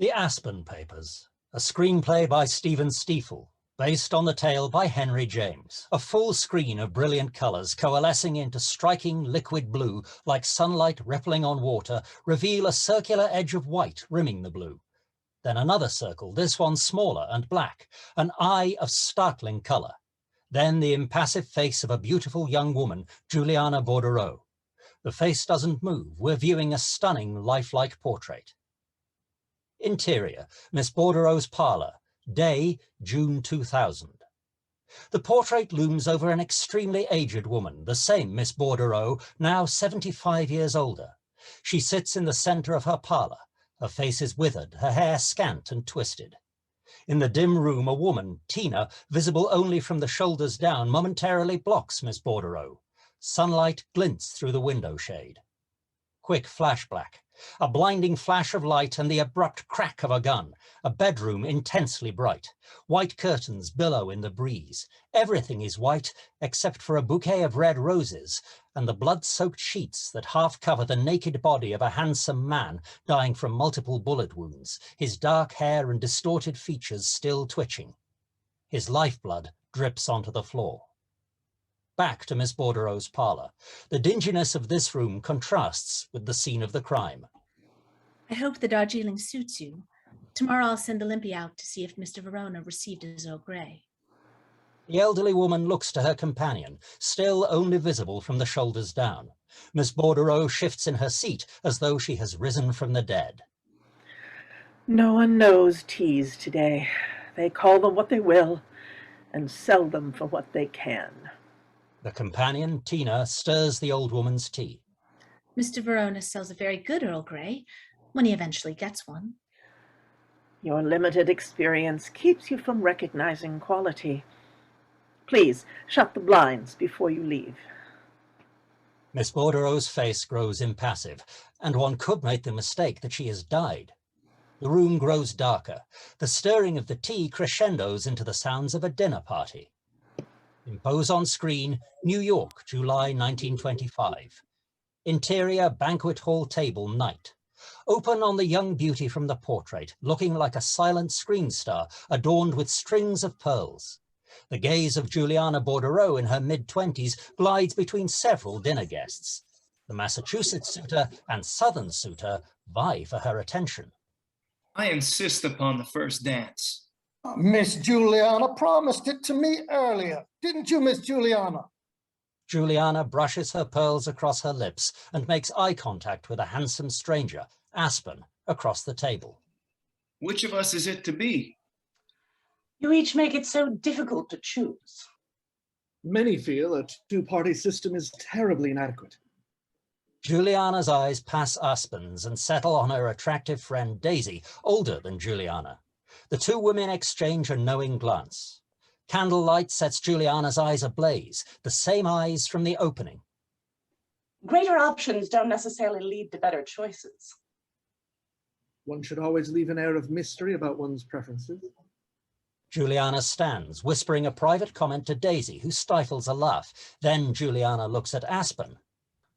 The Aspern Papers, a screenplay by Steven Stiefel, based on the tale by Henry James. A full screen of brilliant colours coalescing into striking liquid blue like sunlight rippling on water reveal a circular edge of white rimming the blue. Then another circle, this one smaller and black, an eye of startling colour. Then the impassive face of a beautiful young woman, Juliana Bordereau. The face doesn't move, we're viewing a stunning lifelike portrait. Interior, Miss Bordereau's parlour, day, June 2000. The portrait looms over an extremely aged woman, the same Miss Bordereau, now 75 years older. She sits in the centre of her parlour. Her face is withered, her hair scant and twisted. In the dim room, a woman, Tina, visible only from the shoulders down, momentarily blocks Miss Bordereau. Sunlight glints through the window shade. Quick flashback. A blinding flash of light and the abrupt crack of a gun. A bedroom intensely bright. White curtains billow in the breeze. Everything is white except for a bouquet of red roses and the blood-soaked sheets that half cover the naked body of a handsome man dying from multiple bullet wounds, his dark hair and distorted features still twitching. His lifeblood drips onto the floor. Back to Miss Bordereau's parlour. The dinginess of this room contrasts with the scene of the crime. I hope the Darjeeling suits you. Tomorrow I'll send Olympia out to see if Mr. Verona received his Earl Grey. The elderly woman looks to her companion, still only visible from the shoulders down. Miss Bordereau shifts in her seat as though she has risen from the dead. No one knows teas today. They call them what they will and sell them for what they can. The companion, Tina, stirs the old woman's tea. Mr. Verona sells a very good Earl Grey, when he eventually gets one. Your limited experience keeps you from recognizing quality. Please, shut the blinds before you leave. Miss Bordereau's face grows impassive, and one could make the mistake that she has died. The room grows darker. The stirring of the tea crescendos into the sounds of a dinner party. Impose on screen, New York, July 1925. Interior banquet hall table, night. Open on the young beauty from the portrait, looking like a silent screen star adorned with strings of pearls. The gaze of Juliana Bordereau in her mid-20s glides between several dinner guests. The Massachusetts suitor and Southern suitor vie for her attention. I insist upon the first dance. Miss Juliana promised it to me earlier. Didn't you, Miss Juliana? Juliana brushes her pearls across her lips and makes eye contact with a handsome stranger, Aspen, across the table. Which of us is it to be? You each make it so difficult to choose. Many feel a two-party system is terribly inadequate. Juliana's eyes pass Aspen's and settle on her attractive friend Daisy, older than Juliana. The two women exchange a knowing glance. Candlelight sets Juliana's eyes ablaze, the same eyes from the opening. Greater options don't necessarily lead to better choices. One should always leave an air of mystery about one's preferences. Juliana stands, whispering a private comment to Daisy, who stifles a laugh. Then Juliana looks at Aspen.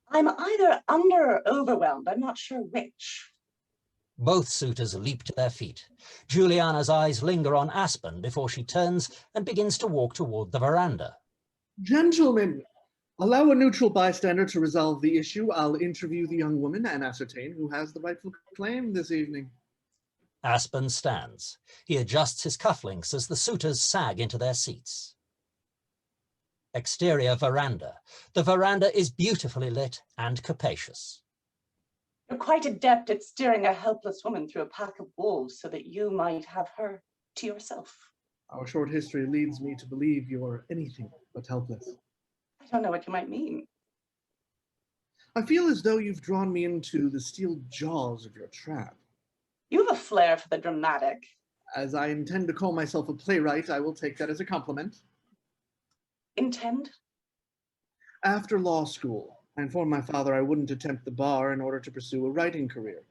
I'm either under or overwhelmed. I'm not sure which. Both suitors leap to their feet. Juliana's eyes linger on Aspen before she turns and begins to walk toward the veranda. Gentlemen, allow a neutral bystander to resolve the issue. I'll interview the young woman and ascertain who has the rightful claim this evening. Aspen stands. He adjusts his cufflinks as the suitors sag into their seats. Exterior veranda. The veranda is beautifully lit and capacious. You're quite adept at steering a helpless woman through a pack of wolves so that you might have her to yourself. Our short history leads me to believe you're anything but helpless. I don't know what you might mean. I feel as though you've drawn me into the steel jaws of your trap. You have a flair for the dramatic. As I intend to call myself a playwright, I will take that as a compliment. Intend? After law school, I informed my father I wouldn't attempt the bar in order to pursue a writing career.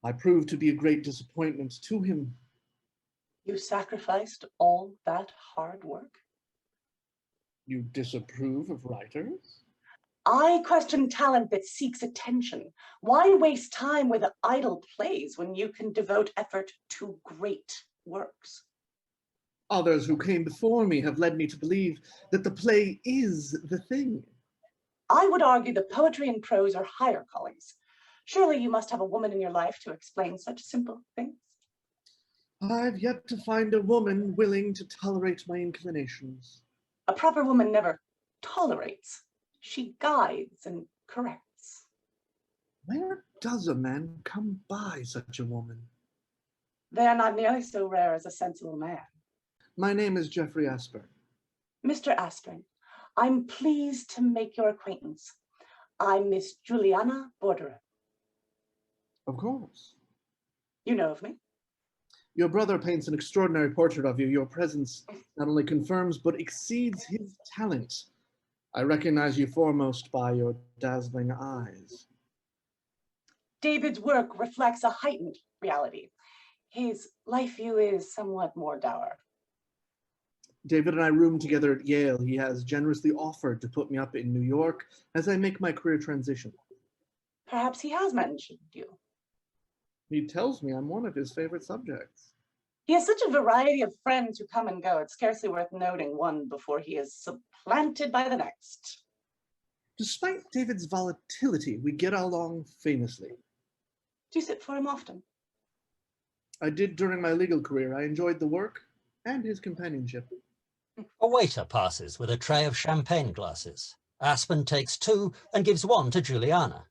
I proved to be a great disappointment to him. You sacrificed all that hard work? You disapprove of writers? I question talent that seeks attention. Why waste time with idle plays when you can devote effort to great works? Others who came before me have led me to believe that the play is the thing. I would argue that poetry and prose are higher callings. Surely you must have a woman in your life to explain such simple things. I've yet to find a woman willing to tolerate my inclinations. A proper woman never tolerates. She guides and corrects. Where does a man come by such a woman? They are not nearly so rare as a sensible man. My name is Jeffrey Aspern. Mr. Aspern, I'm pleased to make your acquaintance. I'm Miss Juliana Borderer. Of course. You know of me? Your brother paints an extraordinary portrait of you. Your presence not only confirms but exceeds his talent. I recognize you foremost by your dazzling eyes. David's work reflects a heightened reality. His life view is somewhat more dour. David and I roomed together at Yale. He has generously offered to put me up in New York as I make my career transition. Perhaps he has mentioned you. He tells me I'm one of his favorite subjects. He has such a variety of friends who come and go, it's scarcely worth noting one before he is supplanted by the next. Despite David's volatility, we get along famously. Do you sit for him often? I did during my legal career. I enjoyed the work and his companionship. A waiter passes with a tray of champagne glasses. Aspen takes 2 and gives 1 to Juliana.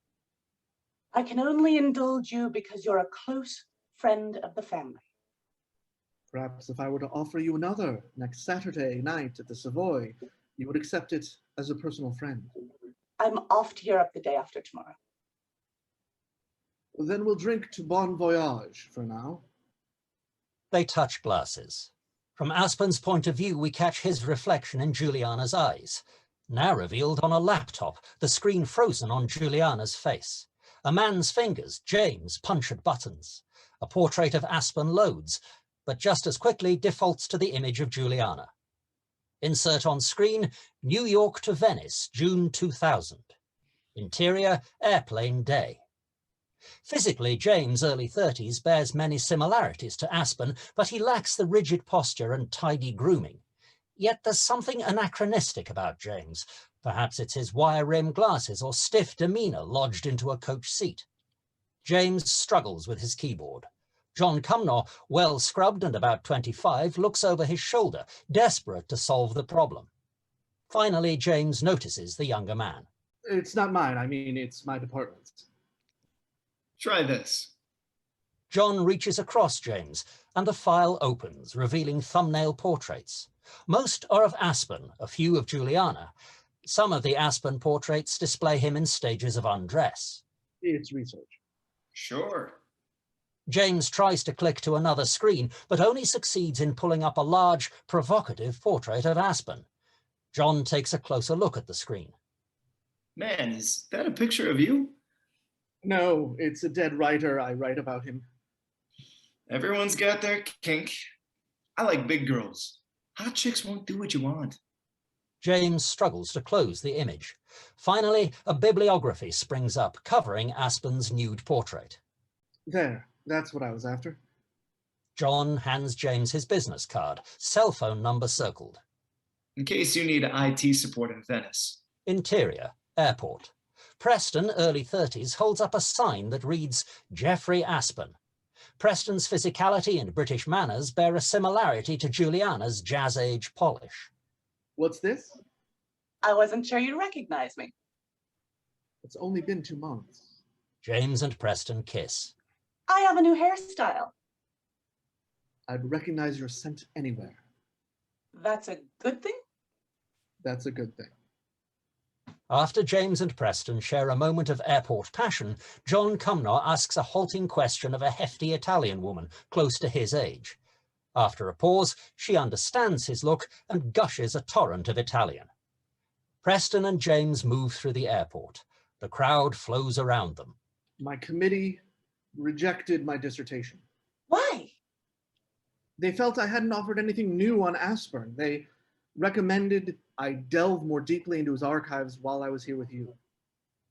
I can only indulge you because you're a close friend of the family. Perhaps if I were to offer you another next Saturday night at the Savoy, you would accept it as a personal friend. I'm off to Europe the day after tomorrow. Then we'll drink to bon voyage for now. They touch glasses. From Aspen's point of view, we catch his reflection in Juliana's eyes, now revealed on a laptop, the screen frozen on Juliana's face. A man's fingers, James, punch at buttons. A portrait of Aspen loads, but just as quickly defaults to the image of Juliana. Insert on screen, New York to Venice, June 2000. Interior, airplane day. Physically, James, early 30s, bears many similarities to Aspen, but he lacks the rigid posture and tidy grooming. Yet there's something anachronistic about James. Perhaps it's his wire-rimmed glasses or stiff demeanor lodged into a coach seat. James struggles with his keyboard. John Cumnor, well scrubbed and about 25, looks over his shoulder, desperate to solve the problem. Finally, James notices the younger man. It's not mine. I mean, it's my department's. Try this. John reaches across James, and the file opens, revealing thumbnail portraits. Most are of Aspen, a few of Juliana. Some of the Aspen portraits display him in stages of undress. It's research. Sure. James tries to click to another screen, but only succeeds in pulling up a large, provocative portrait of Aspen. John takes a closer look at the screen. Man, is that a picture of you? No, it's a dead writer. I write about him. Everyone's got their kink. I like big girls. Hot chicks won't do what you want. James struggles to close the image. Finally, a bibliography springs up, covering Aspen's nude portrait. There, that's what I was after. John hands James his business card, cell phone number circled. In case you need IT support in Venice. Interior, airport. Preston, early 30s, holds up a sign that reads, Jeffrey Aspen. Preston's physicality and British manners bear a similarity to Juliana's jazz-age polish. What's this? I wasn't sure you'd recognize me. It's only been 2 months. James and Preston kiss. I have a new hairstyle. I'd recognize your scent anywhere. That's a good thing? That's a good thing. After James and Preston share a moment of airport passion, John Cumnor asks a halting question of a hefty Italian woman close to his age. After a pause, she understands his look and gushes a torrent of Italian. Preston and James move through the airport. The crowd flows around them. My committee rejected my dissertation. Why? They felt I hadn't offered anything new on Aspern. They recommended I delve more deeply into his archives while I was here with you.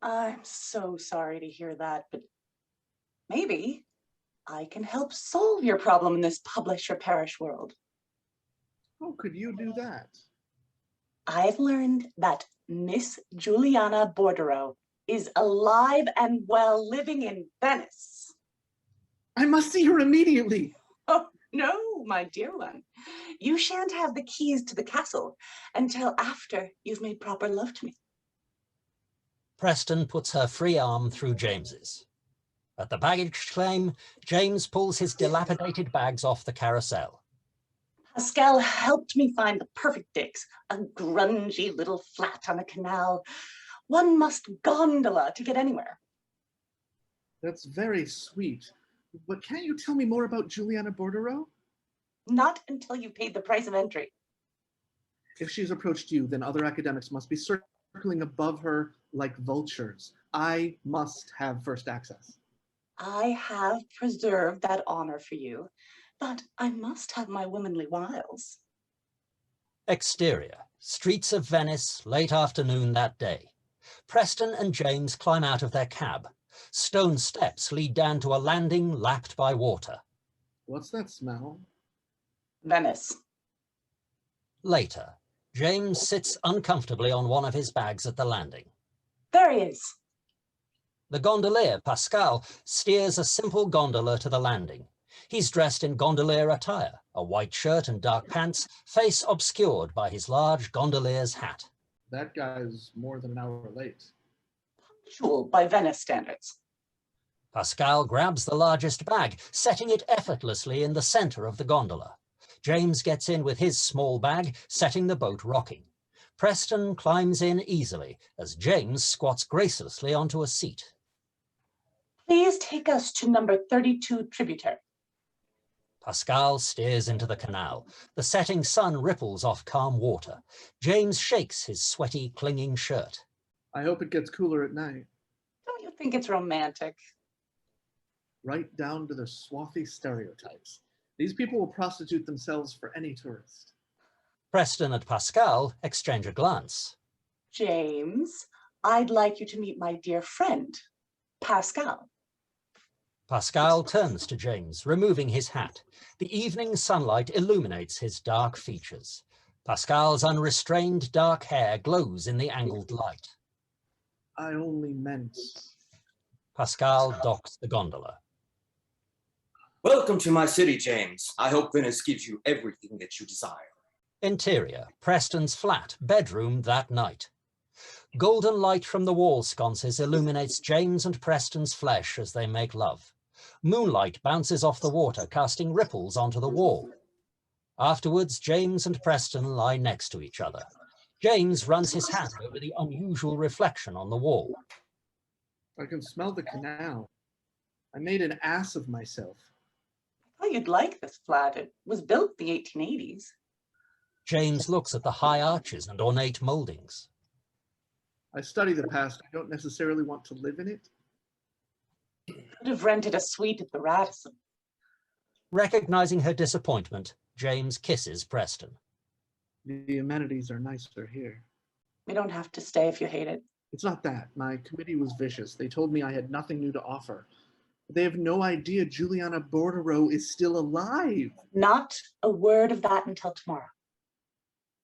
I'm so sorry to hear that, but maybe I can help solve your problem in this publish or perish world. How could you do that? I've learned that Miss Juliana Bordereau is alive and well living in Venice. I must see her immediately. Oh, no, my dear one. You shan't have the keys to the castle until after you've made proper love to me. Preston puts her free arm through James's. At the baggage claim, James pulls his dilapidated bags off the carousel. Pascal helped me find the perfect digs, a grungy little flat on a canal. One must gondola to get anywhere. That's very sweet. But can't you tell me more about Juliana Bordereau? Not until you've paid the price of entry. If she's approached you, then other academics must be circling above her like vultures. I must have first access. I have preserved that honor for you, but I must have my womanly wiles. Exterior, streets of Venice, late afternoon that day. Preston and James climb out of their cab. Stone steps lead down to a landing lapped by water. What's that smell? Venice. Later, James sits uncomfortably on one of his bags at the landing. There he is. The gondolier, Pascal, steers a simple gondola to the landing. He's dressed in gondolier attire, a white shirt and dark pants, face obscured by his large gondolier's hat. That guy's more than an hour late. Punctual by Venice standards. Pascal grabs the largest bag, setting it effortlessly in the center of the gondola. James gets in with his small bag, setting the boat rocking. Preston climbs in easily as James squats gracelessly onto a seat. Please take us to number 32 tributary. Pascal steers into the canal. The setting sun ripples off calm water. James shakes his sweaty, clinging shirt. I hope it gets cooler at night. Don't you think it's romantic? Right down to the swarthy stereotypes. These people will prostitute themselves for any tourist. Preston and Pascal exchange a glance. James, I'd like you to meet my dear friend, Pascal. Pascal turns to James, removing his hat. The evening sunlight illuminates his dark features. Pascal's unrestrained dark hair glows in the angled light. I only meant... Pascal docks the gondola. Welcome to my city, James. I hope Venice gives you everything that you desire. Interior, Preston's flat, bedroom that night. Golden light from the wall sconces illuminates James and Preston's flesh as they make love. Moonlight bounces off the water, casting ripples onto the wall. Afterwards, James and Preston lie next to each other. James runs his hand over the unusual reflection on the wall. I can smell the canal. I made an ass of myself. I thought you'd like this flat. It was built in the 1880s. James looks at the high arches and ornate moldings. I study the past. I don't necessarily want to live in it. Could have rented a suite at the Radisson. Recognizing her disappointment, James kisses Preston. The amenities are nicer here. You don't have to stay if you hate it. It's not that. My committee was vicious. They told me I had nothing new to offer. But they have no idea Juliana Bordereau is still alive. Not a word of that until tomorrow.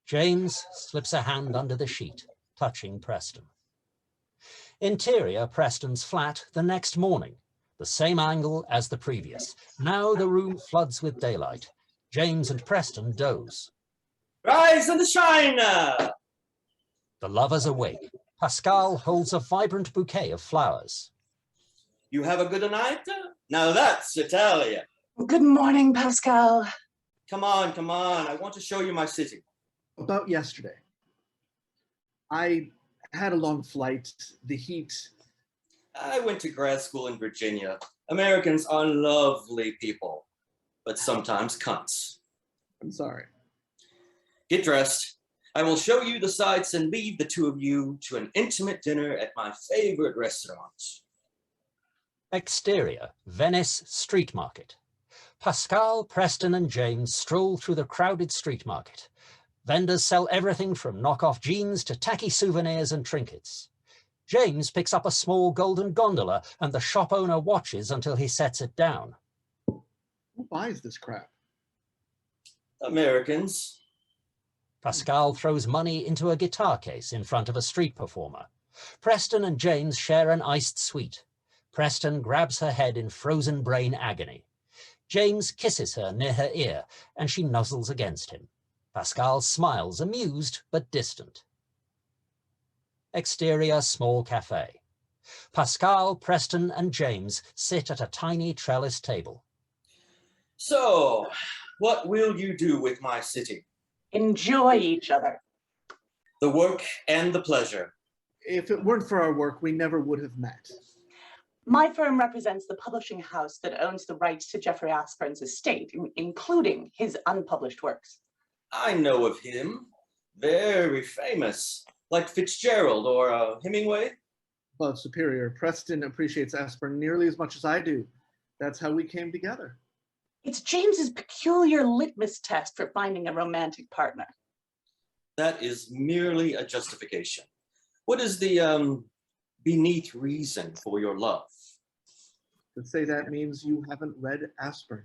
James slips a hand under the sheet, touching Preston. Interior, Preston's flat the next morning. The same angle as the previous. Now the room floods with daylight. James and Preston doze. Rise and shine! The lovers awake. Pascal holds a vibrant bouquet of flowers. You have a good night? Now that's Italian. Good morning, Pascal. Come on, come on. I want to show you my city. About yesterday. I had a long flight, the heat. I went to grad school in Virginia. Americans are lovely people, but sometimes cunts. I'm sorry. Get dressed. I will show you the sights and leave the two of you to an intimate dinner at my favorite restaurant. Exterior, Venice Street Market. Pascal, Preston and James stroll through the crowded street market. Vendors sell everything from knockoff jeans to tacky souvenirs and trinkets. James picks up a small golden gondola and the shop owner watches until he sets it down. Who buys this crap? Americans. Pascal throws money into a guitar case in front of a street performer. Preston and James share an iced sweet. Preston grabs her head in frozen brain agony. James kisses her near her ear, and she nuzzles against him. Pascal smiles, amused but distant. Exterior small cafe. Pascal, Preston, and James sit at a tiny trellis table. So, what will you do with my city? Enjoy each other. The work and the pleasure. If it weren't for our work, we never would have met. My firm represents the publishing house that owns the rights to Jeffrey Aspern's estate, including his unpublished works. I know of him. Very famous. Like Fitzgerald or Hemingway. Above superior, Preston appreciates Aspern nearly as much as I do. That's how we came together. It's James's peculiar litmus test for finding a romantic partner. That is merely a justification. What is the beneath reason for your love? To say that means you haven't read Aspern.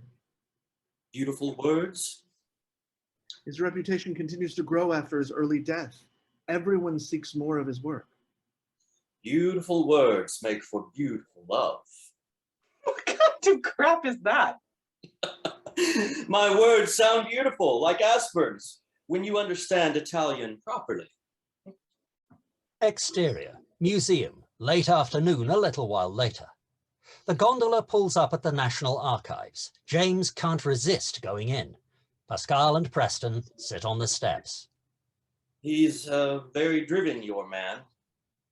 Beautiful words? His reputation continues to grow after his early death. Everyone seeks more of his work. Beautiful words make for beautiful love. What kind of crap is that? My words sound beautiful, like Aspern's, when you understand Italian properly. Exterior, museum, late afternoon, a little while later. The gondola pulls up at the National Archives. James can't resist going in. Pascal and Preston sit on the steps. He's very driven, your man.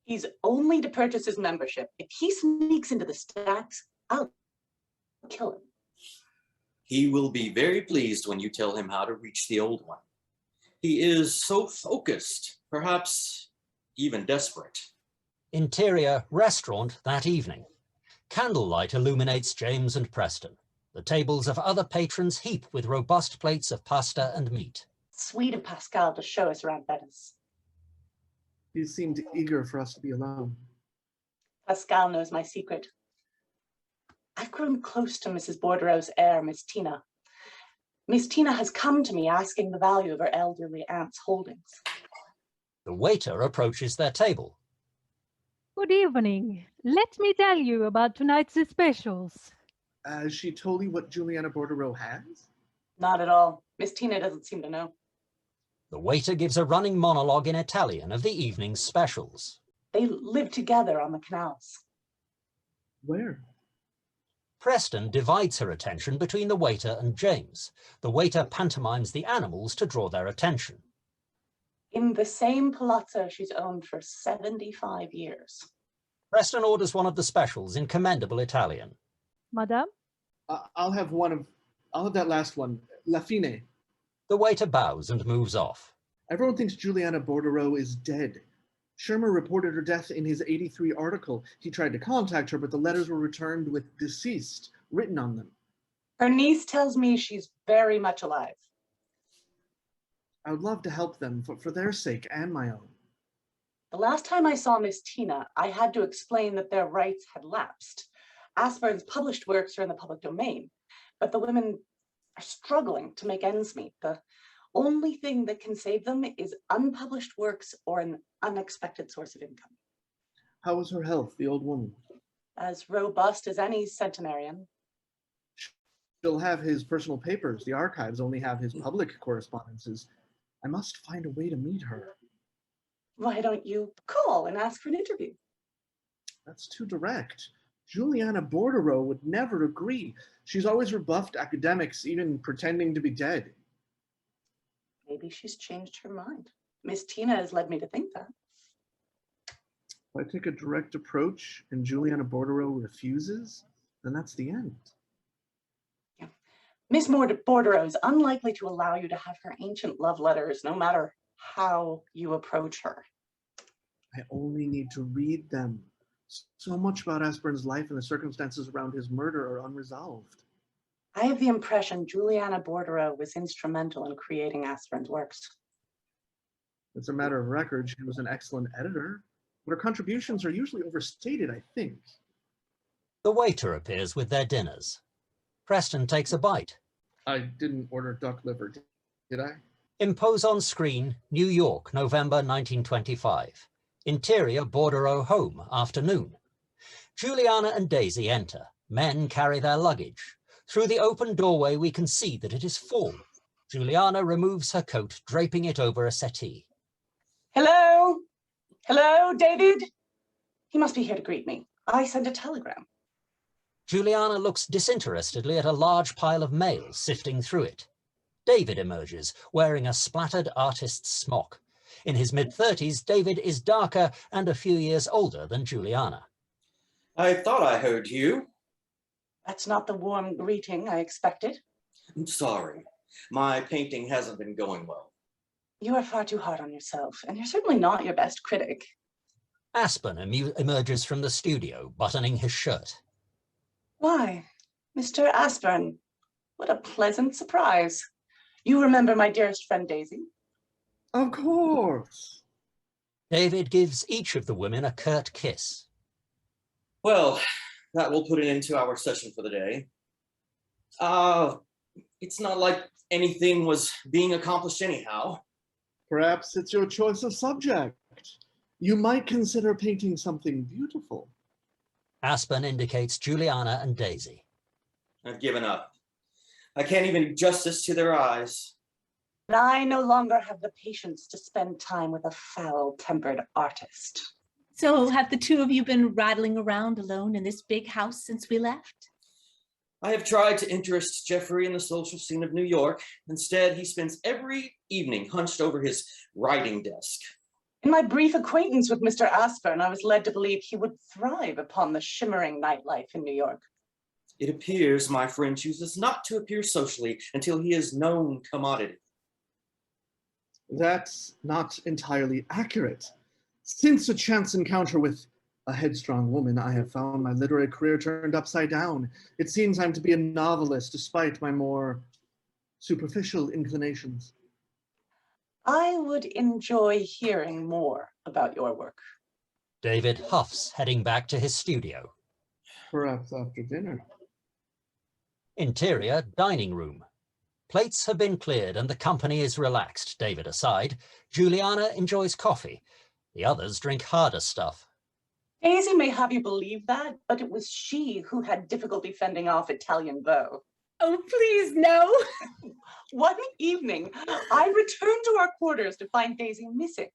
He's only to purchase his membership. If he sneaks into the stacks, I'll kill him. He will be very pleased when you tell him how to reach the old one. He is so focused, perhaps even desperate. Interior, restaurant that evening. Candlelight illuminates James and Preston. The tables of other patrons heap with robust plates of pasta and meat. Sweet of Pascal to show us around Venice. He seemed eager for us to be alone. Pascal knows my secret. I've grown close to Mrs. Bordereau's heir, Miss Tina. Miss Tina has come to me asking the value of her elderly aunt's holdings. The waiter approaches their table. Good evening. Let me tell you about tonight's specials. Has she told you what Juliana Bordereau has? Not at all. Miss Tina doesn't seem to know. The waiter gives a running monologue in Italian of the evening's specials. They live together on the canals. Where? Preston divides her attention between the waiter and James. The waiter pantomimes the animals to draw their attention. In the same palazzo she's owned for 75 years. Preston orders one of the specials in commendable Italian. Madame? I'll have that last one, La Fine. The waiter bows and moves off. Everyone thinks Juliana Bordereau is dead. Schirmer reported her death in his '83 article. He tried to contact her, but the letters were returned with deceased written on them. Her niece tells me she's very much alive. I would love to help them for their sake and my own. The last time I saw Miss Tina, I had to explain that their rights had lapsed. Aspern's published works are in the public domain, but the women are struggling to make ends meet. The only thing that can save them is unpublished works or an unexpected source of income. How is her health, the old woman? As robust as any centenarian. She'll have his personal papers. The archives only have his public correspondences. I must find a way to meet her. Why don't you call and ask for an interview? That's too direct. Juliana Bordereau would never agree. She's always rebuffed academics, even pretending to be dead. Maybe she's changed her mind. Miss Tina has led me to think that. If I take a direct approach and Juliana Bordereau refuses, then that's the end. Yeah. Miss Bordereau is unlikely to allow you to have her ancient love letters, no matter how you approach her. I only need to read them. So much about Aspern's life and the circumstances around his murder are unresolved. I have the impression Juliana Bordereau was instrumental in creating Aspern's works. It's a matter of record. She was an excellent editor. but her contributions are usually overstated, I think. The waiter appears with their dinners. Preston takes a bite. I didn't order duck liver, did I? Impose on screen, New York, November 1925. Interior Bordereau home, afternoon. Juliana and Daisy enter. Men carry their luggage. Through the open doorway, we can see that it is full. Juliana removes her coat, draping it over a settee. Hello? Hello, David? He must be here to greet me. I sent a telegram. Juliana looks disinterestedly at a large pile of mail, sifting through it. David emerges, wearing a splattered artist's smock. In his mid-30s, David is darker and a few years older than Juliana. I thought I heard you. That's not the warm greeting I expected. I'm sorry. My painting hasn't been going well. You are far too hard on yourself, and you're certainly not your best critic. Aspen emerges from the studio, buttoning his shirt. Why, Mr. Aspern, what a pleasant surprise. You remember my dearest friend, Daisy? Of course. David gives each of the women a curt kiss. Well, that will put an end to our session for the day. It's not like anything was being accomplished anyhow. Perhaps it's your choice of subject. You might consider painting something beautiful. Aspen indicates Juliana and Daisy. I've given up. I can't even do justice to their eyes. And I no longer have the patience to spend time with a foul-tempered artist. So have the two of you been rattling around alone in this big house since we left? I have tried to interest Jeffrey in the social scene of New York. Instead, he spends every evening hunched over his writing desk. In my brief acquaintance with Mr. Aspern, I was led to believe he would thrive upon the shimmering nightlife in New York. It appears my friend chooses not to appear socially until he is known commodity. That's not entirely accurate. Since a chance encounter with a headstrong woman, I have found my literary career turned upside down. It seems I'm to be a novelist despite my more superficial inclinations. I would enjoy hearing more about your work. David huffs, heading back to his studio. Perhaps after dinner. Interior dining room. Plates have been cleared and the company is relaxed, David aside. Juliana enjoys coffee. The others drink harder stuff. Daisy may have you believe that, but it was she who had difficulty fending off Italian beaux. Oh, please, no. One evening, I returned to our quarters to find Daisy missing.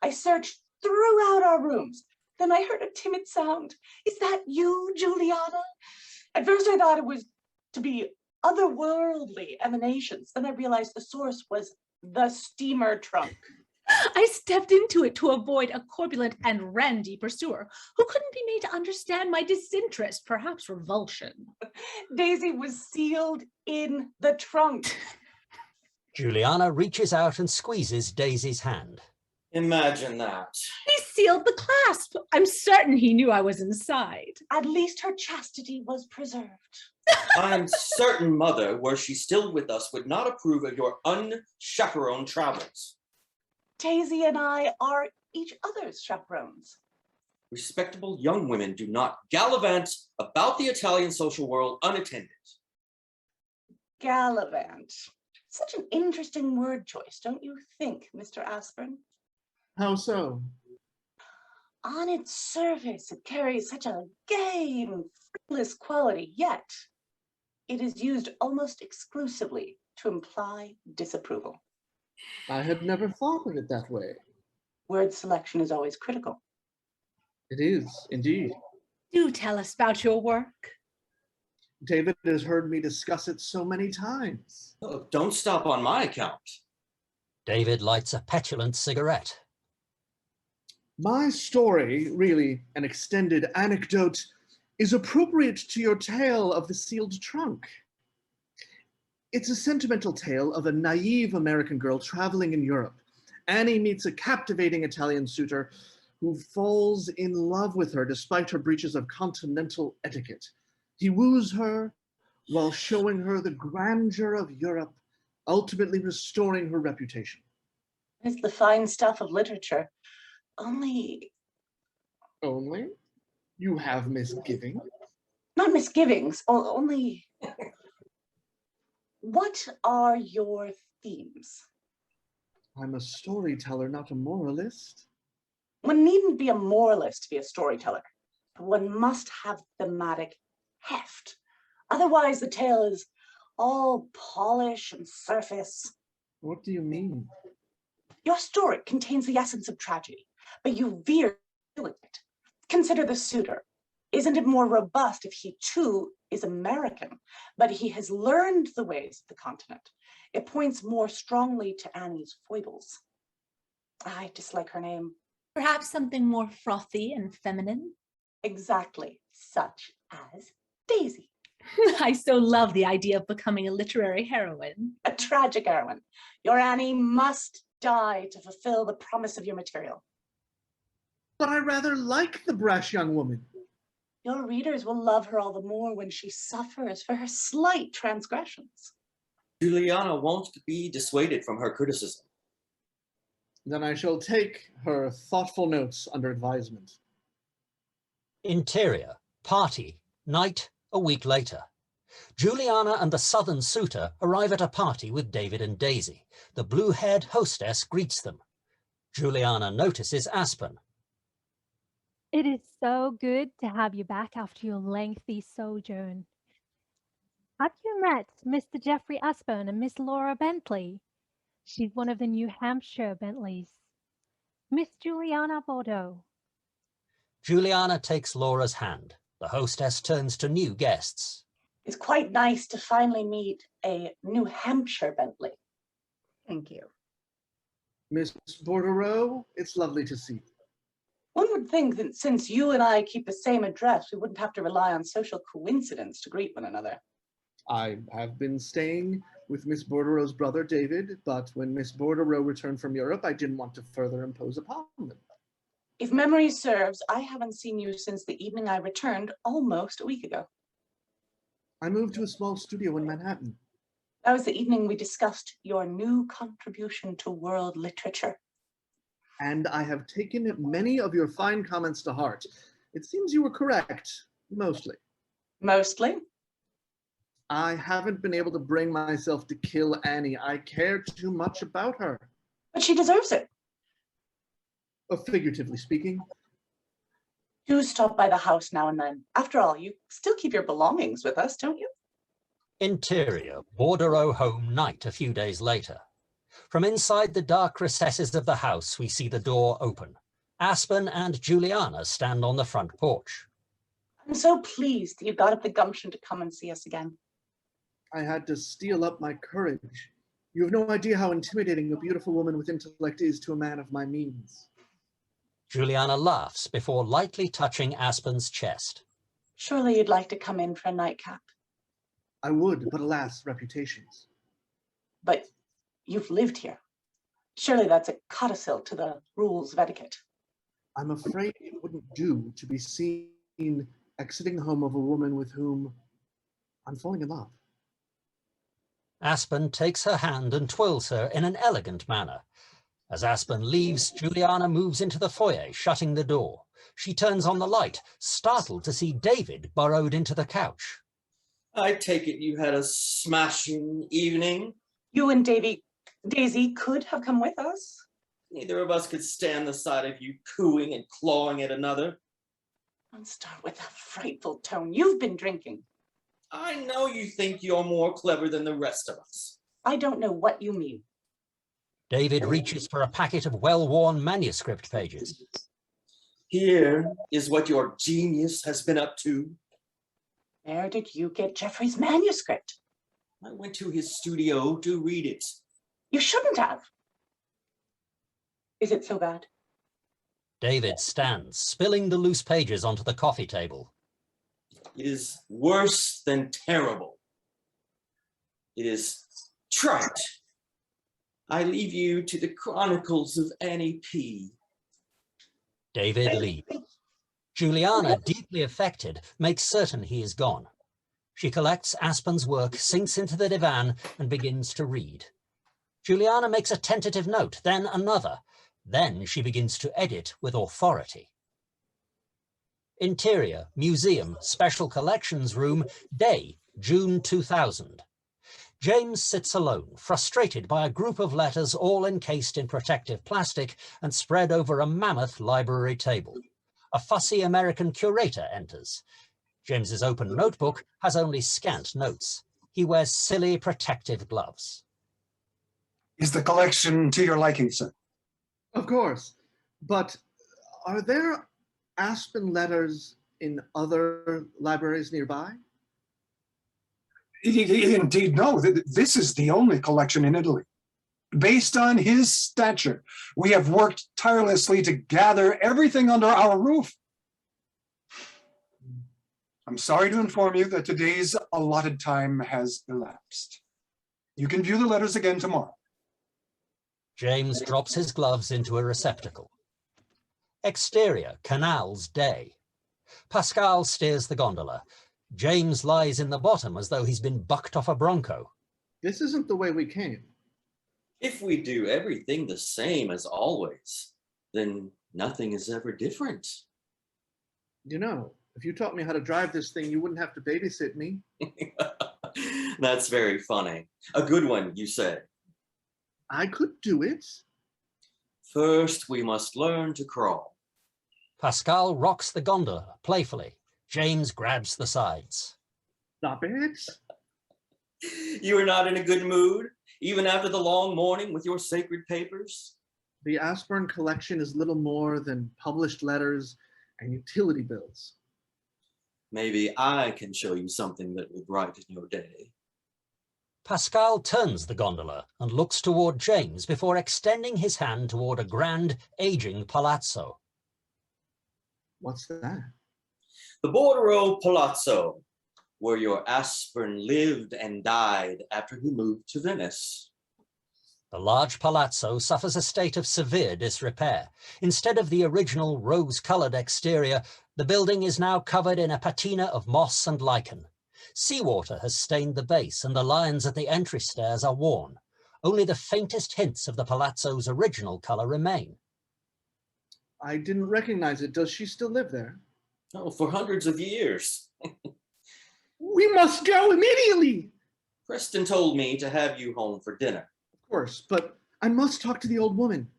I searched throughout our rooms. Then I heard a timid sound. Is that you, Juliana? At first I thought it was to be otherworldly emanations. Then I realized the source was the steamer trunk. I stepped into it to avoid a corpulent and randy pursuer who couldn't be made to understand my disinterest, perhaps revulsion. Daisy was sealed in the trunk. Juliana reaches out and squeezes Daisy's hand. Imagine that. He sealed the clasp. I'm certain he knew I was inside. At least her chastity was preserved. I'm certain Mother, were she still with us, would not approve of your unchaperoned travels. Daisy and I are each other's chaperones. Respectable young women do not gallivant about the Italian social world unattended. Gallivant. Such an interesting word choice, don't you think, Mr. Aspern? How so? On its surface, it carries such a gay and frivolous quality, yet it is used almost exclusively to imply disapproval. I had never thought of it that way. Word selection is always critical. It is, indeed. Do tell us about your work. David has heard me discuss it so many times. Oh, don't stop on my account. David lights a petulant cigarette. My story, really an extended anecdote, is appropriate to your tale of the sealed trunk. It's a sentimental tale of a naive American girl traveling in Europe. Annie meets a captivating Italian suitor who falls in love with her despite her breaches of continental etiquette. He woos her while showing her the grandeur of Europe, ultimately restoring her reputation. It's the fine stuff of literature. Only Only? You have misgiving? Not misgivings, only... What are your themes? I'm a storyteller, not a moralist. One needn't be a moralist to be a storyteller, but one must have thematic heft. Otherwise, the tale is all polish and surface. What do you mean? Your story contains the essence of tragedy, but you veer to it. Consider the suitor. Isn't it more robust if he too is American, but he has learned the ways of the continent? It points more strongly to Annie's foibles. I dislike her name. Perhaps something more frothy and feminine? Exactly, such as Daisy. I so love the idea of becoming a literary heroine. A tragic heroine. Your Annie must die to fulfill the promise of your material. But I rather like the brash young woman. Your readers will love her all the more when she suffers for her slight transgressions. Juliana won't be dissuaded from her criticism. Then I shall take her thoughtful notes under advisement. Interior, party, night, a week later. Juliana and the southern suitor arrive at a party with David and Daisy. The blue-haired hostess greets them. Juliana notices Aspen. It is so good to have you back after your lengthy sojourn. Have you met Mr. Jeffrey Aspern and Miss Laura Bentley? She's one of the New Hampshire Bentleys. Miss Juliana Bordeaux. Juliana takes Laura's hand. The hostess turns to new guests. It's quite nice to finally meet a New Hampshire Bentley. Thank you. Miss Bordereau, it's lovely to see you. One would think that since you and I keep the same address, we wouldn't have to rely on social coincidence to greet one another. I have been staying with Miss Bordereau's brother, David, but when Miss Bordereau returned from Europe, I didn't want to further impose upon them. If memory serves, I haven't seen you since the evening I returned almost a week ago. I moved to a small studio in Manhattan. That was the evening we discussed your new contribution to world literature. And I have taken many of your fine comments to heart. It seems you were correct, mostly. Mostly? I haven't been able to bring myself to kill Annie. I care too much about her. But she deserves it. Figuratively speaking. Do stop by the house now and then. After all, you still keep your belongings with us, don't you? Interior, Bordereau home night a few days later. From inside the dark recesses of the house, we see the door open. Aspen and Juliana stand on the front porch. I'm so pleased that you got up the gumption to come and see us again. I had to steel up my courage. You have no idea how intimidating a beautiful woman with intellect is to a man of my means. Juliana laughs before lightly touching Aspen's chest. Surely you'd like to come in for a nightcap. I would, but alas, reputations. But you've lived here. Surely that's a codicil to the rules of etiquette. I'm afraid it wouldn't do to be seen exiting the home of a woman with whom I'm falling in love. Aspen takes her hand and twirls her in an elegant manner. As Aspen leaves, Juliana moves into the foyer, shutting the door. She turns on the light, startled to see David burrowed into the couch. I take it you had a smashing evening? You and Daisy could have come with us. Neither of us could stand the sight of you cooing and clawing at another. Don't start with that frightful tone. You've been drinking. I know you think you're more clever than the rest of us. I don't know what you mean. David reaches for a packet of well-worn manuscript pages. Here is what your genius has been up to. Where did you get Jeffrey's manuscript? I went to his studio to read it. You shouldn't have. Is it so bad? David stands, spilling the loose pages onto the coffee table. It is worse than terrible. It is trite. I leave you to the chronicles of Annie P. David leaves. Juliana, deeply affected, makes certain he is gone. She collects Aspen's work, sinks into the divan, and begins to read. Juliana makes a tentative note, then another. Then she begins to edit with authority. Interior, museum, special collections room, day, June 2000. James sits alone, frustrated by a group of letters all encased in protective plastic and spread over a mammoth library table. A fussy American curator enters. James's open notebook has only scant notes. He wears silly protective gloves. Is the collection to your liking, sir? Of course. But are there Aspen letters in other libraries nearby? Indeed, no. This is the only collection in Italy. Based on his stature, we have worked tirelessly to gather everything under our roof. I'm sorry to inform you that today's allotted time has elapsed. You can view the letters again tomorrow. James drops his gloves into a receptacle. Exterior, canals, day. Pascal steers the gondola. James lies in the bottom as though he's been bucked off a bronco. This isn't the way we came. If we do everything the same as always, then nothing is ever different. You know, if you taught me how to drive this thing, you wouldn't have to babysit me. That's very funny. A good one, you say. I could do it. First, we must learn to crawl. Pascal rocks the gondola playfully. James grabs the sides. Stop it. You are not in a good mood, even after the long morning with your sacred papers? The Aspern collection is little more than published letters and utility bills. Maybe I can show you something that will brighten your day. Pascal turns the gondola and looks toward James before extending his hand toward a grand, aging palazzo. What's that? The Bordereau Palazzo, where your Aspern lived and died after he moved to Venice. The large palazzo suffers a state of severe disrepair. Instead of the original rose-colored exterior, the building is now covered in a patina of moss and lichen. Seawater has stained the base and the lions at the entry stairs are worn. Only the faintest hints of the palazzo's original color remain. I didn't recognize it. Does she still live there? Oh, for hundreds of years. We must go immediately! Preston told me to have you home for dinner. Of course, but I must talk to the old woman.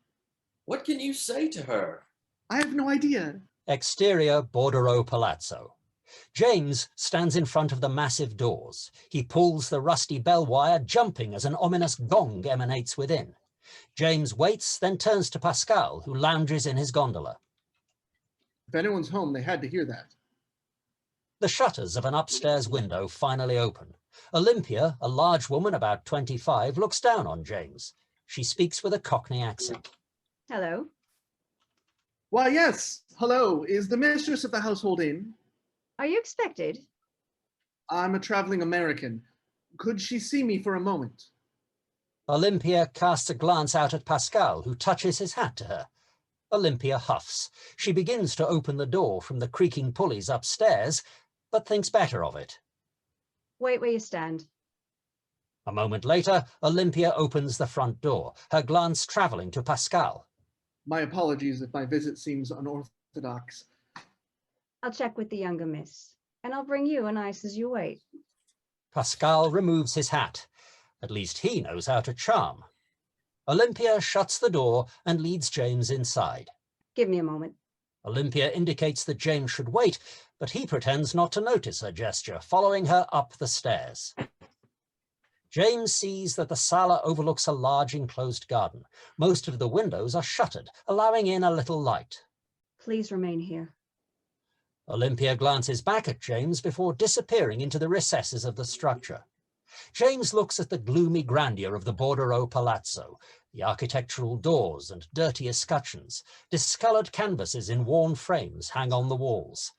What can you say to her? I have no idea. Exterior Bordereau Palazzo. James stands in front of the massive doors. He pulls the rusty bell wire, jumping as an ominous gong emanates within. James waits, then turns to Pascal, who lounges in his gondola. If anyone's home, they had to hear that. The shutters of an upstairs window finally open. Olympia, a large woman about 25, looks down on James. She speaks with a Cockney accent. Hello. Why, yes. Hello. Is the mistress of the household in? Are you expected? I'm a traveling American. Could she see me for a moment? Olympia casts a glance out at Pascal, who touches his hat to her. Olympia huffs. She begins to open the door from the creaking pulleys upstairs, but thinks better of it. Wait where you stand. A moment later, Olympia opens the front door, her glance traveling to Pascal. My apologies if my visit seems unorthodox. I'll check with the younger miss, and I'll bring you an ice as you wait. Pascal removes his hat. At least he knows how to charm. Olympia shuts the door and leads James inside. Give me a moment. Olympia indicates that James should wait, but he pretends not to notice her gesture, following her up the stairs. James sees that the sala overlooks a large enclosed garden. Most of the windows are shuttered, allowing in a little light. Please remain here. Olympia glances back at James before disappearing into the recesses of the structure. James looks at the gloomy grandeur of the Bordereau Palazzo, the architectural doors and dirty escutcheons. Discolored canvases in worn frames hang on the walls.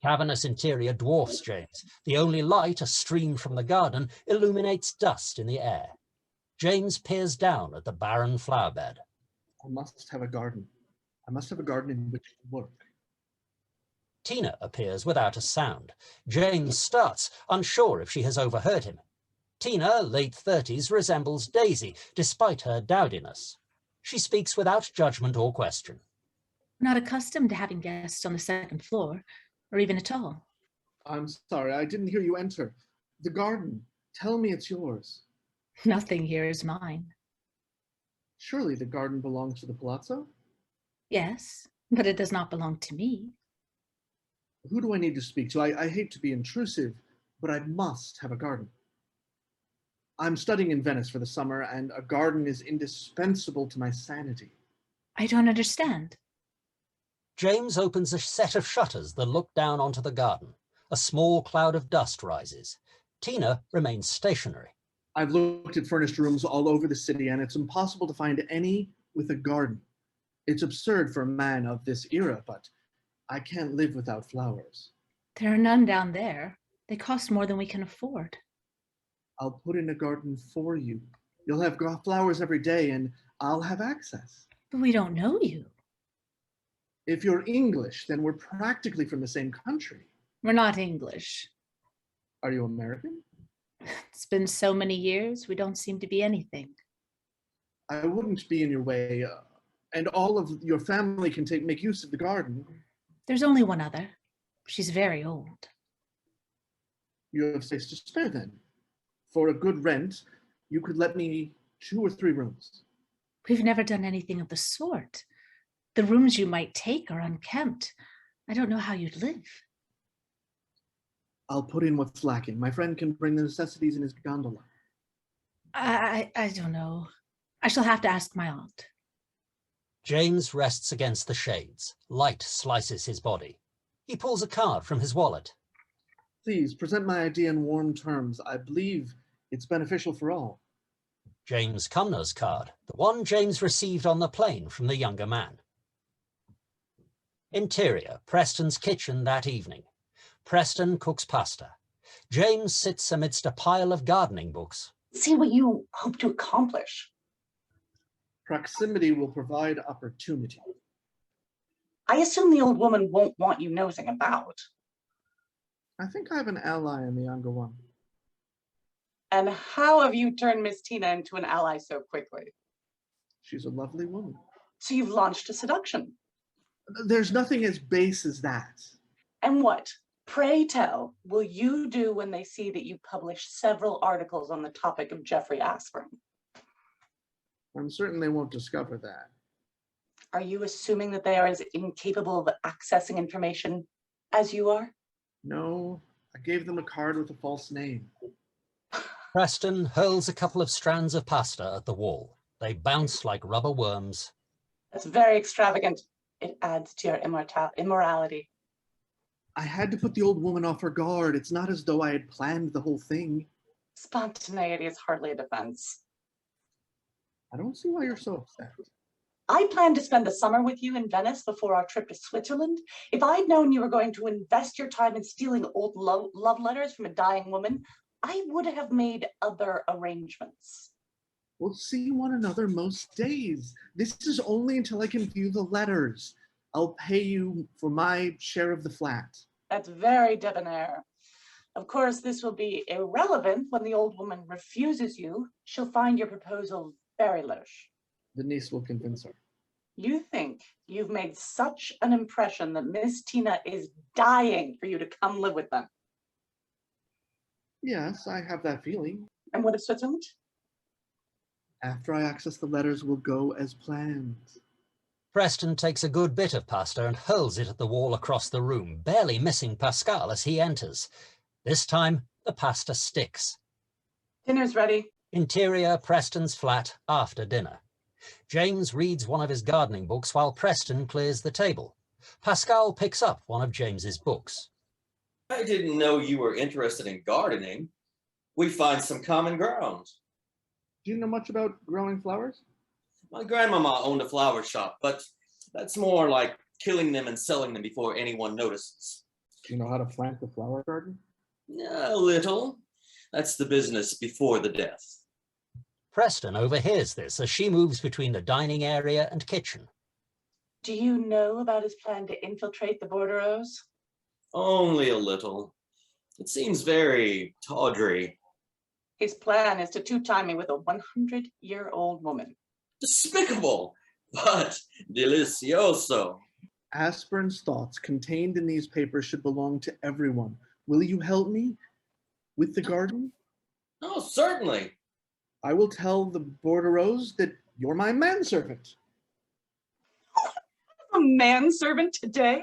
Cavernous interior dwarfs James. The only light, a stream from the garden, illuminates dust in the air. James peers down at the barren flower bed. I must have a garden. I must have a garden in which to work. Tina appears without a sound. James starts, unsure if she has overheard him. Tina, late 30s, resembles Daisy, despite her dowdiness. She speaks without judgment or question. I'm not accustomed to having guests on the second floor. or even at all. I'm sorry, I didn't hear you enter. The garden. Tell me it's yours. Nothing here is mine. Surely the garden belongs to the palazzo? Yes, but it does not belong to me. Who do I need to speak to? I hate to be intrusive, but I must have a garden. I'm studying in Venice for the summer, and a garden is indispensable to my sanity. I don't understand. James opens a set of shutters that look down onto the garden. A small cloud of dust rises. Tina remains stationary. I've looked at furnished rooms all over the city, and it's impossible to find any with a garden. It's absurd for a man of this era, but I can't live without flowers. There are none down there. They cost more than we can afford. I'll put in a garden for you. You'll have flowers every day, and I'll have access. But we don't know you. If you're English, then we're practically from the same country. We're not English. Are you American? It's been so many years, we don't seem to be anything. I wouldn't be in your way, and all of your family can make use of the garden. There's only one other. She's very old. You have space to spare then. For a good rent, you could let me 2 or 3 rooms. We've never done anything of the sort. The rooms you might take are unkempt. I don't know how you'd live. I'll put in what's lacking. My friend can bring the necessities in his gondola. I don't know. I shall have to ask my aunt. James rests against the shades. Light slices his body. He pulls a card from his wallet. Please present my idea in warm terms. I believe it's beneficial for all. James Cumnor's card, the one James received on the plane from the younger man. Interior, Preston's kitchen that evening. Preston cooks pasta. James sits amidst a pile of gardening books. See what you hope to accomplish. Proximity will provide opportunity. I assume the old woman won't want you nosing about. I think I have an ally in the younger one. And how have you turned Miss Tina into an ally so quickly? She's a lovely woman. So you've launched a seduction. There's nothing as base as that. And what, pray tell, will you do when they see that you published several articles on the topic of Jeffrey Aspern? I'm certain they won't discover that. Are you assuming that they are as incapable of accessing information as you are? No, I gave them a card with a false name. Preston hurls a couple of strands of pasta at the wall. They bounce like rubber worms. That's very extravagant. It adds to your immorality. I had to put the old woman off her guard. It's not as though I had planned the whole thing. Spontaneity is hardly a defense. I don't see why you're so upset. I planned to spend the summer with you in Venice before our trip to Switzerland. If I'd known you were going to invest your time in stealing old love letters from a dying woman, I would have made other arrangements. We'll see one another most days. This is only until I can view the letters. I'll pay you for my share of the flat. That's very debonair. Of course, this will be irrelevant when the old woman refuses you. She'll find your proposal very louche. The niece will convince her. You think you've made such an impression that Miss Tina is dying for you to come live with them. Yes, I have that feeling. And what of Switzerland? After I access the letters, we'll go as planned. Preston takes a good bit of pasta and hurls it at the wall across the room, barely missing Pascal as he enters. This time, the pasta sticks. Dinner's ready. Interior, Preston's flat after dinner. James reads one of his gardening books while Preston clears the table. Pascal picks up one of James's books. I didn't know you were interested in gardening. We find some common ground. Do you know much about growing flowers? My grandmama owned a flower shop, but that's more like killing them and selling them before anyone notices. Do you know how to plant the flower garden? A little. That's the business before the death. Preston overhears this as she moves between the dining area and kitchen. Do you know about his plan to infiltrate the bordereaux? Only a little. It seems very tawdry. His plan is to two-time me with a 100-year-old woman. Despicable, but delicioso. Aspern's thoughts contained in these papers should belong to everyone. Will you help me with the garden? Oh, certainly. I will tell the bordereaux that you're my manservant. A manservant today?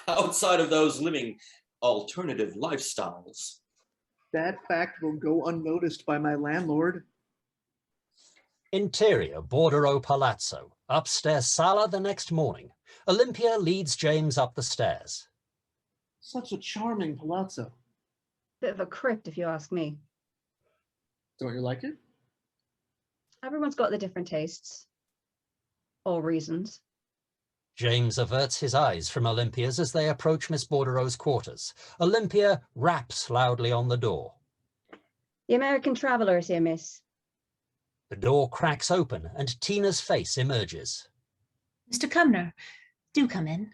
Outside of those living alternative lifestyles. That fact will go unnoticed by my landlord. Interior Bordereau Palazzo. Upstairs sala the next morning. Olympia leads James up the stairs. Such a charming palazzo. Bit of a crypt, if you ask me. Don't you like it? Everyone's got their different tastes. Or reasons. James averts his eyes from Olympia's as they approach Miss Bordereau's quarters. Olympia raps loudly on the door. The American traveller is here, miss. The door cracks open and Tina's face emerges. Mr. Cumnor, do come in.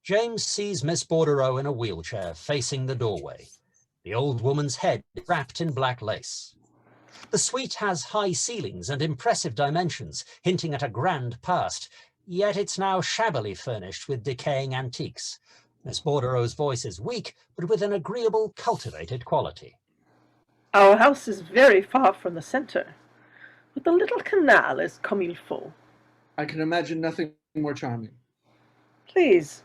James sees Miss Bordereau in a wheelchair facing the doorway. The old woman's head is wrapped in black lace. The suite has high ceilings and impressive dimensions, hinting at a grand past, yet it's now shabbily furnished with decaying antiques. Miss Bordereau's voice is weak, but with an agreeable, cultivated quality. Our house is very far from the center, but the little canal is comme il faut. I can imagine nothing more charming. Please,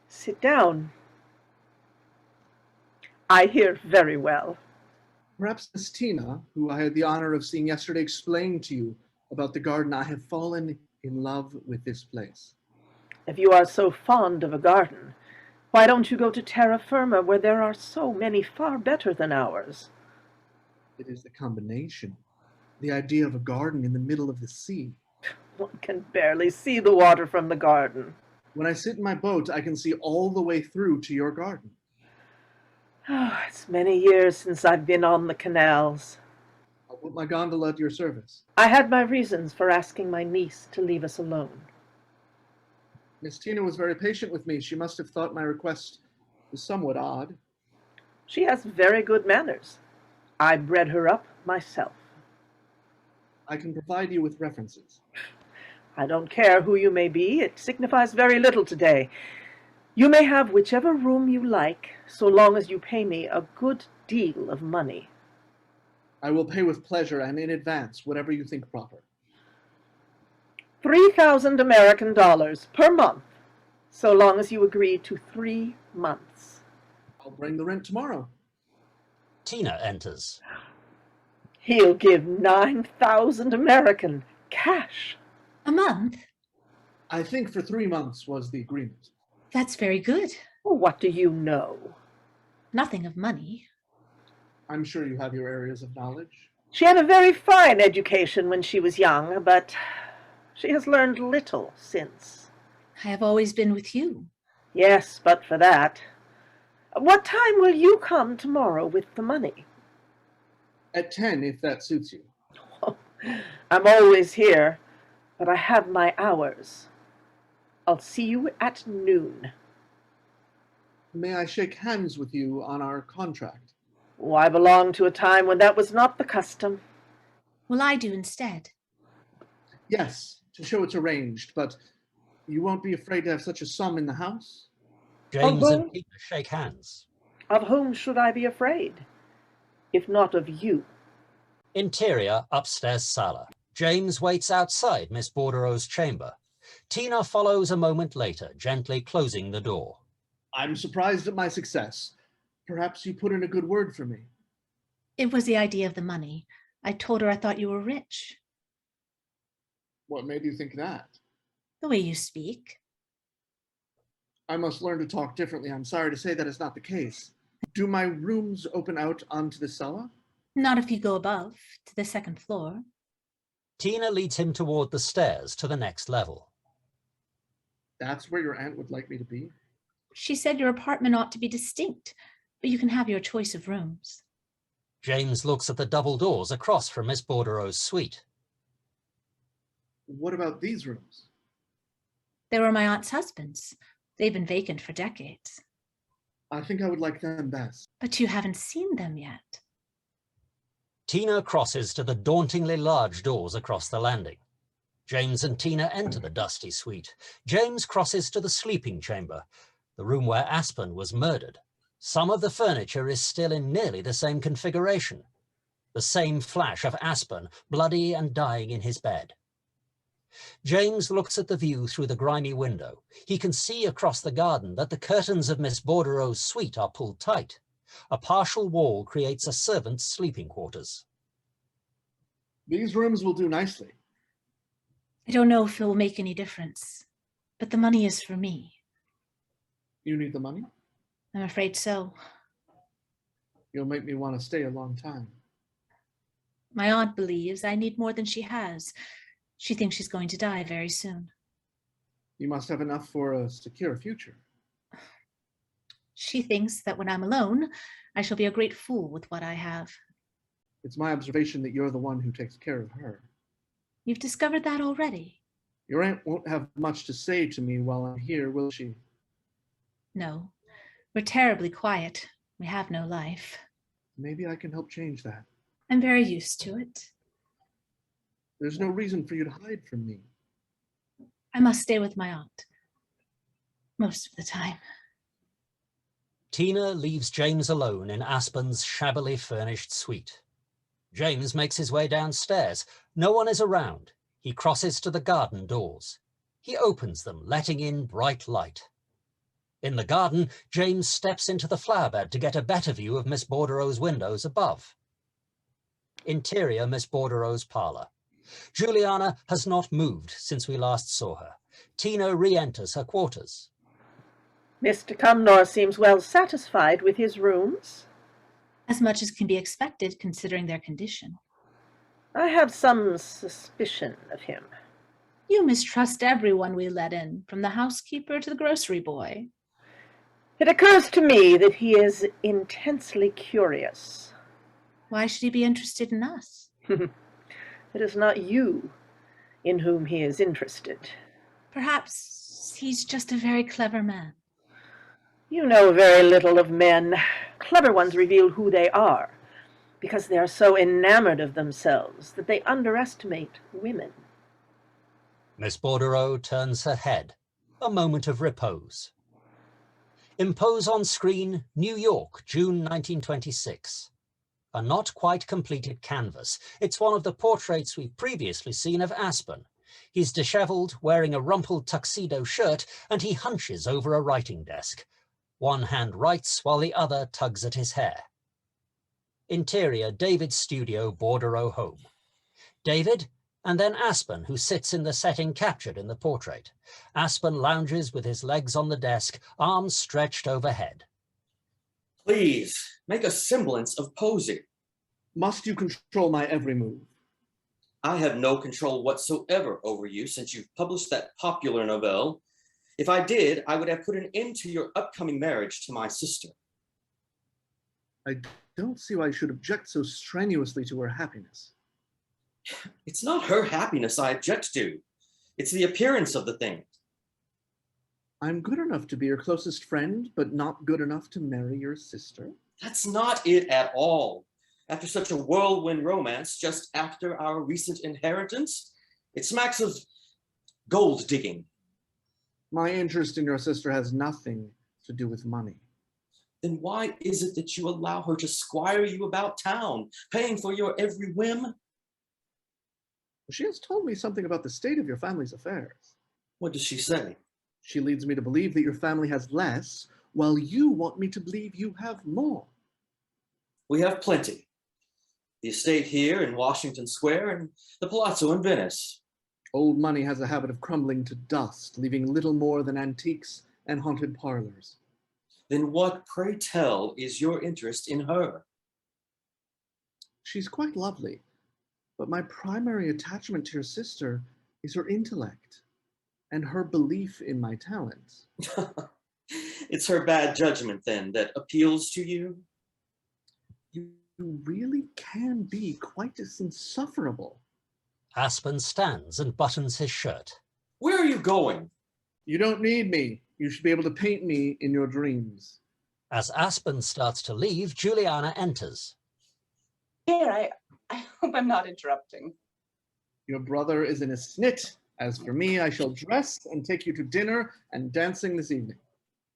sit down. I hear very well. Perhaps Miss Tina, who I had the honor of seeing yesterday, explained to you about the garden. I have fallen in love with this place. If you are so fond of a garden, why don't you go to terra firma, where there are so many far better than ours? It is the combination. The idea of a garden in the middle of the sea. One can barely see the water from the garden. When I sit in my boat, I can see all the way through to your garden. Oh, it's many years since I've been on the canals. I'll put my gondola at your service. I had my reasons for asking my niece to leave us alone. Miss Tina was very patient with me. She must have thought my request was somewhat odd. She has very good manners. I bred her up myself. I can provide you with references. I don't care who you may be. It signifies very little today. You may have whichever room you like, so long as you pay me a good deal of money. I will pay with pleasure and in advance, whatever you think proper. 3,000 American dollars per month, so long as you agree to 3 months. I'll bring the rent tomorrow. Tina enters. He'll give 9,000 American cash. A month? I think for 3 months was the agreement. That's very good. What do you know? Nothing of money. I'm sure you have your areas of knowledge. She had a very fine education when she was young, but she has learned little since. I have always been with you. Yes, but for that. What time will you come tomorrow with the money? At 10, if that suits you. I'm always here, but I have my hours. I'll see you at noon. May I shake hands with you on our contract? Oh, I belong to a time when that was not the custom. Will I do instead? Yes, to show it's arranged, but you won't be afraid to have such a sum in the house? James and Tina shake hands. Of whom should I be afraid, if not of you? Interior upstairs sala. James waits outside Miss Bordereau's chamber. Tina follows a moment later, gently closing the door. I'm surprised at my success. Perhaps you put in a good word for me. It was the idea of the money. I told her I thought you were rich. What made you think that? The way you speak. I must learn to talk differently. I'm sorry to say that is not the case. Do my rooms open out onto the cellar? Not if you go above, to the second floor. Tina leads him toward the stairs to the next level. That's where your aunt would like me to be? She said your apartment ought to be distinct, but you can have your choice of rooms. James looks at the double doors across from Miss Bordereau's suite. What about these rooms? They were my aunt's husband's. They've been vacant for decades. I think I would like them best. But you haven't seen them yet. Tina crosses to the dauntingly large doors across the landing. James and Tina enter the dusty suite. James crosses to the sleeping chamber, the room where Aspen was murdered. Some of the furniture is still in nearly the same configuration. The same flash of Aspen, bloody and dying in his bed. James looks at the view through the grimy window. He can see across the garden that the curtains of Miss Bordereau's suite are pulled tight. A partial wall creates a servant's sleeping quarters. These rooms will do nicely. I don't know if it will make any difference, but the money is for me. You need the money? I'm afraid so. You'll make me want to stay a long time. My aunt believes I need more than she has. She thinks she's going to die very soon. You must have enough for a secure future. She thinks that when I'm alone, I shall be a great fool with what I have. It's my observation that you're the one who takes care of her. You've discovered that already? Your aunt won't have much to say to me while I'm here, will she? No. We're terribly quiet. We have no life. Maybe I can help change that. I'm very used to it. There's no reason for you to hide from me. I must stay with my aunt. Most of the time. Tina leaves James alone in Aspen's shabbily furnished suite. James makes his way downstairs. No one is around. He crosses to the garden doors. He opens them, letting in bright light. In the garden, James steps into the flower bed to get a better view of Miss Bordereau's windows above. Interior Miss Bordereau's parlour. Juliana has not moved since we last saw her. Tina re-enters her quarters. Mr. Cumnor seems well satisfied with his rooms. As much as can be expected, considering their condition. I have some suspicion of him. You mistrust everyone we let in, from the housekeeper to the grocery boy. It occurs to me that he is intensely curious. Why should he be interested in us? It is not you in whom he is interested. Perhaps he's just a very clever man. You know very little of men. Clever ones reveal who they are, because they are so enamored of themselves that they underestimate women. Miss Bordereau turns her head. A moment of repose. Impose on screen, New York, June 1926. A not quite completed canvas. It's one of the portraits we've previously seen of Aspen. He's disheveled, wearing a rumpled tuxedo shirt, and he hunches over a writing desk. One hand writes while the other tugs at his hair. Interior, David's studio, Bordereau home. David, and then Aspen, who sits in the setting captured in the portrait. Aspen lounges with his legs on the desk, arms stretched overhead. Please, make a semblance of posing. Must you control my every move? I have no control whatsoever over you since you've published that popular novelle. If I did, I would have put an end to your upcoming marriage to my sister. I don't see why you should object so strenuously to her happiness. It's not her happiness I object to. It's the appearance of the thing. I'm good enough to be your closest friend, but not good enough to marry your sister? That's not it at all. After such a whirlwind romance, just after our recent inheritance, it smacks of gold digging. My interest in your sister has nothing to do with money. Then why is it that you allow her to squire you about town, paying for your every whim? She has told me something about the state of your family's affairs. What does she say? She leads me to believe that your family has less, while you want me to believe you have more. We have plenty. The estate here in Washington Square and the palazzo in Venice. Old money has a habit of crumbling to dust, leaving little more than antiques and haunted parlors. Then what, pray tell, is your interest in her? She's quite lovely, but my primary attachment to your sister is her intellect and her belief in my talents. It's her bad judgment, then, that appeals to you? You really can be quite insufferable. Aspen stands and buttons his shirt. Where are you going? You don't need me. You should be able to paint me in your dreams. As Aspen starts to leave, Juliana enters. Here, I hope I'm not interrupting. Your brother is in a snit. As for me, I shall dress and take you to dinner and dancing this evening.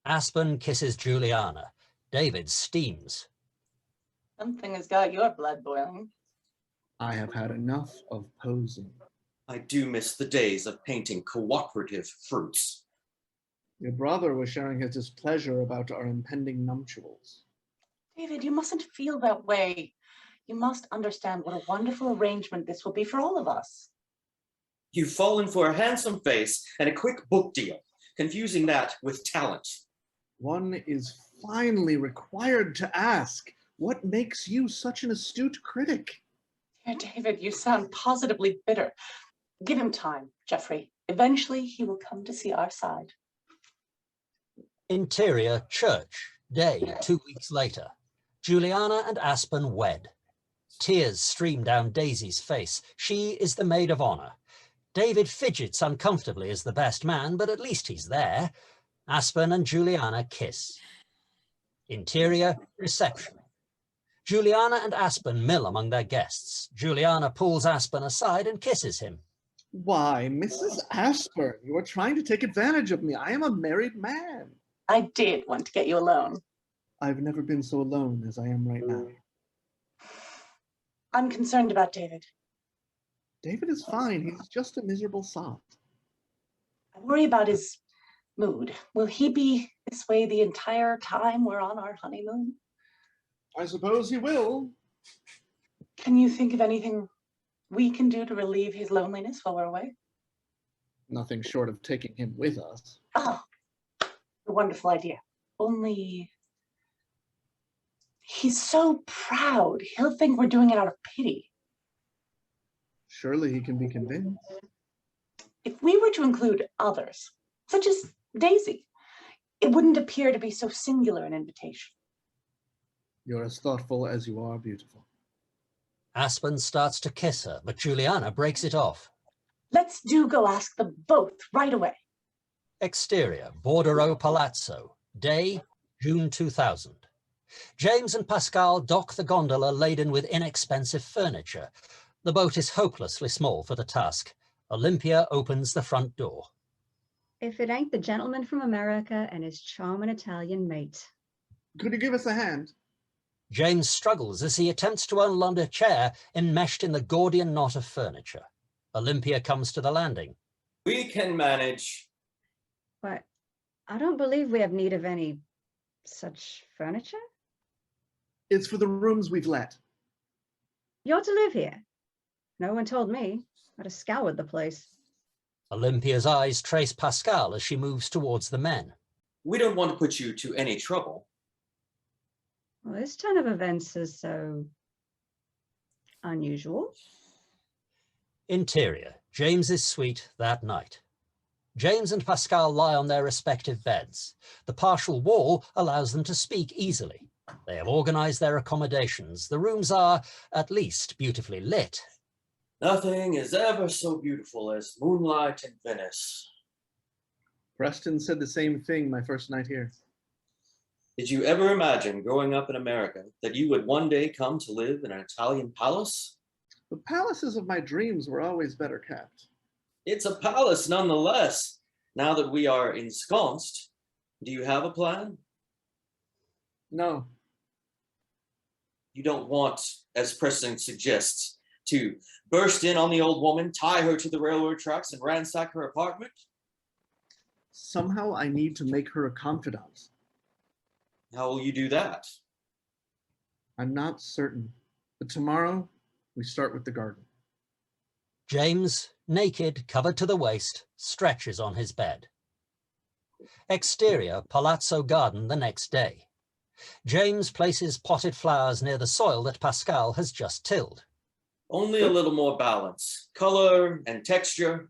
Aspen kisses Juliana. David steams. Something has got your blood boiling. I have had enough of posing. I do miss the days of painting cooperative fruits. Your brother was sharing his displeasure about our impending nuptials. David, you mustn't feel that way. You must understand what a wonderful arrangement this will be for all of us. You've fallen for a handsome face and a quick book deal, confusing that with talent. One is finally required to ask, what makes you such an astute critic? Dear David, you sound positively bitter. Give him time, Geoffrey. Eventually, he will come to see our side. Interior church, day 2 weeks later. Juliana and Aspen wed. Tears stream down Daisy's face. She is the maid of honor. David fidgets uncomfortably as the best man, but at least he's there. Aspen and Juliana kiss. Interior reception. Juliana and Aspen mill among their guests. Juliana pulls Aspen aside and kisses him. Why, Mrs. Aspern, you are trying to take advantage of me. I am a married man. I did want to get you alone. I've never been so alone as I am right now. I'm concerned about David. David is fine. He's just a miserable sot. I worry about his mood. Will he be this way the entire time we're on our honeymoon? I suppose he will. Can you think of anything we can do to relieve his loneliness while we're away? Nothing short of taking him with us. Oh, a wonderful idea. Only he's so proud. He'll think we're doing it out of pity. Surely he can be convinced. If we were to include others, such as Daisy, it wouldn't appear to be so singular an invitation. You're as thoughtful as you are beautiful. Aspen starts to kiss her, but Juliana breaks it off. Let's go ask them both right away. Exterior, Bordereau Palazzo, day, June 2000. James and Pascal dock the gondola laden with inexpensive furniture. The boat is hopelessly small for the task. Olympia opens the front door. If it ain't the gentleman from America and his charming Italian mate. Could you give us a hand? James struggles as he attempts to unload a chair enmeshed in the Gordian knot of furniture. Olympia comes to the landing. We can manage. But I don't believe we have need of any such furniture. It's for the rooms we've let. You're to live here. No one told me. I'd have scoured the place. Olympia's eyes trace Pascal as she moves towards the men. We don't want to put you to any trouble. Well, this turn of events is so unusual. Interior, James's suite that night. James and Pascal lie on their respective beds. The partial wall allows them to speak easily. They have organized their accommodations. The rooms are, at least, beautifully lit. Nothing is ever so beautiful as moonlight in Venice. Preston said the same thing my first night here. Did you ever imagine growing up in America that you would one day come to live in an Italian palace? The palaces of my dreams were always better kept. It's a palace nonetheless. Now that we are ensconced, do you have a plan? No. You don't want, as Preston suggests, to burst in on the old woman, tie her to the railroad tracks, and ransack her apartment? Somehow I need to make her a confidant. How will you do that? I'm not certain, but tomorrow we start with the garden. James, naked, covered to the waist, stretches on his bed. Exterior, Palazzo garden the next day. James places potted flowers near the soil that Pascal has just tilled. Only a little more balance, color and texture.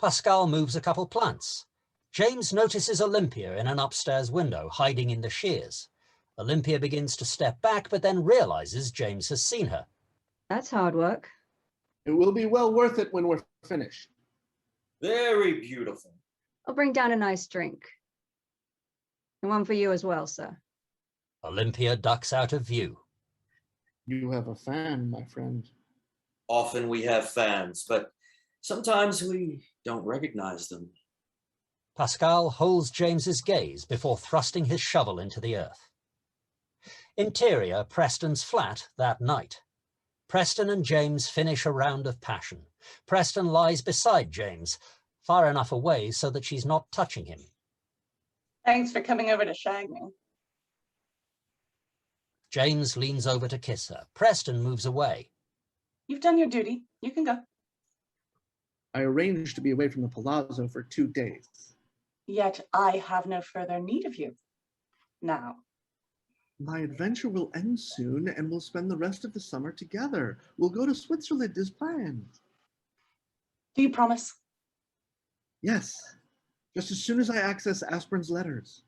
Pascal moves a couple plants. James notices Olympia in an upstairs window, hiding in the shears. Olympia begins to step back, but then realizes James has seen her. That's hard work. It will be well worth it when we're finished. Very beautiful. I'll bring down a nice drink. And one for you as well, sir. Olympia ducks out of view. You have a fan, my friend. Often we have fans, but sometimes we don't recognize them. Pascal holds James's gaze before thrusting his shovel into the earth. Interior Preston's flat that night. Preston and James finish a round of passion. Preston lies beside James, far enough away so that she's not touching him. Thanks for coming over to shag me. James leans over to kiss her. Preston moves away. You've done your duty. You can go. I arranged to be away from the palazzo for 2 days. Yet I have no further need of you. Now. My adventure will end soon, and we'll spend the rest of the summer together. We'll go to Switzerland as planned. Do you promise? Yes, just as soon as I access Aspern's letters.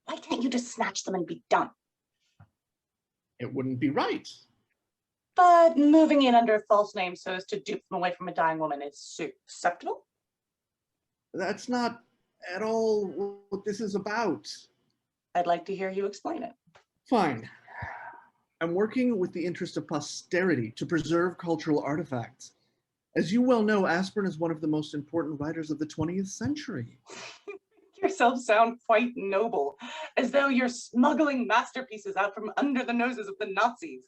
Why can't you just snatch them and be done? It wouldn't be right. But moving in under a false name so as to dupe them away from a dying woman is acceptable? That's not at all what this is about. I'd like to hear you explain it. Fine. I'm working with the interest of posterity to preserve cultural artifacts. As you well know, Aspern is one of the most important writers of the 20th century. Yourself sound quite noble, as though you're smuggling masterpieces out from under the noses of the Nazis.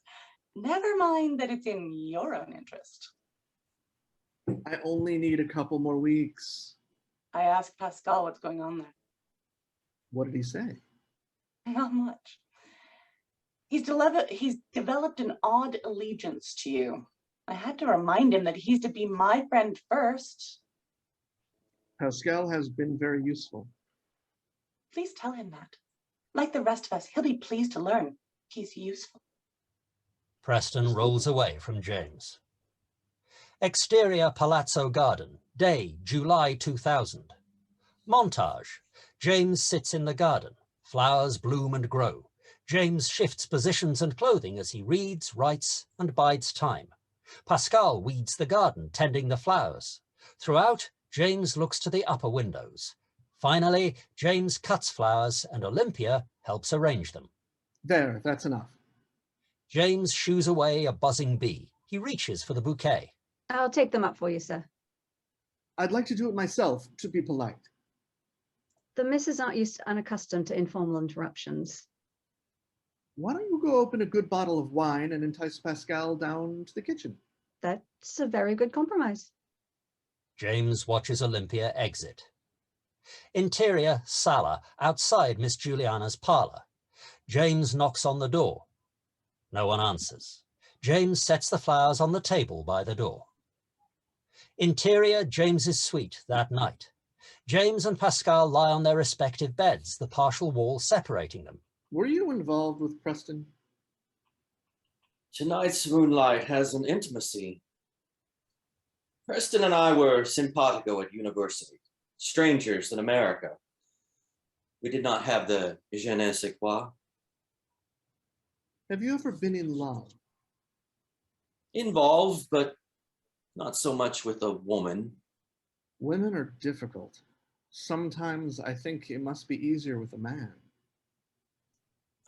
Never mind that it's in your own interest. I only need a couple more weeks. I asked Pascal what's going on there. What did he say? Not much. He's developed an odd allegiance to you. I had to remind him that he's to be my friend first. Pascal has been very useful. Please tell him that. Like the rest of us, he'll be pleased to learn he's useful. Preston rolls away from James. Exterior Palazzo Garden, day, July 2000. Montage. James sits in the garden. Flowers bloom and grow. James shifts positions and clothing as he reads, writes, and bides time. Pascal weeds the garden, tending the flowers. Throughout, James looks to the upper windows. Finally, James cuts flowers and Olympia helps arrange them. There, that's enough. James shoos away a buzzing bee. He reaches for the bouquet. I'll take them up for you, sir. I'd like to do it myself, to be polite. The missus aren't used to unaccustomed to informal interruptions. Why don't you go open a good bottle of wine and entice Pascal down to the kitchen? That's a very good compromise. James watches Olympia exit. Interior Sala, outside Miss Juliana's parlor. James knocks on the door. No one answers. James sets the flowers on the table by the door. Interior James's suite that night. James and Pascal lie on their respective beds, the partial wall separating them. Were you involved with Preston? Tonight's moonlight has an intimacy. Preston and I were simpatico at university, strangers in America. We did not have the je ne sais quoi. Have you ever been in love? Involved, but not so much with a woman. Women are difficult. Sometimes I think it must be easier with a man.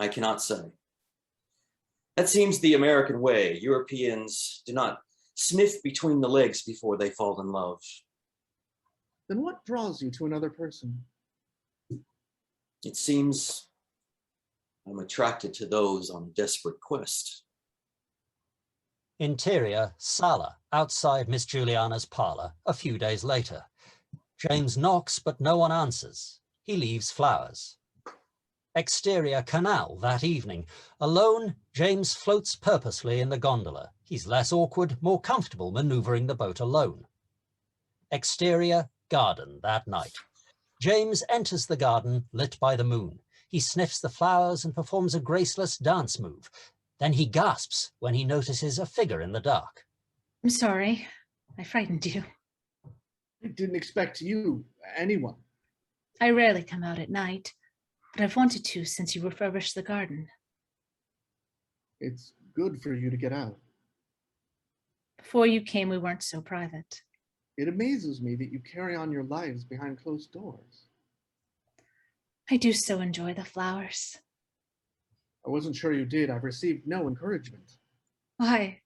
I cannot say. That seems the American way. Europeans do not sniff between the legs before they fall in love. Then what draws you to another person? It seems I'm attracted to those on a desperate quest. Interior Sala, outside Miss Juliana's parlor, a few days later. James knocks, but no one answers. He leaves flowers. Exterior Canal that evening. Alone, James floats purposely in the gondola. He's less awkward, more comfortable maneuvering the boat alone. Exterior Garden that night. James enters the garden lit by the moon. He sniffs the flowers and performs a graceless dance move. Then he gasps when he notices a figure in the dark. I'm sorry. I frightened you. I didn't expect you, anyone. I rarely come out at night, but I've wanted to since you refurbished the garden. It's good for you to get out. Before you came, we weren't so private. It amazes me that you carry on your lives behind closed doors. I do so enjoy the flowers. I wasn't sure you did. I've received no encouragement. Why?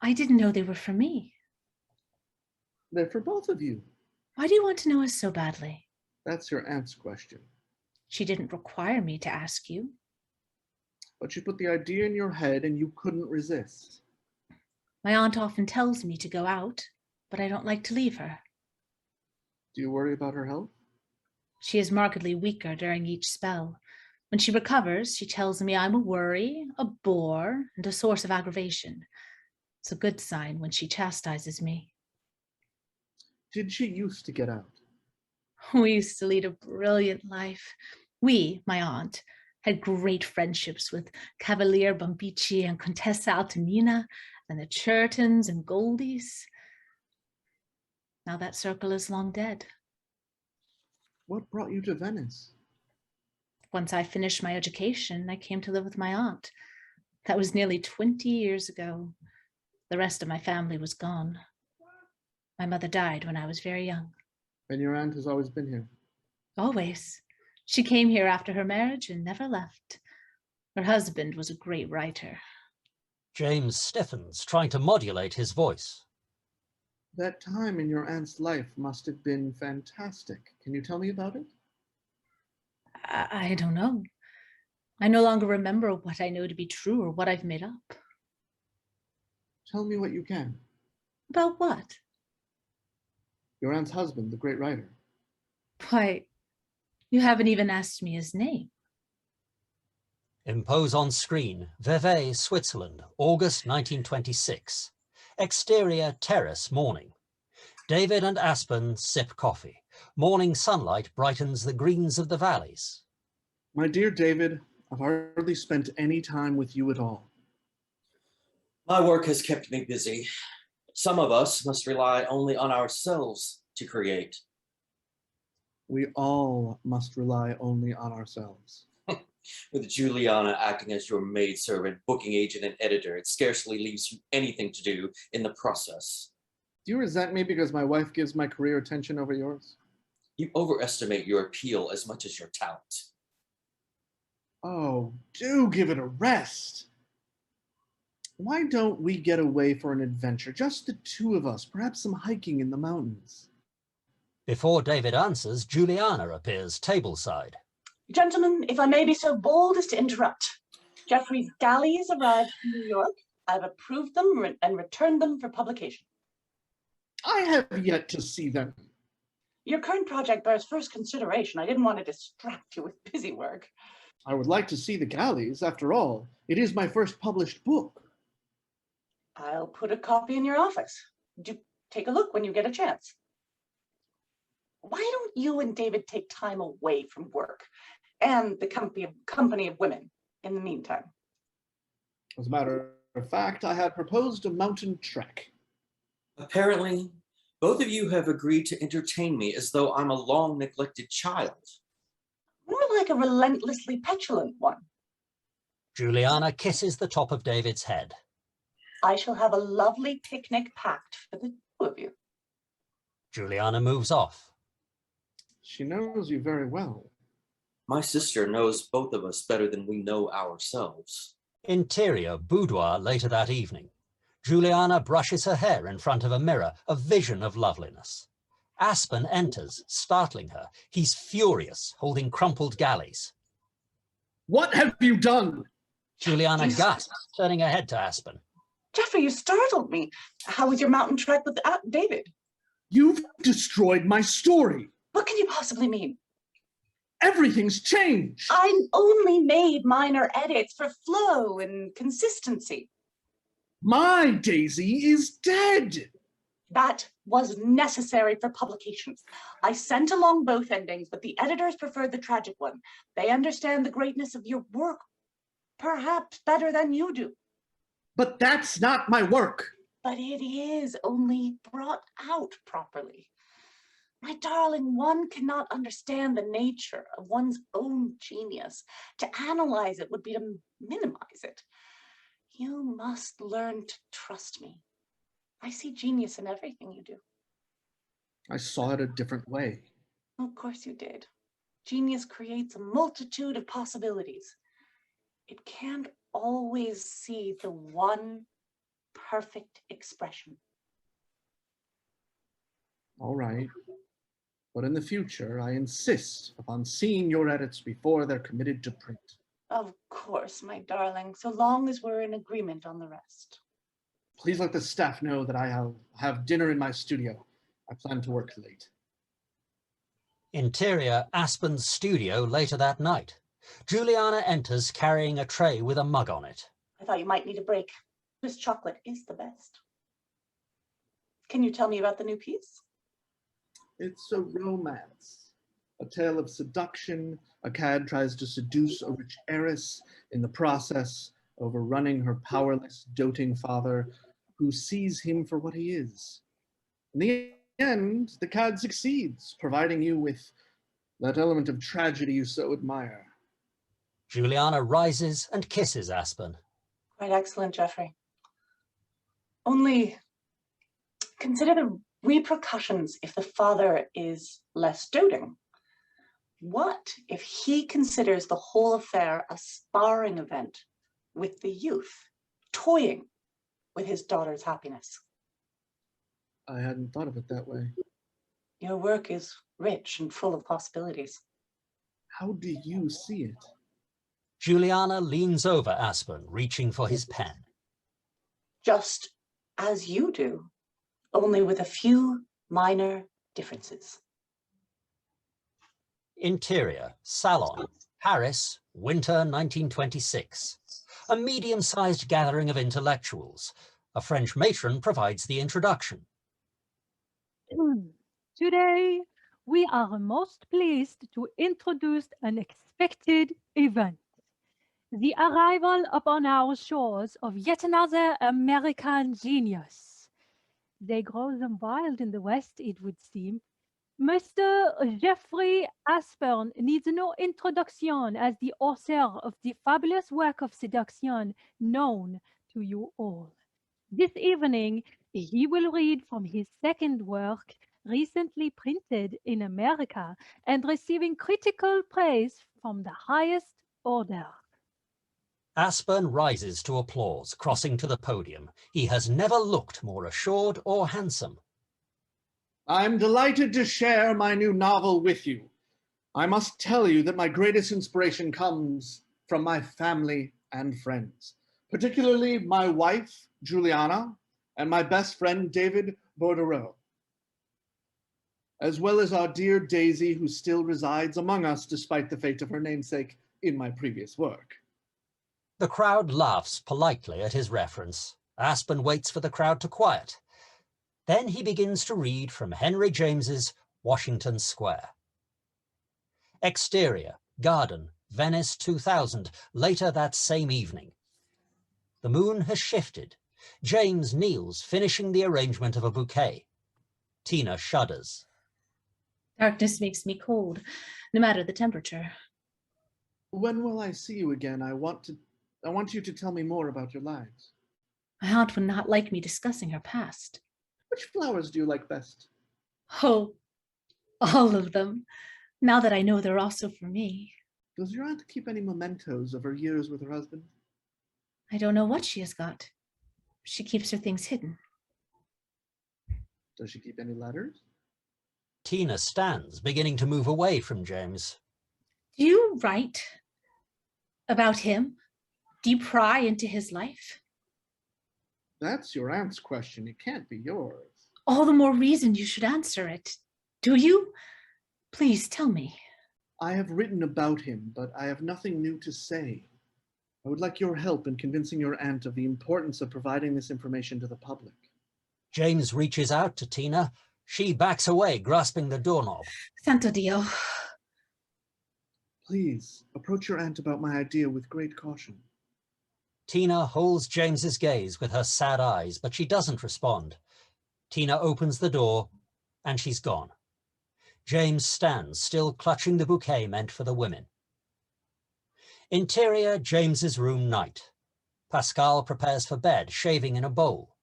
I didn't know they were for me. They're for both of you. Why do you want to know us so badly? That's your aunt's question. She didn't require me to ask you. But she put the idea in your head and you couldn't resist. My aunt often tells me to go out, but I don't like to leave her. Do you worry about her health? She is markedly weaker during each spell. When she recovers, she tells me I'm a worry, a bore, and a source of aggravation. It's a good sign when she chastises me. Did she used to get out? We used to lead a brilliant life. We, my aunt, had great friendships with Cavalier Bombici and Contessa Altamina and the Churtons and Goldies. Now that circle is long dead. What brought you to Venice? Once I finished my education, I came to live with my aunt. That was nearly 20 years ago. The rest of my family was gone. My mother died when I was very young. And your aunt has always been here? Always. She came here after her marriage and never left. Her husband was a great writer. James stiffens, trying to modulate his voice. That time in your aunt's life must have been fantastic. Can you tell me about it? I don't know. I no longer remember what I know to be true or what I've made up. Tell me what you can. About what? Your aunt's husband, the great writer. Why, you haven't even asked me his name. Impose on screen, Vevey, Switzerland, August 1926. Exterior terrace morning. David and Aspen sip coffee. Morning sunlight brightens the greens of the valleys. My dear David, I've hardly spent any time with you at all. My work has kept me busy. Some of us must rely only on ourselves to create. We all must rely only on ourselves. With Juliana acting as your maidservant, booking agent, and editor, it scarcely leaves you anything to do in the process. Do you resent me because my wife gives my career attention over yours? You overestimate your appeal as much as your talent. Oh, do give it a rest. Why don't we get away for an adventure? Just the two of us, perhaps some hiking in the mountains. Before David answers, Juliana appears tableside. Gentlemen, if I may be so bold as to interrupt. Geoffrey's galleys arrived from New York. I've approved them and returned them for publication. I have yet to see them. Your current project bears first consideration. I didn't want to distract you with busy work. I would like to see the galleys. After all, it is my first published book. I'll put a copy in your office. Do take a look when you get a chance. Why don't you and David take time away from work and the company of women in the meantime? As a matter of fact, I had proposed a mountain trek. Apparently, both of you have agreed to entertain me as though I'm a long-neglected child. More like a relentlessly petulant one. Juliana kisses the top of David's head. I shall have a lovely picnic packed for the two of you. Juliana moves off. She knows you very well. My sister knows both of us better than we know ourselves. Interior boudoir later that evening. Juliana brushes her hair in front of a mirror, a vision of loveliness. Aspen enters, startling her. He's furious, holding crumpled galleys. What have you done? Juliana gasps, turning her head to Aspen. Geoffrey, you startled me. How was your mountain trek with David? You've destroyed my story. What can you possibly mean? Everything's changed. I only made minor edits for flow and consistency. My Daisy is dead. That was necessary for publications. I sent along both endings, but the editors preferred the tragic one. They understand the greatness of your work, perhaps better than you do. But that's not my work. But it is only brought out properly. My darling, one cannot understand the nature of one's own genius. To analyze it would be to minimize it. You must learn to trust me. I see genius in everything you do. I saw it a different way. Of course you did. Genius creates a multitude of possibilities. It can't always see the one perfect expression. All right. But in the future, I insist upon seeing your edits before they're committed to print. Of course, my darling, so long as we're in agreement on the rest. Please let the staff know that I have dinner in my studio. I plan to work late. Interior Aspen's studio later that night. Juliana enters carrying a tray with a mug on it. I thought you might need a break. This chocolate is the best. Can you tell me about the new piece? It's a romance, a tale of seduction. A cad tries to seduce a rich heiress, in the process overrunning her powerless, doting father, who sees him for what he is. In the end, the cad succeeds, providing you with that element of tragedy you so admire. Juliana rises and kisses Aspen. Quite excellent, Geoffrey. Only consider the repercussions if the father is less doting. What if he considers the whole affair a sparring event with the youth, toying with his daughter's happiness? I hadn't thought of it that way. Your work is rich and full of possibilities. How do you see it? Juliana leans over Aspen, reaching for his pen. Just as you do, only with a few minor differences. Interior, salon, Paris, winter 1926. A medium-sized gathering of intellectuals. A French matron provides the introduction. Today, we are most pleased to introduce an expected event. The arrival upon our shores of yet another American genius. They grow them wild in the West, it would seem. Mr. Jeffrey Aspern needs no introduction as the author of the fabulous work of seduction known to you all. This evening, he will read from his second work, recently printed in America and receiving critical praise from the highest order. Aspern rises to applause, crossing to the podium. He has never looked more assured or handsome. I'm delighted to share my new novel with you. I must tell you that my greatest inspiration comes from my family and friends, particularly my wife, Juliana, and my best friend, David Bordereau, as well as our dear Daisy, who still resides among us despite the fate of her namesake in my previous work. The crowd laughs politely at his reference. Aspen waits for the crowd to quiet. Then he begins to read from Henry James's Washington Square. Exterior, garden, Venice 2000, later that same evening. The moon has shifted. James kneels, finishing the arrangement of a bouquet. Tina shudders. Darkness makes me cold, no matter the temperature. When will I see you again? I want you to tell me more about your lives. My aunt would not like me discussing her past. Which flowers do you like best? Oh, all of them. Now that I know they're also for me. Does your aunt keep any mementos of her years with her husband? I don't know what she has got. She keeps her things hidden. Does she keep any letters? Tina stands, beginning to move away from James. Do you write about him? Do you pry into his life? That's your aunt's question. It can't be yours. All the more reason you should answer it. Do you? Please tell me. I have written about him, but I have nothing new to say. I would like your help in convincing your aunt of the importance of providing this information to the public. James reaches out to Tina. She backs away, grasping the doorknob. Santo Dio. Please, approach your aunt about my idea with great caution. Tina holds James's gaze with her sad eyes, but she doesn't respond. Tina opens the door, and she's gone. James stands, still clutching the bouquet meant for the women. Interior, James's room night. Pascal prepares for bed, shaving in a bowl.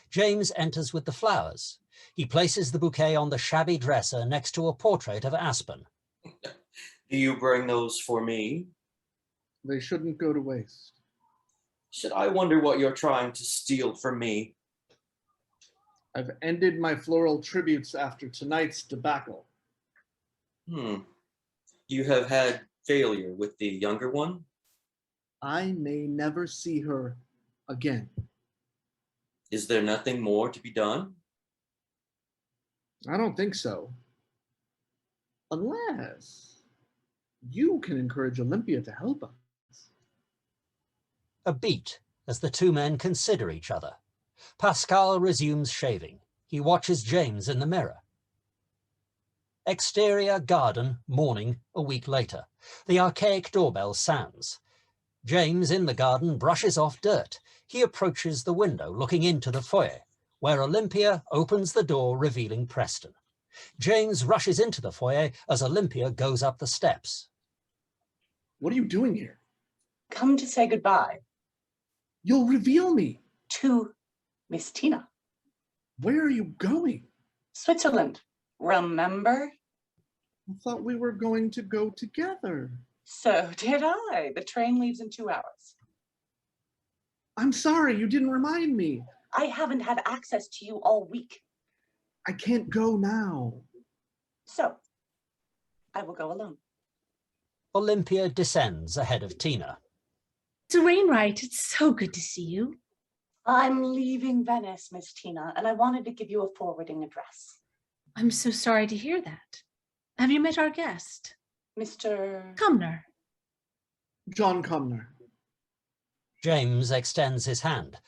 James enters with the flowers. He places the bouquet on the shabby dresser next to a portrait of Aspen. Do you bring those for me? They shouldn't go to waste. Should I wonder what you're trying to steal from me? I've ended my floral tributes after tonight's debacle. You have had failure with the younger one? I may never see her again. Is there nothing more to be done? I don't think so. Unless you can encourage Olympia to help us. A beat as the two men consider each other. Pascal resumes shaving. He watches James in the mirror. Exterior garden, morning, a week later. The archaic doorbell sounds. James in the garden brushes off dirt. He approaches the window looking into the foyer, where Olympia opens the door revealing Preston. James rushes into the foyer as Olympia goes up the steps. What are you doing here? Come to say goodbye. You'll reveal me. To Miss Tina. Where are you going? Switzerland. Remember? I thought we were going to go together. So did I. The train leaves in 2 hours. I'm sorry, you didn't remind me. I haven't had access to you all week. I can't go now. So, I will go alone. Olympia descends ahead of Tina. Mr. Wainwright, it's so good to see you. I'm leaving Venice, Miss Tina, and I wanted to give you a forwarding address. I'm so sorry to hear that. Have you met our guest? Mr. Cumnor. John Cumnor. James extends his hand.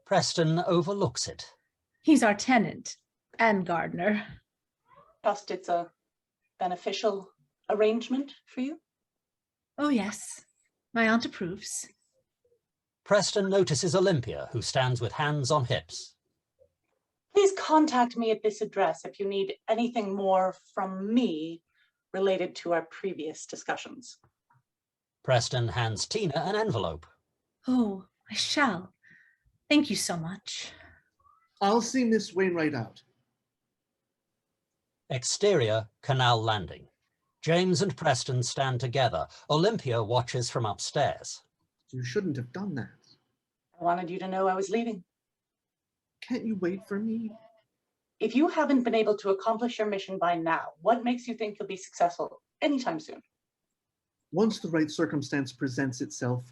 Preston overlooks it. He's our tenant and gardener. Trust it's a beneficial arrangement for you? Oh, yes. My aunt approves. Preston notices Olympia, who stands with hands on hips. Please contact me at this address if you need anything more from me related to our previous discussions. Preston hands Tina an envelope. Oh, I shall. Thank you so much. I'll see Miss Wainwright out. Exterior, canal landing. James and Preston stand together. Olympia watches from upstairs. You shouldn't have done that. I wanted you to know I was leaving. Can't you wait for me? If you haven't been able to accomplish your mission by now, what makes you think you'll be successful anytime soon? Once the right circumstance presents itself.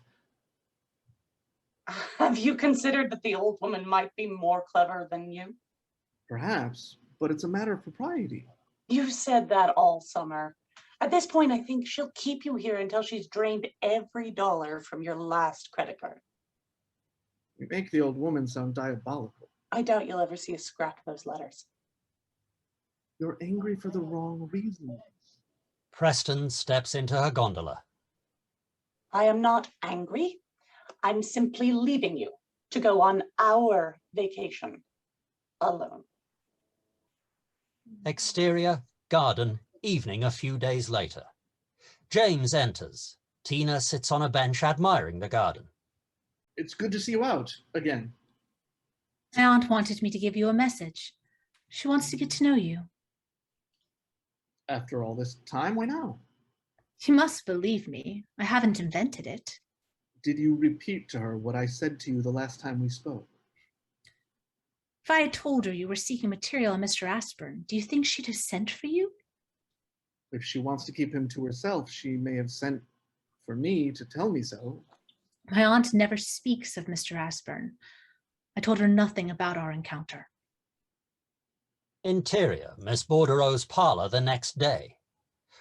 Have you considered that the old woman might be more clever than you? Perhaps, but it's a matter of propriety. You've said that all summer. At this point, I think she'll keep you here until she's drained every dollar from your last credit card. You make the old woman sound diabolical. I doubt you'll ever see a scrap of those letters. You're angry for the wrong reasons. Preston steps into her gondola. I am not angry. I'm simply leaving you to go on our vacation alone. Exterior, garden, evening a few days later. James enters. Tina sits on a bench admiring the garden. It's good to see you out again. My aunt wanted me to give you a message. She wants to get to know you. After all this time, why now? You must believe me. I haven't invented it. Did you repeat to her what I said to you the last time we spoke? If I had told her you were seeking material on Mr. Aspern, do you think she'd have sent for you? If she wants to keep him to herself, she may have sent for me to tell me so. My aunt never speaks of Mr. Aspern. I told her nothing about our encounter. Interior, Miss Bordereau's parlour the next day.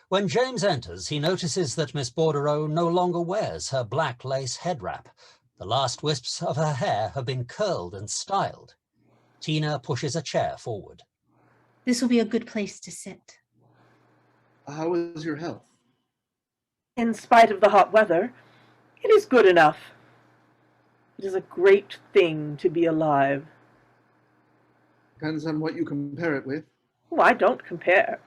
When James enters, he notices that Miss Bordereau no longer wears her black lace head wrap. The last wisps of her hair have been curled and styled. Tina pushes a chair forward. This will be a good place to sit. How is your health? In spite of the hot weather, it is good enough. It is a great thing to be alive. Depends on what you compare it with. Oh, I don't compare.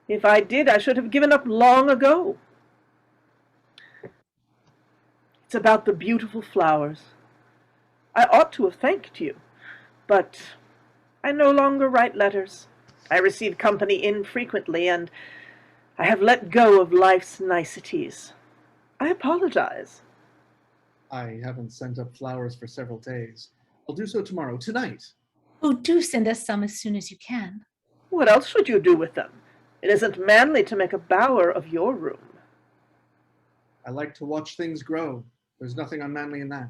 If I did, I should have given up long ago. It's about the beautiful flowers. I ought to have thanked you, but I no longer write letters. I receive company infrequently, and I have let go of life's niceties. I apologize. I haven't sent up flowers for several days. I'll do so tomorrow, tonight. Oh, do send us some as soon as you can. What else should you do with them? It isn't manly to make a bower of your room. I like to watch things grow. There's nothing unmanly in that.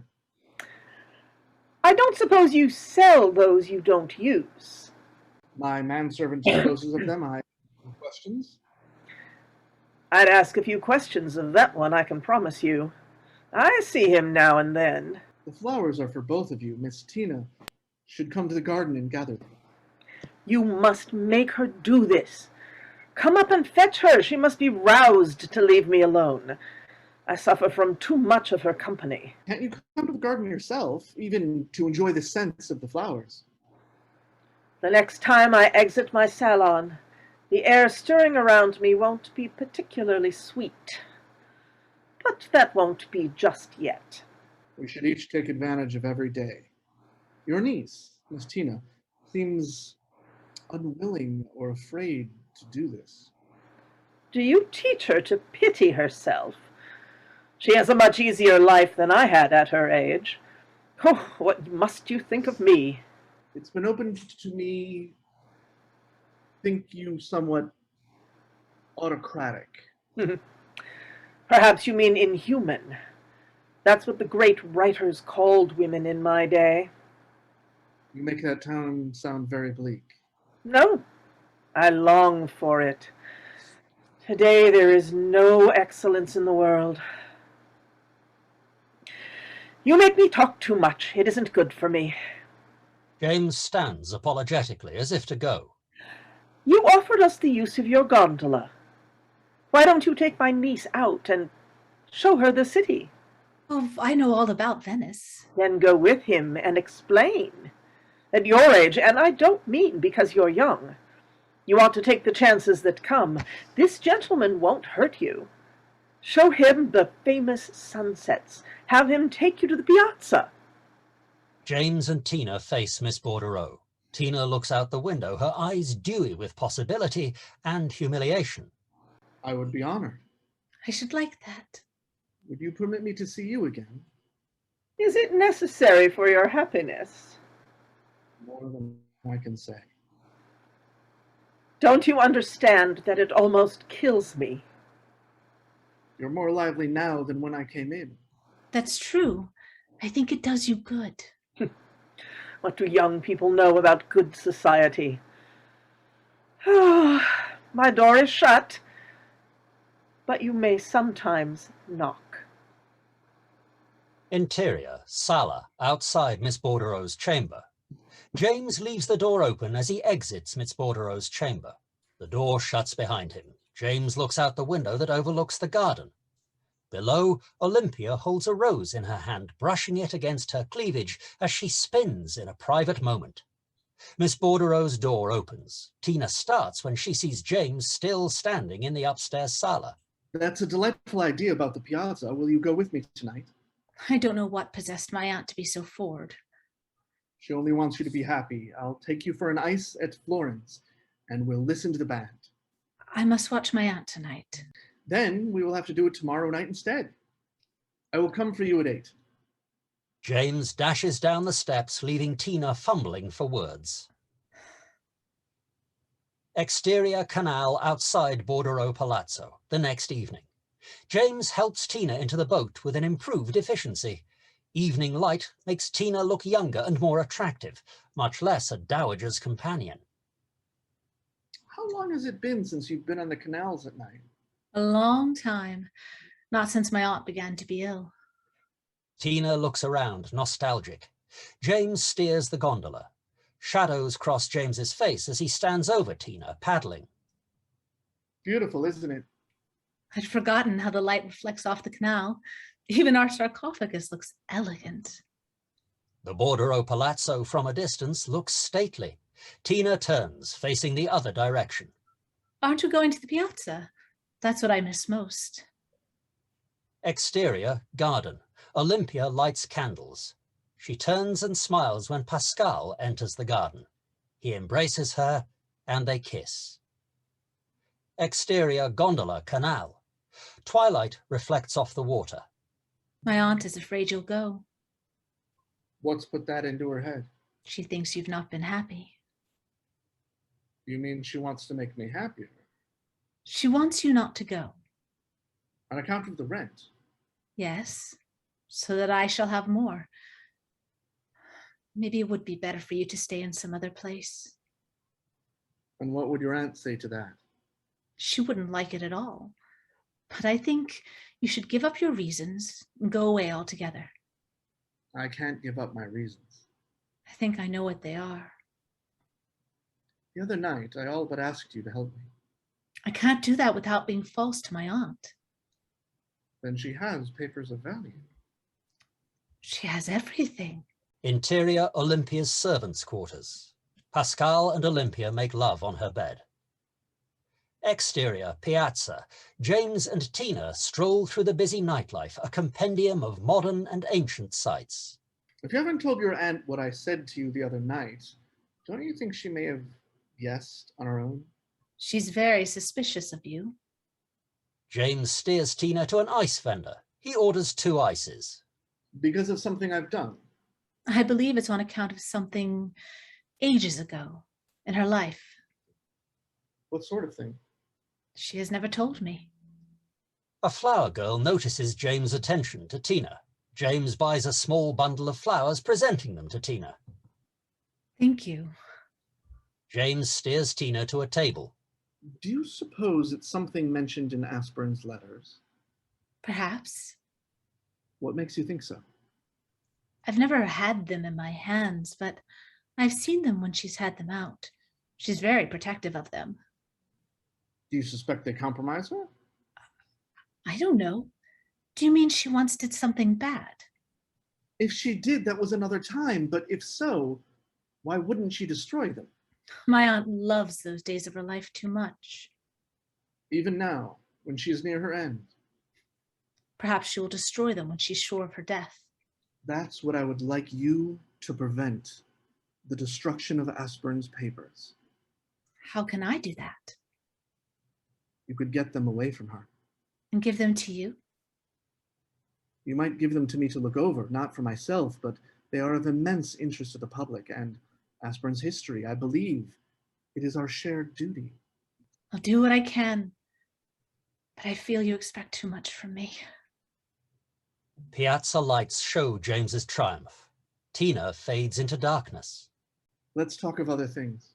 I don't suppose you sell those you don't use. My manservant disposes of them. I have questions. I'd ask a few questions of that one, I can promise you. I see him now and then. The flowers are for both of you. Miss Tina should come to the garden and gather them. You must make her do this. Come up and fetch her. She must be roused to leave me alone. I suffer from too much of her company. Can't you come to the garden yourself, even to enjoy the scents of the flowers? The next time I exit my salon, the air stirring around me won't be particularly sweet. But that won't be just yet. We should each take advantage of every day. Your niece, Miss Tina, seems unwilling or afraid to do this. Do you teach her to pity herself? She has a much easier life than I had at her age. Oh, what must you think of me? It's been opened to me, think you somewhat autocratic. Perhaps you mean inhuman. That's what the great writers called women in my day. You make that town sound very bleak. No, I long for it. Today there is no excellence in the world. You make me talk too much. It isn't good for me. James stands apologetically, as if to go. You offered us the use of your gondola. Why don't you take my niece out and show her the city? Oh, I know all about Venice. Then go with him and explain. At your age, and I don't mean because you're young, you ought to take the chances that come. This gentleman won't hurt you. Show him the famous sunsets. Have him take you to the piazza. James and Tina face Miss Bordereau. Tina looks out the window, her eyes dewy with possibility and humiliation. I would be honored. I should like that. Would you permit me to see you again? Is it necessary for your happiness? More than I can say. Don't you understand that it almost kills me? You're more lively now than when I came in. That's true. I think it does you good. What do young people know about good society? My door is shut, but you may sometimes knock. Interior, Sala, outside Miss Bordereau's chamber. James leaves the door open as he exits Miss Bordereau's chamber. The door shuts behind him. James looks out the window that overlooks the garden. Below, Olympia holds a rose in her hand, brushing it against her cleavage as she spins in a private moment. Miss Bordereau's door opens. Tina starts when she sees James still standing in the upstairs sala. That's a delightful idea about the piazza. Will you go with me tonight? I don't know what possessed my aunt to be so forward. She only wants you to be happy. I'll take you for an ice at Florence, and we'll listen to the band. I must watch my aunt tonight. Then we will have to do it tomorrow night instead. I will come for you at 8. James dashes down the steps, leaving Tina fumbling for words. Exterior canal outside Bordereau Palazzo, the next evening. James helps Tina into the boat with an improved efficiency. Evening light makes Tina look younger and more attractive, much less a dowager's companion. How long has it been since you've been on the canals at night? A long time. Not since my aunt began to be ill. Tina looks around, nostalgic. James steers the gondola. Shadows cross James's face as he stands over Tina, paddling. Beautiful, isn't it? I'd forgotten how the light reflects off the canal. Even our sarcophagus looks elegant. The Bordereau Palazzo from a distance looks stately. Tina turns, facing the other direction. Aren't you going to the piazza? That's what I miss most. Exterior, garden. Olympia lights candles. She turns and smiles when Pascal enters the garden. He embraces her and they kiss. Exterior, gondola, canal. Twilight reflects off the water. My aunt is afraid you'll go. What's put that into her head? She thinks you've not been happy. You mean she wants to make me happier? She wants you not to go. On account of the rent? Yes, so that I shall have more. Maybe it would be better for you to stay in some other place. And what would your aunt say to that? She wouldn't like it at all. But I think you should give up your reasons and go away altogether. I can't give up my reasons. I think I know what they are. The other night, I all but asked you to help me. I can't do that without being false to my aunt. Then she has papers of value. She has everything. Interior Olympia's servants' quarters. Pascal and Olympia make love on her bed. Exterior Piazza. James and Tina stroll through the busy nightlife, a compendium of modern and ancient sights. If you haven't told your aunt what I said to you the other night, don't you think she may have guessed on her own? She's very suspicious of you. James steers Tina to an ice vendor. He orders 2 ices. Because of something I've done? I believe it's on account of something ages ago in her life. What sort of thing? She has never told me. A flower girl notices James' attention to Tina. James buys a small bundle of flowers, presenting them to Tina. Thank you. James steers Tina to a table. Do you suppose it's something mentioned in Aspern's letters? Perhaps. What makes you think so? I've never had them in my hands, but I've seen them when she's had them out. She's very protective of them. Do you suspect they compromise her? I don't know. Do you mean she once did something bad? If she did, that was another time, but if so, why wouldn't she destroy them? My aunt loves those days of her life too much. Even now, when she is near her end? Perhaps she will destroy them when she's sure of her death. That's what I would like you to prevent, the destruction of Aspern's papers. How can I do that? You could get them away from her. And give them to you? You might give them to me to look over, not for myself, but they are of immense interest to the public and Aspern's history. I believe it is our shared duty. I'll do what I can, but I feel you expect too much from me. Piazza lights show James's triumph. Tina fades into darkness. Let's talk of other things.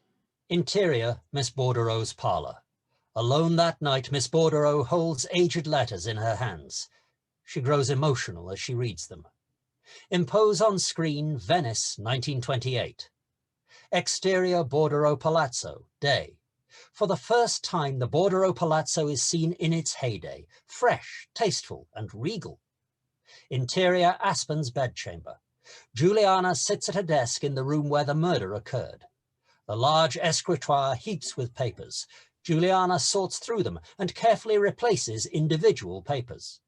Interior, Miss Bordereau's parlor. Alone that night, Miss Bordereau holds aged letters in her hands. She grows emotional as she reads them. Impose on screen, Venice, 1928. Exterior Bordereau Palazzo, day. For the first time, the Bordereau Palazzo is seen in its heyday, fresh, tasteful, and regal. Interior Aspen's bedchamber. Juliana sits at a desk in the room where the murder occurred. The large escritoire heaps with papers. Juliana sorts through them and carefully replaces individual papers.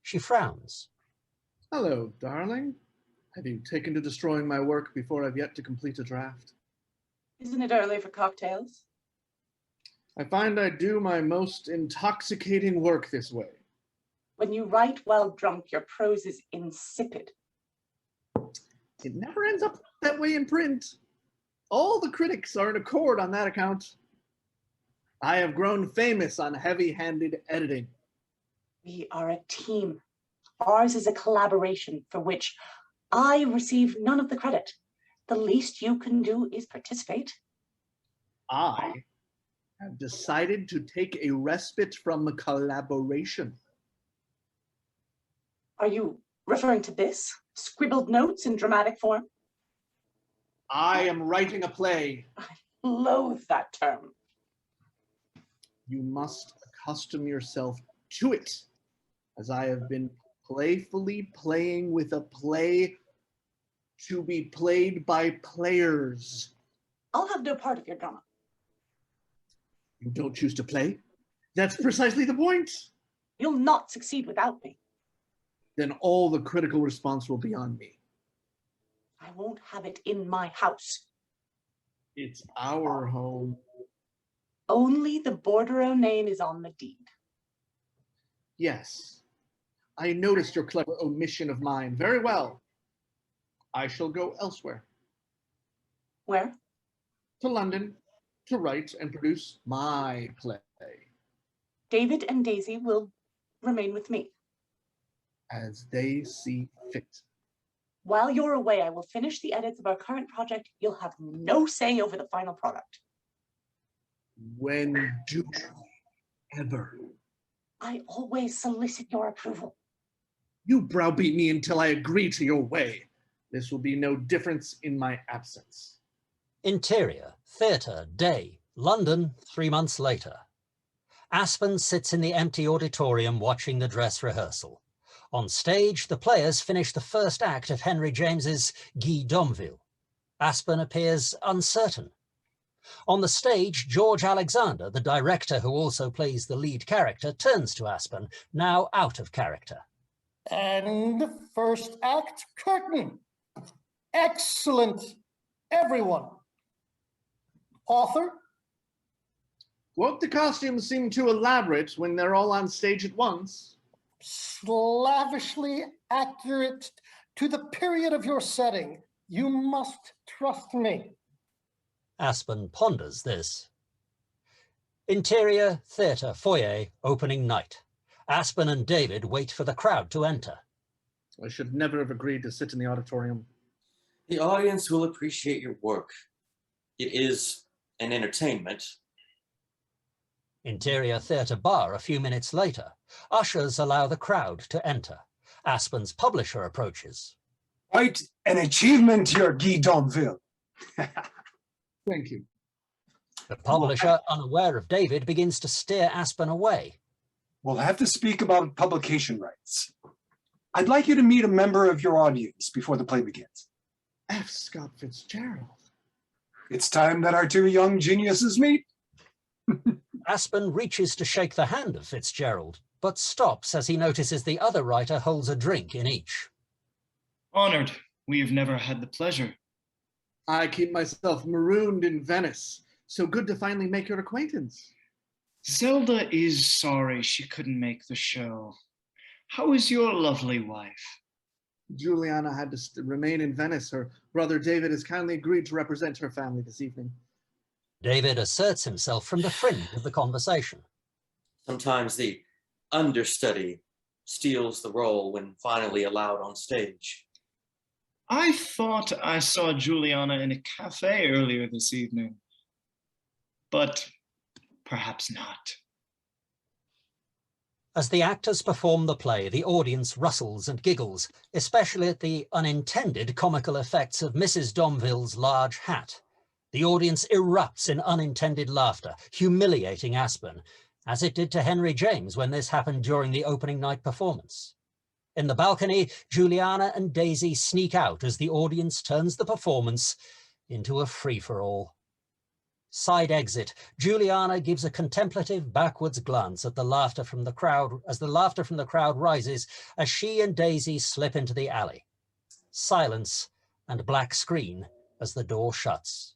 She frowns. Hello, darling. Have you taken to destroying my work before I've yet to complete a draft? Isn't it early for cocktails? I find I do my most intoxicating work this way. When you write while drunk, your prose is insipid. It never ends up that way in print. All the critics are in accord on that account. I have grown famous on heavy-handed editing. We are a team. Ours is a collaboration for which I receive none of the credit. The least you can do is participate. I have decided to take a respite from collaboration. Are you referring to this? Scribbled notes in dramatic form? I am writing a play. I loathe that term. You must accustom yourself to it, as I have been playfully playing with a play to be played by players. I'll have no part of your drama. You don't choose to play? That's precisely the point. You'll not succeed without me. Then all the critical response will be on me. I won't have it in my house. It's our home. Only the Bordereau name is on the deed. Yes. I noticed your clever omission of mine. Very well. I shall go elsewhere. Where? To London, to write and produce my play. David and Daisy will remain with me. As they see fit. While you're away, I will finish the edits of our current project. You'll have no say over the final product. When do ever? I always solicit your approval. You browbeat me until I agree to your way. This will be no difference in my absence. Interior, theatre, day, London, 3 months later. Aspen sits in the empty auditorium watching the dress rehearsal. On stage, the players finish the first act of Henry James's Guy d'Homeville. Aspen appears uncertain. On the stage, George Alexander, the director who also plays the lead character, turns to Aspen, now out of character. And the first act, curtain. Excellent, everyone. Author? Won't the costumes seem too elaborate when they're all on stage at once? Slavishly accurate to the period of your setting. You must trust me. Aspen ponders this. Interior, theatre, foyer, opening night. Aspen and David wait for the crowd to enter. I should never have agreed to sit in the auditorium. The audience will appreciate your work. It is an entertainment. Interior theatre bar a few minutes later. Ushers allow the crowd to enter. Aspen's publisher approaches. Quite an achievement, your Guy d'Homeville. Thank you. The publisher, unaware of David, begins to steer Aspen away. We'll have to speak about publication rights. I'd like you to meet a member of your audience before the play begins. F. Scott Fitzgerald. It's time that our two young geniuses meet. Aspen reaches to shake the hand of Fitzgerald, but stops as he notices the other writer holds a drink in each. Honored. We've never had the pleasure. I keep myself marooned in Venice. So good to finally make your acquaintance. Zelda is sorry she couldn't make the show. How is your lovely wife? Juliana had to remain in Venice. Her brother David has kindly agreed to represent her family this evening. David asserts himself from the fringe of the conversation. Sometimes the understudy steals the role when finally allowed on stage. I thought I saw Juliana in a cafe earlier this evening, but perhaps not. As the actors perform the play, the audience rustles and giggles, especially at the unintended comical effects of Mrs. Domville's large hat. The audience erupts in unintended laughter, humiliating Aspen, as it did to Henry James when this happened during the opening night performance. In the balcony, Juliana and Daisy sneak out as the audience turns the performance into a free-for-all. Side exit, Juliana gives a contemplative backwards glance at the laughter from the crowd as the laughter from the crowd rises as she and Daisy slip into the alley. Silence and black screen as the door shuts.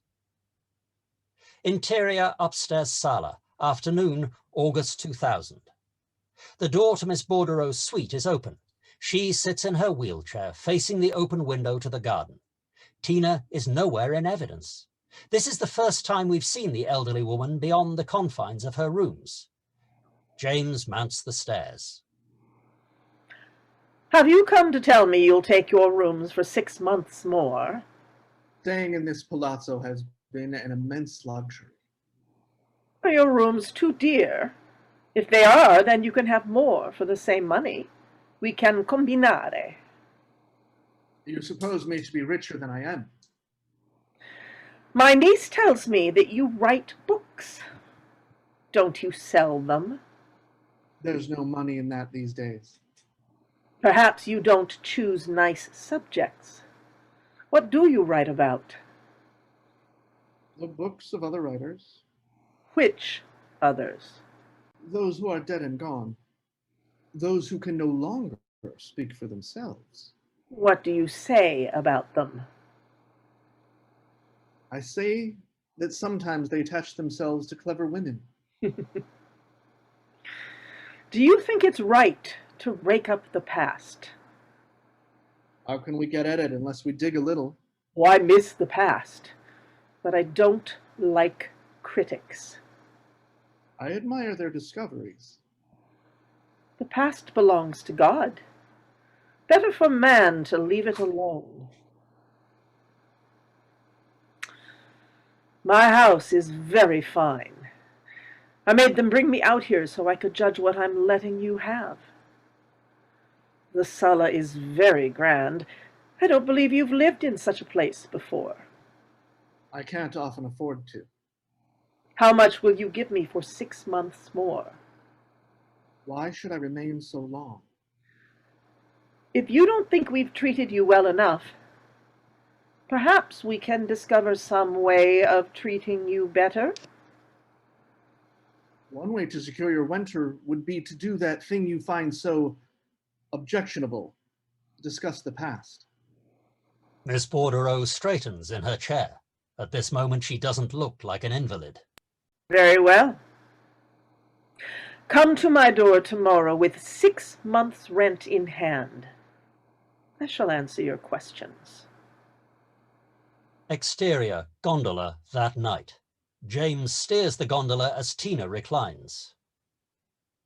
Interior upstairs sala, afternoon, August 2000. The door to Miss Bordereau's suite is open. She sits in her wheelchair, facing the open window to the garden. Tina is nowhere in evidence. This is the first time we've seen the elderly woman beyond the confines of her rooms. James mounts the stairs. Have you come to tell me you'll take your rooms for 6 months more? Staying in this palazzo has been an immense luxury. Are your rooms too dear? If they are, then you can have more for the same money. We can combinare. You suppose me to be richer than I am? My niece tells me that you write books. Don't you sell them? There's no money in that these days. Perhaps you don't choose nice subjects. What do you write about? The books of other writers. Which others? Those who are dead and gone. Those who can no longer speak for themselves. What do you say about them? I say that sometimes they attach themselves to clever women. Do you think it's right to rake up the past. How can we get at it unless we dig a little? Why miss the past? But I don't like critics. I admire their discoveries. The past belongs to God. Better for man to leave it alone. My house is very fine. I made them bring me out here so I could judge what I'm letting you have. The sala is very grand. I don't believe you've lived in such a place before. I can't often afford to. How much will you give me for 6 months more? Why should I remain so long? If you don't think we've treated you well enough, perhaps we can discover some way of treating you better. One way to secure your winter would be to do that thing you find so objectionable. Discuss the past. Miss Bordereau straightens in her chair. At this moment, she doesn't look like an invalid. Very well. Come to my door tomorrow with 6 months' rent in hand. I shall answer your questions. Exterior, gondola that night. James steers the gondola as Tina reclines.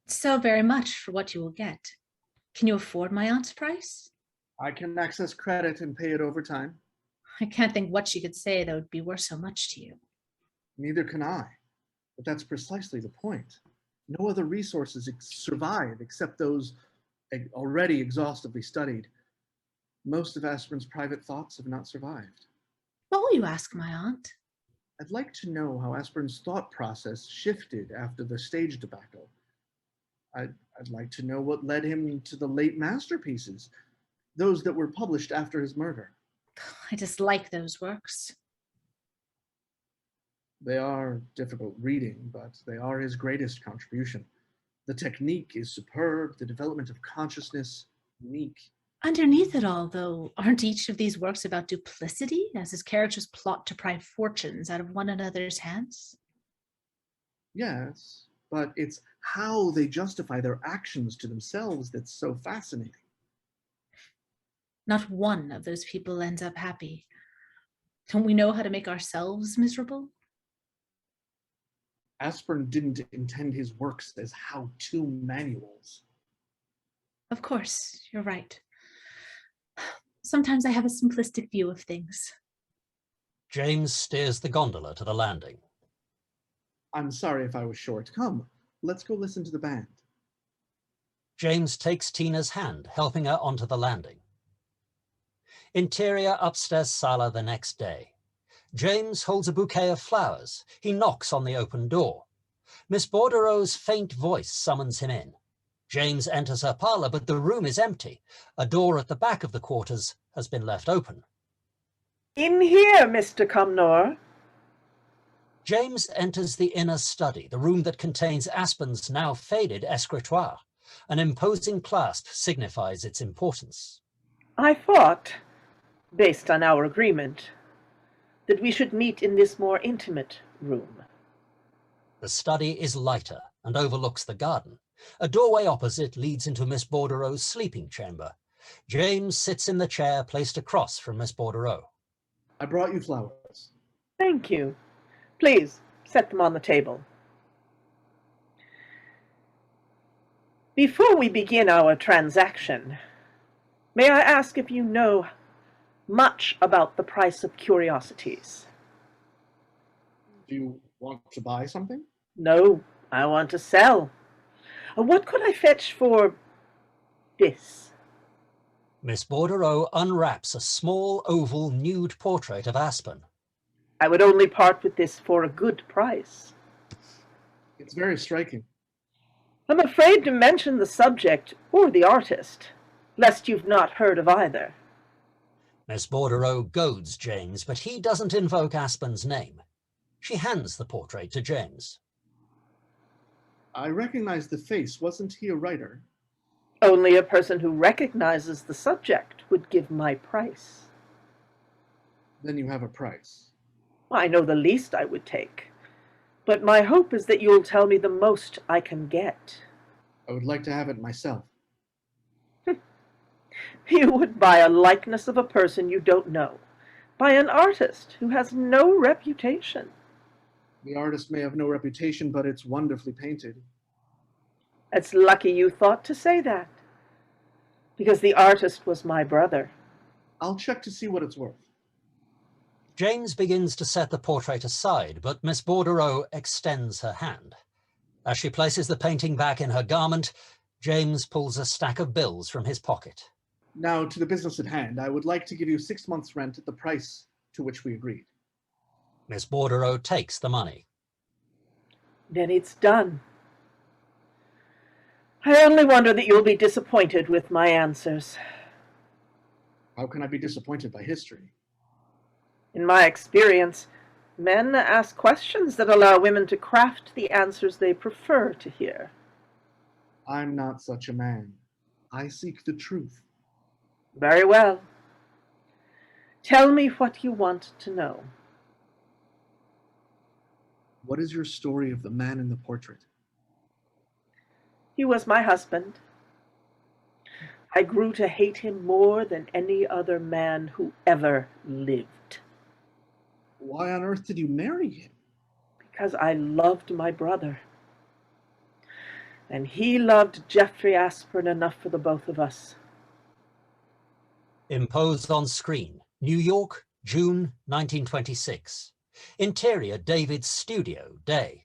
So very much for what you will get. Can you afford my aunt's price? I can access credit and pay it over time. I can't think what she could say that would be worth so much to you. Neither can I. But that's precisely the point. No other resources survive except those already exhaustively studied. Most of Aspern's private thoughts have not survived. What will you ask my aunt? I'd like to know how Aspern's thought process shifted after the stage debacle. I'd like to know what led him to the late masterpieces, those that were published after his murder. I dislike those works. They are difficult reading, but they are his greatest contribution. The technique is superb, the development of consciousness, unique. Underneath it all, though, aren't each of these works about duplicity, as his characters plot to pry fortunes out of one another's hands? Yes, but it's how they justify their actions to themselves that's so fascinating. Not one of those people ends up happy. Don't we know how to make ourselves miserable? Aspern didn't intend his works as how-to manuals. Of course, you're right. Sometimes I have a simplistic view of things. James steers the gondola to the landing. I'm sorry if I was short. Come, let's go listen to the band. James takes Tina's hand, helping her onto the landing. Interior upstairs sala the next day. James holds a bouquet of flowers. He knocks on the open door. Miss Bordereau's faint voice summons him in. James enters her parlour, but the room is empty. A door at the back of the quarters has been left open. In here, Mr. Cumnor. James enters the inner study, the room that contains Aspen's now faded escritoire. An imposing clasp signifies its importance. I thought, based on our agreement, that we should meet in this more intimate room. The study is lighter and overlooks the garden. A doorway opposite leads into Miss Bordereau's sleeping chamber. James sits in the chair placed across from Miss Bordereau. I brought you flowers. Thank you. Please, set them on the table. Before we begin our transaction, may I ask if you know much about the price of curiosities? Do you want to buy something? No, I want to sell. What could I fetch for this? Miss Bordereau unwraps a small oval nude portrait of Aspen. I would only part with this for a good price. It's very striking. I'm afraid to mention the subject or the artist, lest you've not heard of either. Miss Bordereau goads James, but he doesn't invoke Aspen's name. She hands the portrait to James. I recognize the face. Wasn't he a writer? Only a person who recognizes the subject would give my price. Then you have a price. I know the least I would take, but my hope is that you'll tell me the most I can get. I would like to have it myself. You would buy a likeness of a person you don't know, by an artist who has no reputation. The artist may have no reputation, but it's wonderfully painted. It's lucky you thought to say that, because the artist was my brother. I'll check to see what it's worth. James begins to set the portrait aside, but Miss Bordereau extends her hand. As she places the painting back in her garment, James pulls a stack of bills from his pocket. Now, to the business at hand, I would like to give you 6 months' rent at the price to which we agreed. Miss Bordereau takes the money. Then it's done. I only wonder that you'll be disappointed with my answers. How can I be disappointed by history? In my experience, men ask questions that allow women to craft the answers they prefer to hear. I'm not such a man. I seek the truth. Very well. Tell me what you want to know. What is your story of the man in the portrait? He was my husband. I grew to hate him more than any other man who ever lived. Why on earth did you marry him? Because I loved my brother. And he loved Jeffrey Aspern enough for the both of us. Imposed on screen, New York, June 1926. Interior, David's studio, day.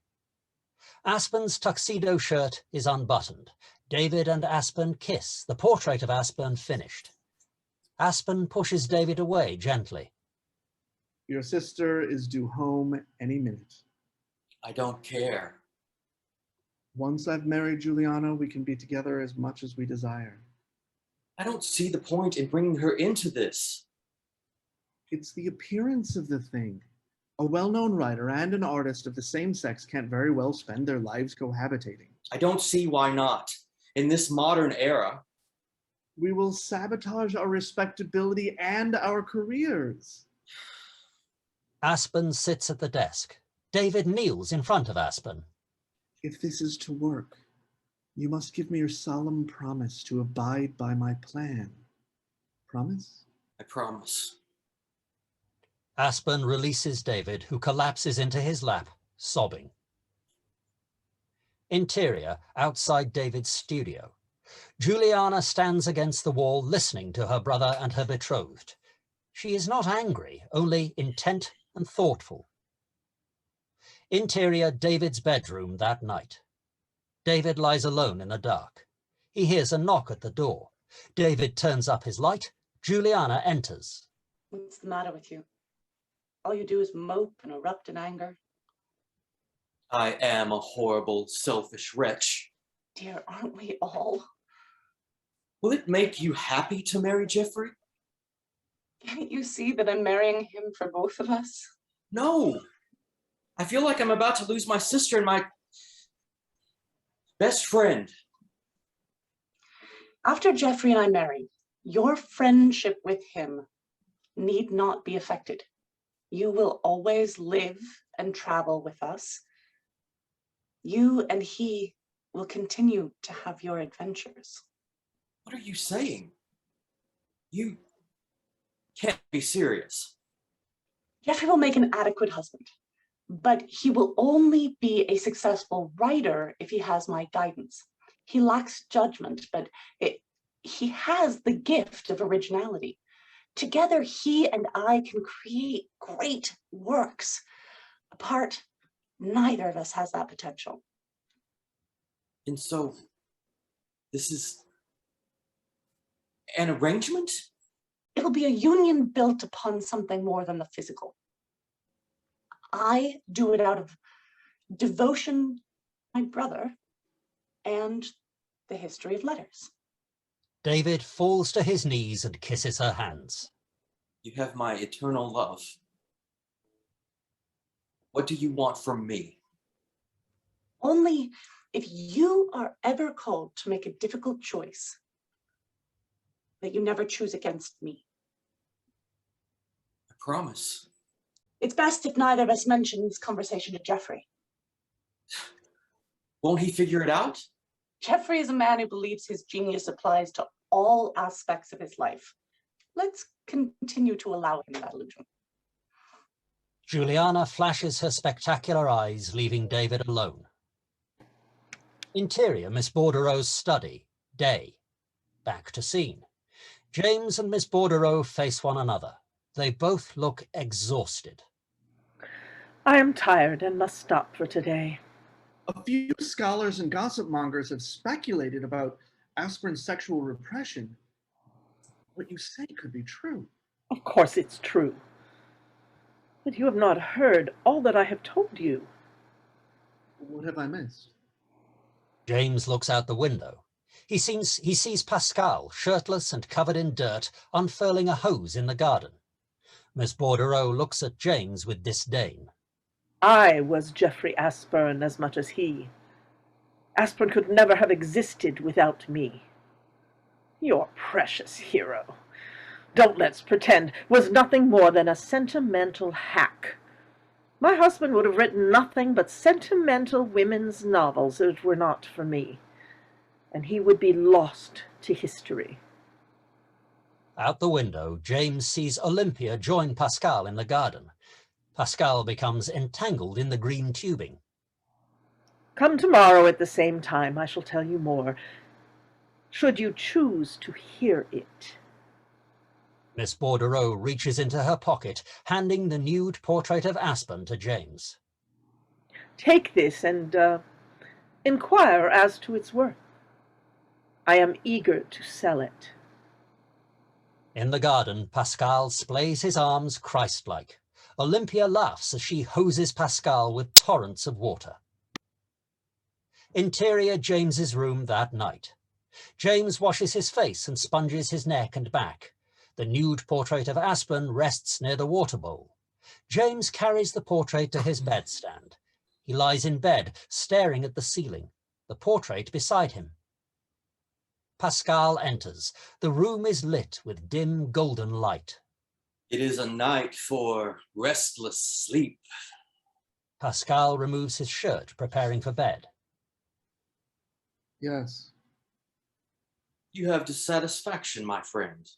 Aspen's tuxedo shirt is unbuttoned. David and Aspen kiss, the portrait of Aspern finished. Aspen pushes David away gently. Your sister is due home any minute. I don't care. Once I've married Juliana, we can be together as much as we desire. I don't see the point in bringing her into this. It's the appearance of the thing. A well-known writer and an artist of the same sex can't very well spend their lives cohabitating. I don't see why not. In this modern era, We will sabotage our respectability and our careers. Aspen sits at the desk. David kneels in front of Aspen. If this is to work, you must give me your solemn promise to abide by my plan. Promise? I promise. Aspen releases David, who collapses into his lap, sobbing. Interior, outside David's studio. Juliana stands against the wall listening to her brother and her betrothed. She is not angry, only intent and thoughtful. Interior, David's bedroom that night. David lies alone in the dark. He hears a knock at the door. David turns up his light. Juliana enters. What's the matter with you? All you do is mope and erupt in anger. I am a horrible, selfish wretch. Dear, aren't we all? Will it make you happy to marry Jeffrey? Can't you see that I'm marrying him for both of us? No. I feel like I'm about to lose my sister and my best friend. After Jeffrey and I marry, your friendship with him need not be affected. You will always live and travel with us. You and he will continue to have your adventures. What are you saying? You can't be serious. Jeffrey will make an adequate husband, but he will only be a successful writer if he has my guidance. He lacks judgment, but he has the gift of originality. Together, he and I can create great works. Apart, neither of us has that potential. And so, this is an arrangement? It'll be a union built upon something more than the physical. I do it out of devotion to my brother and the history of letters. David falls to his knees and kisses her hands. You have my eternal love. What do you want from me? Only if you are ever called to make a difficult choice, that you never choose against me. I promise. It's best if neither of us mention this conversation to Jeffrey. Won't he figure it out? Jeffrey is a man who believes his genius applies to all aspects of his life. Let's continue to allow him that illusion. Juliana flashes her spectacular eyes, leaving David alone. Interior, Miss Bordereau's study. Day. Back to scene. James and Miss Bordereau face one another. They both look exhausted. I am tired and must stop for today. A few scholars and gossip mongers have speculated about Aspern's sexual repression. What you say could be true. Of course it's true. But you have not heard all that I have told you. What have I missed? James looks out the window. He sees Pascal, shirtless and covered in dirt, unfurling a hose in the garden. Miss Bordereau looks at James with disdain. I was Geoffrey Aspern as much as he. Aspern could never have existed without me. Your precious hero, don't let's pretend, was nothing more than a sentimental hack. My husband would have written nothing but sentimental women's novels if it were not for me, and he would be lost to history. Out the window, James sees Olympia join Pascal in the garden. Pascal becomes entangled in the green tubing. Come tomorrow at the same time, I shall tell you more, should you choose to hear it. Miss Bordereau reaches into her pocket, handing the nude portrait of Aspen to James. Take this and inquire as to its worth. I am eager to sell it. In the garden, Pascal splays his arms Christ-like. Olympia laughs as she hoses Pascal with torrents of water. Interior James's room that night. James washes his face and sponges his neck and back. The nude portrait of Aspen rests near the water bowl. James carries the portrait to his bedstand. He lies in bed, staring at the ceiling, the portrait beside him. Pascal enters. The room is lit with dim golden light. It is a night for restless sleep. Pascal removes his shirt, preparing for bed. Yes. You have dissatisfaction, my friend.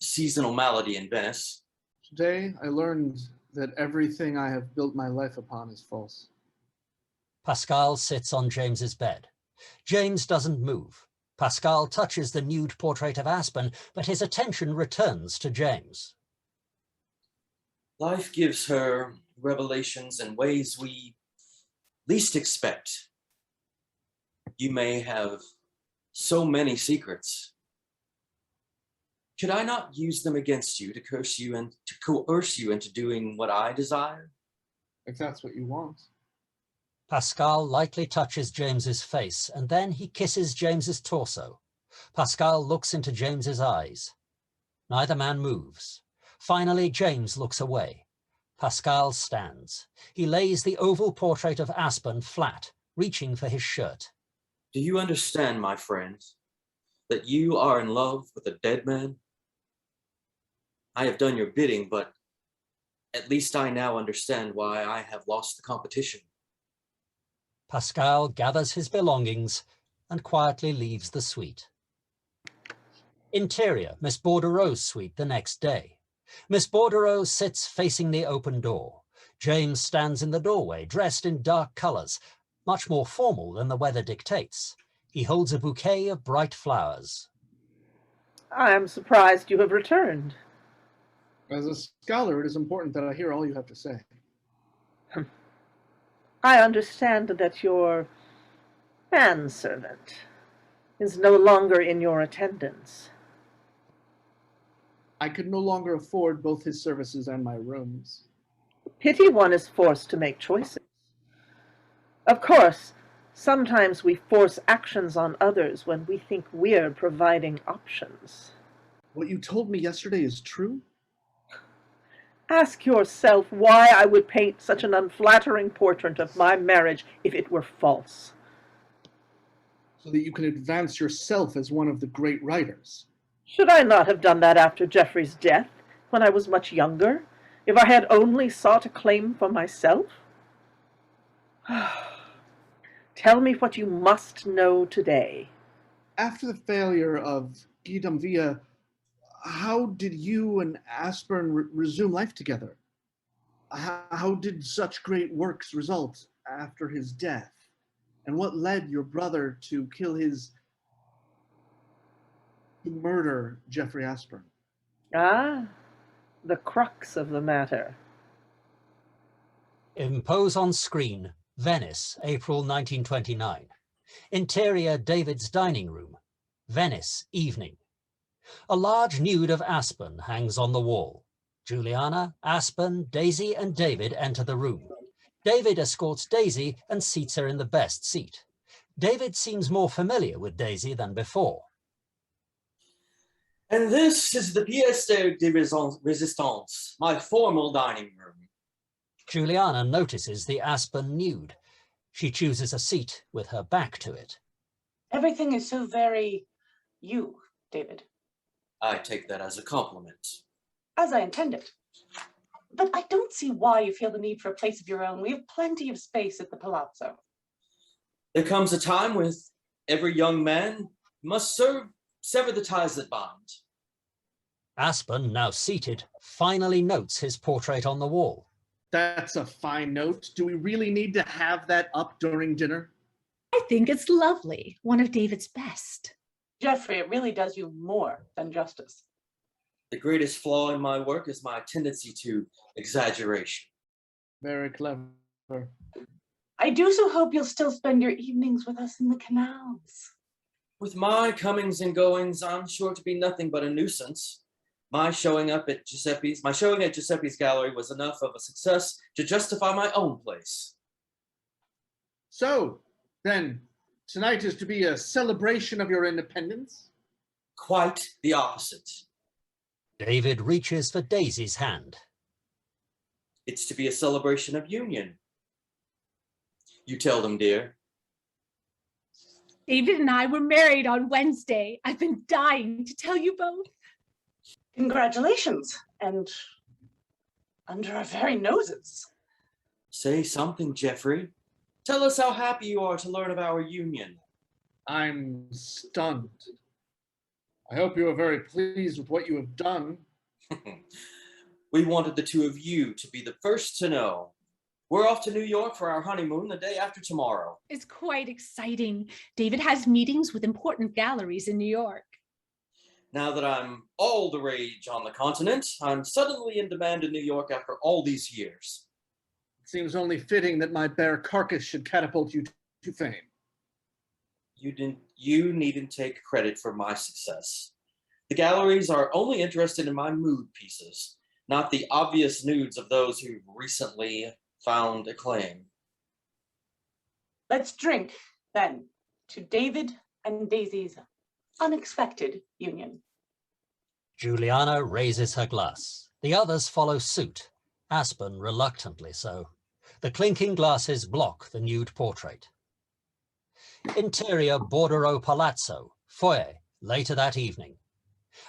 Seasonal malady in Venice. Today I learned that everything I have built my life upon is false. Pascal sits on James's bed. James doesn't move. Pascal touches the nude portrait of Aspen, but his attention returns to James. Life gives her revelations in ways we least expect. You may have so many secrets. Should I not use them against you to curse you and to coerce you into doing what I desire? If that's what you want. Pascal lightly touches James's face, and then he kisses James's torso. Pascal looks into James's eyes. Neither man moves. Finally, James looks away. Pascal stands. He lays the oval portrait of Aspen flat, reaching for his shirt. Do you understand, my friend, that you are in love with a dead man? I have done your bidding, but at least I now understand why I have lost the competition. Pascal gathers his belongings and quietly leaves the suite. Interior, Miss Bordereau's suite the next day. Miss Bordereau sits facing the open door. James stands in the doorway, dressed in dark colors, much more formal than the weather dictates. He holds a bouquet of bright flowers. I am surprised you have returned. As a scholar, it is important that I hear all you have to say. I understand that your manservant is no longer in your attendance. I could no longer afford both his services and my rooms. Pity one is forced to make choices. Of course, sometimes we force actions on others when we think we're providing options. What you told me yesterday is true? Ask yourself why I would paint such an unflattering portrait of my marriage if it were false. So that you can advance yourself as one of the great writers. Should I not have done that after Geoffrey's death, when I was much younger, if I had only sought a claim for myself? Tell me what you must know today. After the failure of Via, how did you and Aspern resume life together? How did such great works result after his death? And what led your brother to murder Jeffrey Aspern? Ah, the crux of the matter. Impose on screen, Venice, April 1929. Interior, David's dining room. Venice, evening. A large nude of Aspen hangs on the wall. Juliana, Aspen, Daisy, and David enter the room. David escorts Daisy and seats her in the best seat. David seems more familiar with Daisy than before. And this is the pièce de résistance, my formal dining room. Juliana notices the Aspen nude. She chooses a seat with her back to it. Everything is so very you, David. I take that as a compliment. As I intended. But I don't see why you feel the need for a place of your own. We have plenty of space at the Palazzo. There comes a time with every young man must sever the ties that bind. Aspen, now seated, finally notes his portrait on the wall. That's a fine note. Do we really need to have that up during dinner? I think it's lovely. One of David's best. Jeffrey, it really does you more than justice. The greatest flaw in my work is my tendency to exaggeration. Very clever. I do so hope you'll still spend your evenings with us in the canals. With my comings and goings, I'm sure to be nothing but a nuisance. My showing at Giuseppe's gallery was enough of a success to justify my own place. So, then, tonight is to be a celebration of your independence? Quite the opposite. David reaches for Daisy's hand. It's to be a celebration of union. You tell them, dear. David and I were married on Wednesday. I've been dying to tell you both. Congratulations, and under our very noses. Say something, Jeffrey. Tell us how happy you are to learn of our union. I'm stunned. I hope you are very pleased with what you have done. We wanted the two of you to be the first to know. We're off to New York for our honeymoon the day after tomorrow. It's quite exciting. David has meetings with important galleries in New York. Now that I'm all the rage on the continent, I'm suddenly in demand in New York after all these years. It seems only fitting that my bare carcass should catapult you to fame. You needn't take credit for my success. The galleries are only interested in my mood pieces, not the obvious nudes of those who've recently found acclaim. Let's drink, then, to David and Daisy's unexpected union. Juliana raises her glass. The others follow suit, Aspen reluctantly so. The clinking glasses block the nude portrait. Interior, Bordereau Palazzo, foyer, later that evening.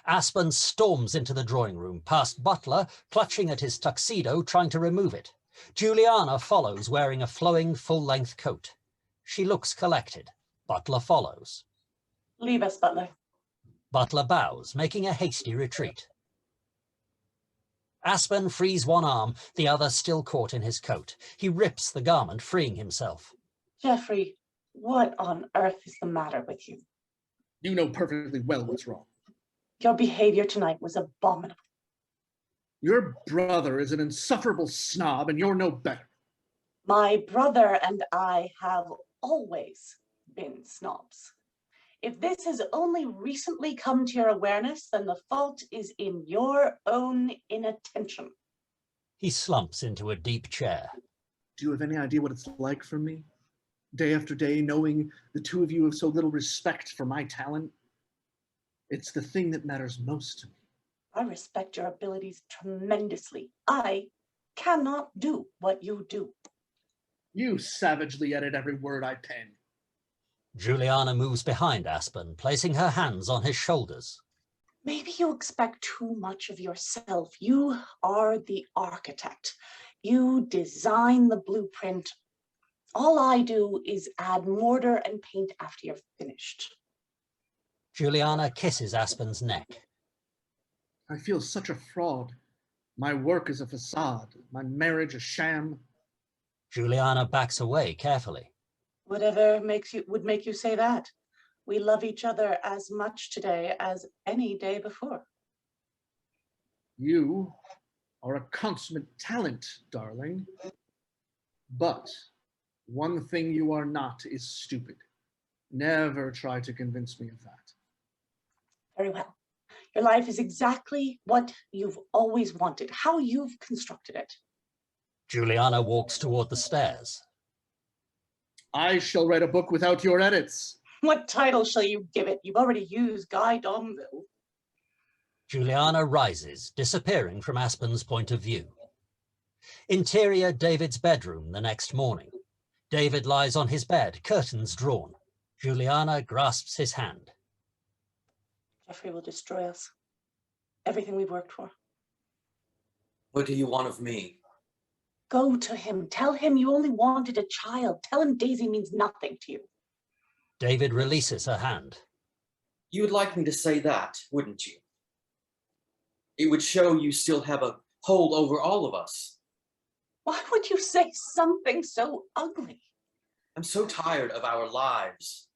Aspen storms into the drawing room, past Butler, clutching at his tuxedo, trying to remove it. Juliana follows, wearing a flowing, full-length coat. She looks collected. Butler follows. Leave us, Butler. Butler bows, making a hasty retreat. Aspen frees one arm, the other still caught in his coat. He rips the garment, freeing himself. Jeffrey, what on earth is the matter with you? You know perfectly well what's wrong. Your behavior tonight was abominable. Your brother is an insufferable snob, and you're no better. My brother and I have always been snobs. If this has only recently come to your awareness, then the fault is in your own inattention. He slumps into a deep chair. Do you have any idea what it's like for me? Day after day, knowing the two of you have so little respect for my talent. It's the thing that matters most to me. I respect your abilities tremendously. I cannot do what you do. You savagely edit every word I pen. Juliana moves behind Aspen, placing her hands on his shoulders. Maybe you expect too much of yourself. You are the architect. You design the blueprint. All I do is add mortar and paint after you're finished. Juliana kisses Aspen's neck. I feel such a fraud. My work is a facade, my marriage a sham. Juliana backs away carefully. Whatever would make you say that? We love each other as much today as any day before. You are a consummate talent, darling. But one thing you are not is stupid. Never try to convince me of that. Very well. Your life is exactly what you've always wanted, how you've constructed it. Juliana walks toward the stairs. I shall write a book without your edits. What title shall you give it? You've already used Guy Domville. Juliana rises, disappearing from Aspen's point of view. Interior David's bedroom the next morning. David lies on his bed, curtains drawn. Juliana grasps his hand. Jeffrey will destroy us. Everything we've worked for. What do you want of me? Go to him. Tell him you only wanted a child. Tell him Daisy means nothing to you. David releases her hand. You would like me to say that, wouldn't you? It would show you still have a hold over all of us. Why would you say something so ugly? I'm so tired of our lives.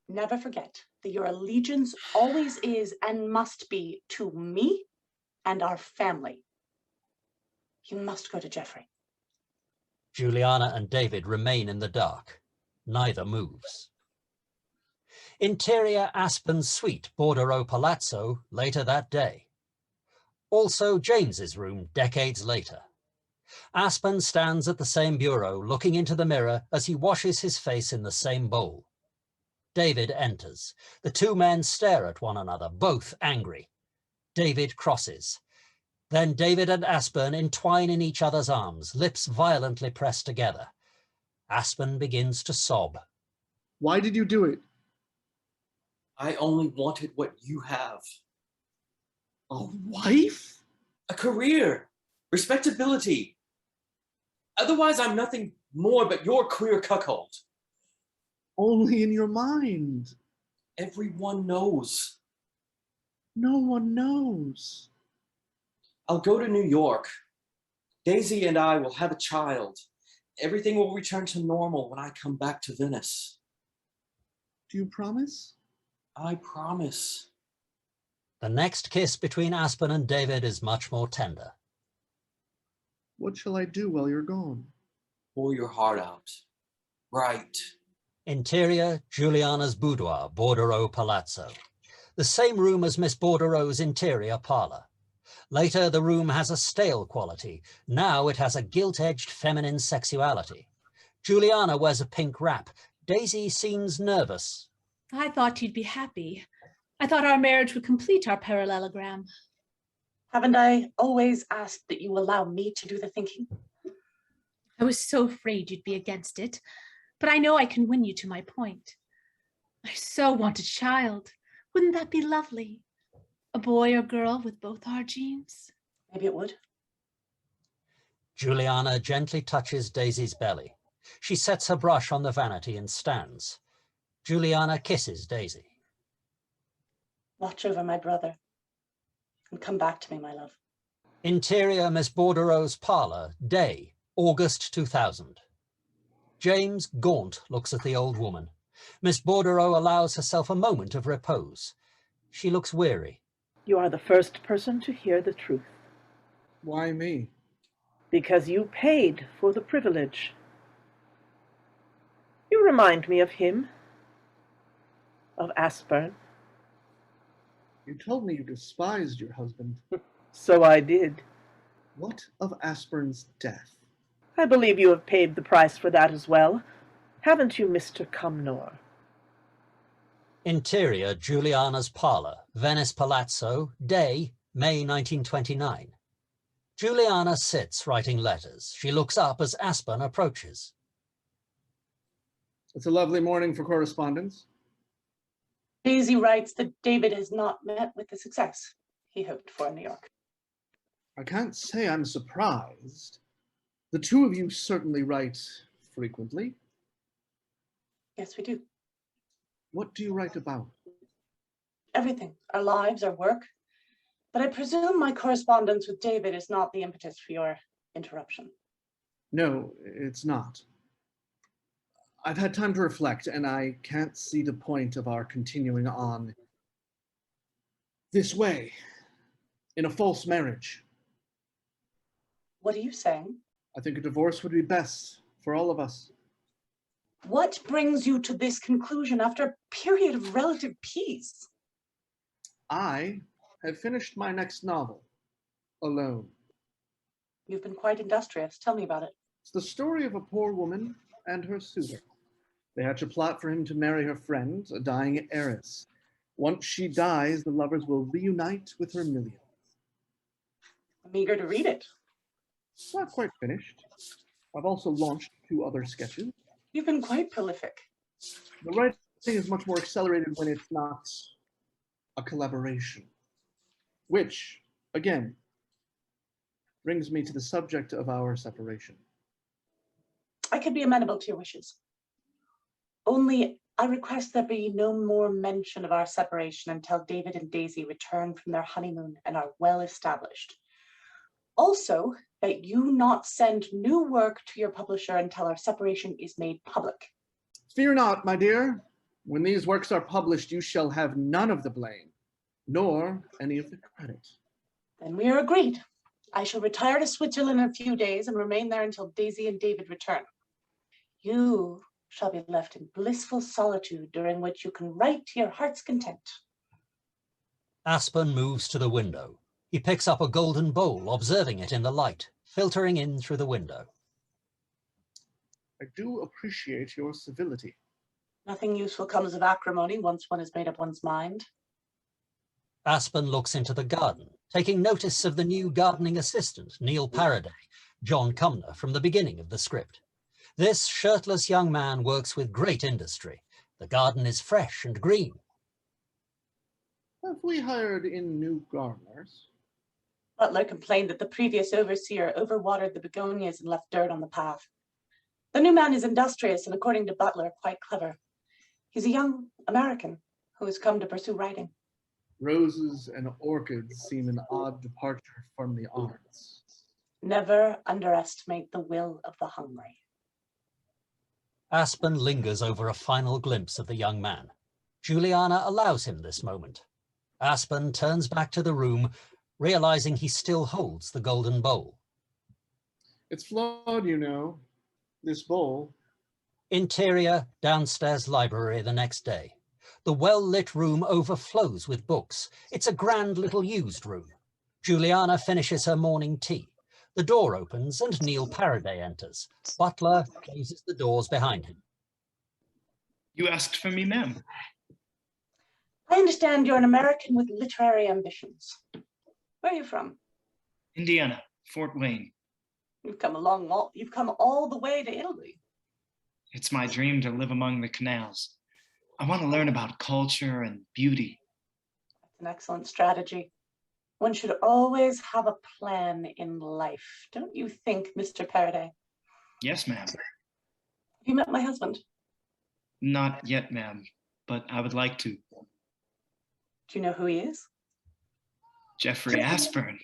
Never forget that your allegiance always is and must be to me and our family. You must go to Jeffrey. Juliana and David remain in the dark. Neither moves. Interior Aspen's suite, Bordereau Palazzo, later that day. Also James's room, decades later. Aspen stands at the same bureau, looking into the mirror as he washes his face in the same bowl. David enters. The two men stare at one another, both angry. David crosses. Then David and Aspern entwine in each other's arms, lips violently pressed together. Aspen begins to sob. Why did you do it? I only wanted what you have. A wife? A career, respectability. Otherwise, I'm nothing more but your queer cuckold. Only in your mind. Everyone knows. No one knows. I'll go to New York. Daisy and I will have a child. Everything will return to normal when I come back to Venice. Do you promise? I promise. The next kiss between Aspen and David is much more tender. What shall I do while you're gone? Pour your heart out. Right. Interior, Juliana's boudoir, Bordereau Palazzo. The same room as Miss Bordereau's interior parlor. Later, the room has a stale quality. Now it has a gilt-edged feminine sexuality. Juliana wears a pink wrap. Daisy seems nervous. I thought you'd be happy. I thought our marriage would complete our parallelogram. Haven't I always asked that you allow me to do the thinking? I was so afraid you'd be against it, but I know I can win you to my point. I so want a child. Wouldn't that be lovely? A boy or girl with both our genes? Maybe it would. Juliana gently touches Daisy's belly. She sets her brush on the vanity and stands. Juliana kisses Daisy. Watch over my brother and come back to me, my love. Interior Miss Bordereau's parlor, day, August 2000. James, gaunt, looks at the old woman. Miss Bordereau allows herself a moment of repose. She looks weary. You are the first person to hear the truth. Why me? Because you paid for the privilege. You remind me of him, of Aspern. You told me you despised your husband. So I did. What of Aspern's death? I believe you have paid the price for that as well. Haven't you, Mr. Cumnor? Interior Juliana's parlor, Venice Palazzo, day, May 1929. Juliana sits writing letters. She looks up as Aspen approaches. It's a lovely morning for correspondence. Daisy writes that David has not met with the success he hoped for in New York. I can't say I'm surprised. The two of you certainly write frequently. Yes, we do. What do you write about? everything, our lives, our work. But I presume my correspondence with David is not the impetus for your interruption. No, it's not. I've had time to reflect, and I can't see the point of our continuing on this way, in a false marriage. What are you saying? I think a divorce would be best for all of us. What brings you to this conclusion after a period of relative peace? I have finished my next novel, alone. You've been quite industrious. Tell me about it. It's the story of a poor woman and her suitor. They hatch a plot for him to marry her friend, a dying heiress. Once she dies, the lovers will reunite with her millions. I'm eager to read it. It's not quite finished. I've also launched 2 other sketches. You've been quite prolific. The writing is much more accelerated when it's not a collaboration. Which, again, brings me to the subject of our separation. I could be amenable to your wishes. Only I request there be no more mention of our separation until David and Daisy return from their honeymoon and are well established. Also, that you not send new work to your publisher until our separation is made public. Fear not, my dear. When these works are published, you shall have none of the blame, nor any of the credit. Then we are agreed. I shall retire to Switzerland in a few days and remain there until Daisy and David return. You shall be left in blissful solitude during which you can write to your heart's content. Aspen moves to the window. He picks up a golden bowl, observing it in the light, filtering in through the window. I do appreciate your civility. Nothing useful comes of acrimony once one has made up one's mind. Aspen looks into the garden, taking notice of the new gardening assistant, Neil Paraday, John Cumner, from the beginning of the script. This shirtless young man works with great industry. The garden is fresh and green. Have we hired in new gardeners? Butler complained that the previous overseer overwatered the begonias and left dirt on the path. The new man is industrious and, according to Butler, quite clever. He's a young American who has come to pursue writing. Roses and orchids seem an odd departure from the arts. Never underestimate the will of the hungry. Aspen lingers over a final glimpse of the young man. Juliana allows him this moment. Aspen turns back to the room, realizing he still holds the golden bowl. It's flawed, you know, this bowl. Interior, downstairs library the next day. The well-lit room overflows with books. It's a grand little used room. Juliana finishes her morning tea. The door opens and Neil Paraday enters. Butler closes the doors behind him. You asked for me, ma'am. I understand you're an American with literary ambitions. Where are you from? Indiana, Fort Wayne. You've come all the way to Italy. It's my dream to live among the canals. I want to learn about culture and beauty. That's an excellent strategy. One should always have a plan in life, don't you think, Mr. Paraday? Yes, ma'am. Have you met my husband? Not yet, ma'am, but I would like to. Do you know who he is? Jeffrey Aspern.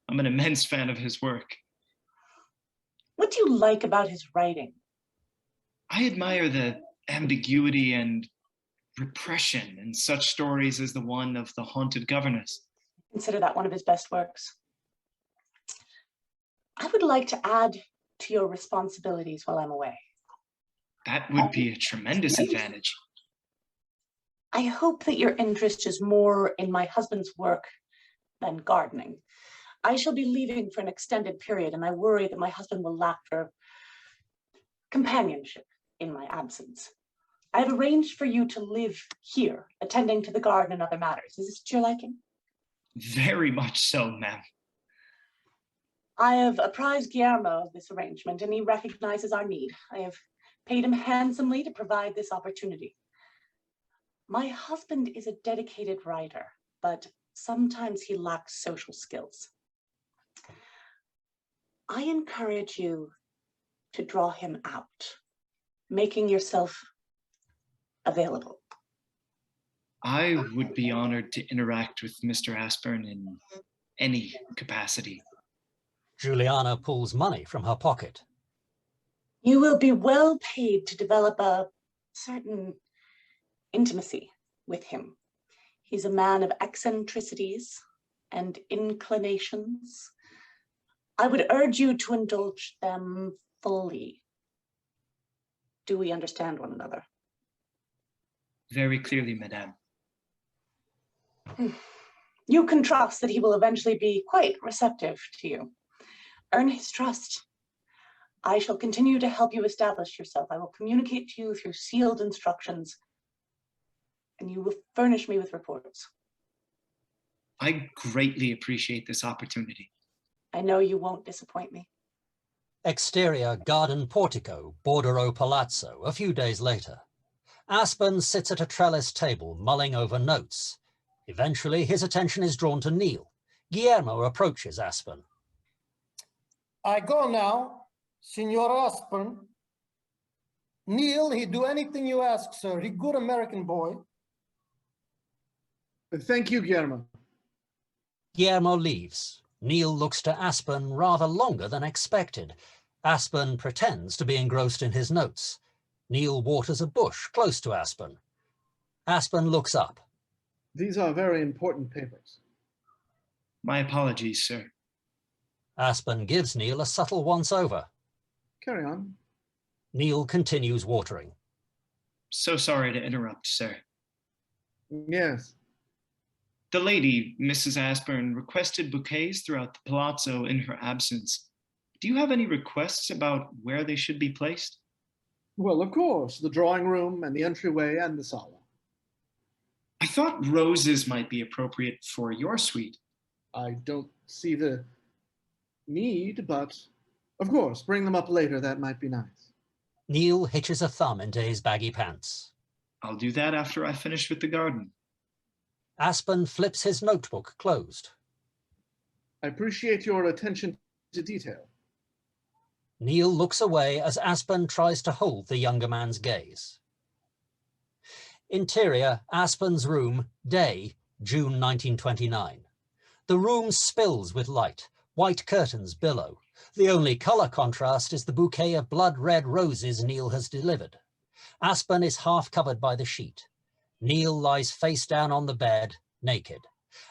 I'm an immense fan of his work. What do you like about his writing? I admire the ambiguity and repression in such stories as the one of The Haunted Governess. Consider that one of his best works. I would like to add to your responsibilities while I'm away. That would be a tremendous advantage. I hope that your interest is more in my husband's work than gardening. I shall be leaving for an extended period, and I worry that my husband will lack for companionship in my absence. I have arranged for you to live here, attending to the garden and other matters. Is this to your liking? Very much so, ma'am. I have apprised Guillermo of this arrangement, and he recognizes our need. I have paid him handsomely to provide this opportunity. My husband is a dedicated writer, but sometimes he lacks social skills. I encourage you to draw him out, making yourself available. I would be honored to interact with Mr. Aspern in any capacity. Juliana pulls money from her pocket. You will be well paid to develop a certain intimacy with him. He's a man of eccentricities and inclinations. I would urge you to indulge them fully. Do we understand one another? Very clearly, Madame. You can trust that he will eventually be quite receptive to you. Earn his trust. I shall continue to help you establish yourself. I will communicate to you through sealed instructions, and you will furnish me with reports. I greatly appreciate this opportunity. I know you won't disappoint me. Exterior garden portico, Bordereau Palazzo, a few days later. Aspen sits at a trellis table, mulling over notes. Eventually, his attention is drawn to Neil. Guillermo approaches Aspen. I go now, Signor Aspern. Neil, he do anything you ask, sir. He good American boy. Thank you, Guillermo. Guillermo leaves. Neil looks to Aspen rather longer than expected. Aspen pretends to be engrossed in his notes. Neil waters a bush close to Aspen. Aspen looks up. These are very important papers. My apologies, sir. Aspen gives Neil a subtle once-over. Carry on. Neil continues watering. So sorry to interrupt, sir. Yes. The lady, Mrs. Aspern, requested bouquets throughout the palazzo in her absence. Do you have any requests about where they should be placed? Well, of course, the drawing room and the entryway and the sala. I thought roses might be appropriate for your suite. I don't see the need, but of course, bring them up later. That might be nice. Neil hitches a thumb into his baggy pants. I'll do that after I finish with the garden. Aspen flips his notebook closed. I appreciate your attention to detail. Neil looks away as Aspen tries to hold the younger man's gaze. Interior, Aspen's room, day, June 1929. The room spills with light. White curtains billow. The only colour contrast is the bouquet of blood-red roses Neil has delivered. Aspen is half covered by the sheet. Neil lies face down on the bed, naked.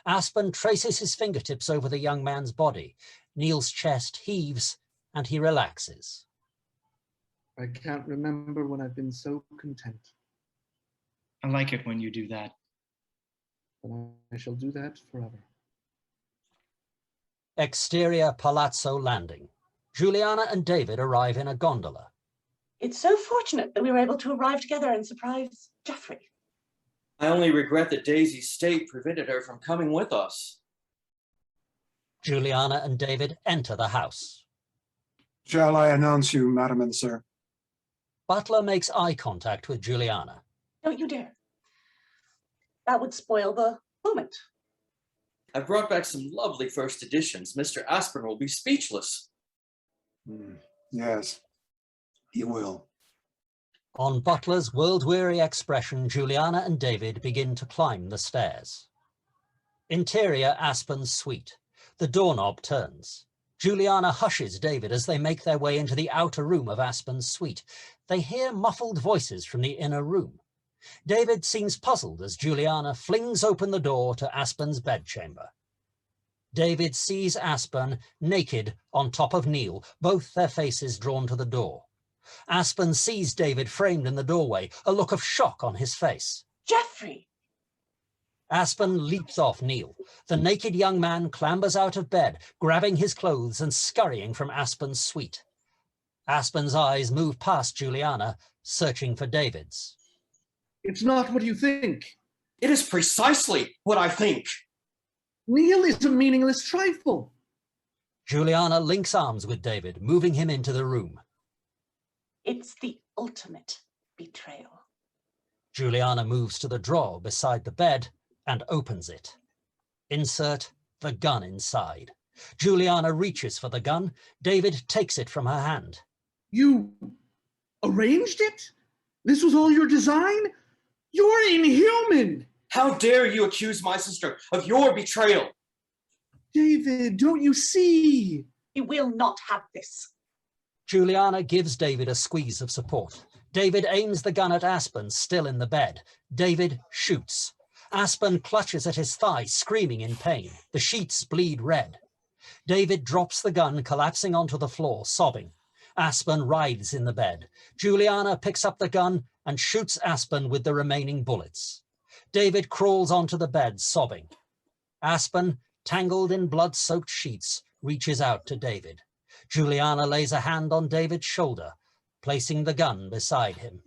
Aspen traces his fingertips over the young man's body. Neil's chest heaves and he relaxes. I can't remember when I've been so content. I like it when you do that. And I shall do that forever. Exterior Palazzo landing. Juliana and David arrive in a gondola. It's so fortunate that we were able to arrive together and surprise Geoffrey. I only regret that Daisy's state prevented her from coming with us. Juliana and David enter the house. Shall I announce you, madam and sir? Butler makes eye contact with Juliana. Don't you dare. That would spoil the moment. I brought back some lovely first editions. Mr. Aspern will be speechless. Yes, he will. On Butler's world-weary expression, Juliana and David begin to climb the stairs. Interior Aspen's suite. The doorknob turns. Juliana hushes David as they make their way into the outer room of Aspen's suite. They hear muffled voices from the inner room. David seems puzzled as Juliana flings open the door to Aspen's bedchamber. David sees Aspen naked on top of Neil, both their faces drawn to the door. Aspen sees David framed in the doorway, a look of shock on his face. Geoffrey! Aspen leaps off Neil. The naked young man clambers out of bed, grabbing his clothes and scurrying from Aspen's suite. Aspen's eyes move past Juliana, searching for David's. It's not what you think. It is precisely what I think. Neil is a meaningless trifle. Juliana links arms with David, moving him into the room. It's the ultimate betrayal. Juliana moves to the drawer beside the bed and opens it. Insert the gun inside. Juliana reaches for the gun. David takes it from her hand. You arranged it? This was all your design? You're inhuman! How dare you accuse my sister of your betrayal? David, don't you see? You will not have this. Juliana gives David a squeeze of support. David aims the gun at Aspen, still in the bed. David shoots. Aspen clutches at his thigh, screaming in pain. The sheets bleed red. David drops the gun, collapsing onto the floor, sobbing. Aspen writhes in the bed. Juliana picks up the gun and shoots Aspen with the remaining bullets. David crawls onto the bed, sobbing. Aspen, tangled in blood-soaked sheets, reaches out to David. Juliana lays a hand on David's shoulder, placing the gun beside him.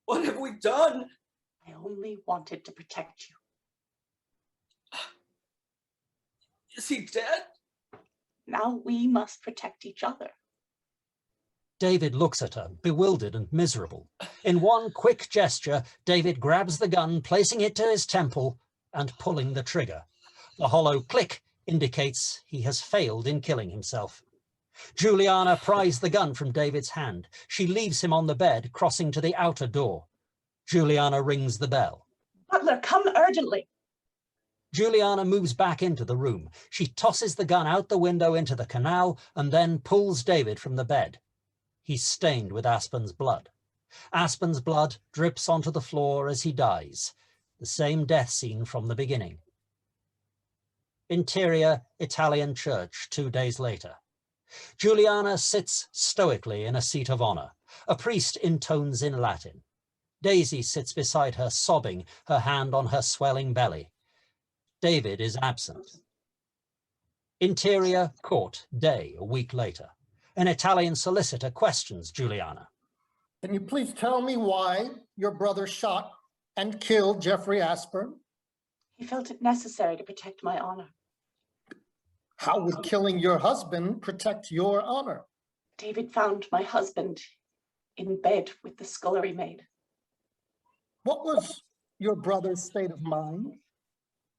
What have we done? I only wanted to protect you. Is he dead? Now we must protect each other. David looks at her, bewildered and miserable. In one quick gesture, David grabs the gun, placing it to his temple and pulling the trigger. The hollow click indicates he has failed in killing himself. Juliana pries the gun from David's hand. She leaves him on the bed, crossing to the outer door. Juliana rings the bell. Butler, come urgently. Juliana moves back into the room. She tosses the gun out the window into the canal and then pulls David from the bed. He's stained with Aspen's blood. Aspen's blood drips onto the floor as he dies. The same death scene from the beginning. Interior Italian church 2 days later. Juliana sits stoically in a seat of honor. A priest intones in Latin. Daisy sits beside her, sobbing, her hand on her swelling belly. David is absent. Interior court, day, a week later. An Italian solicitor questions Juliana. Can you please tell me why your brother shot and killed Jeffrey Aspern? He felt it necessary to protect my honor. How would killing your husband protect your honor? David found my husband in bed with the scullery maid. What was your brother's state of mind?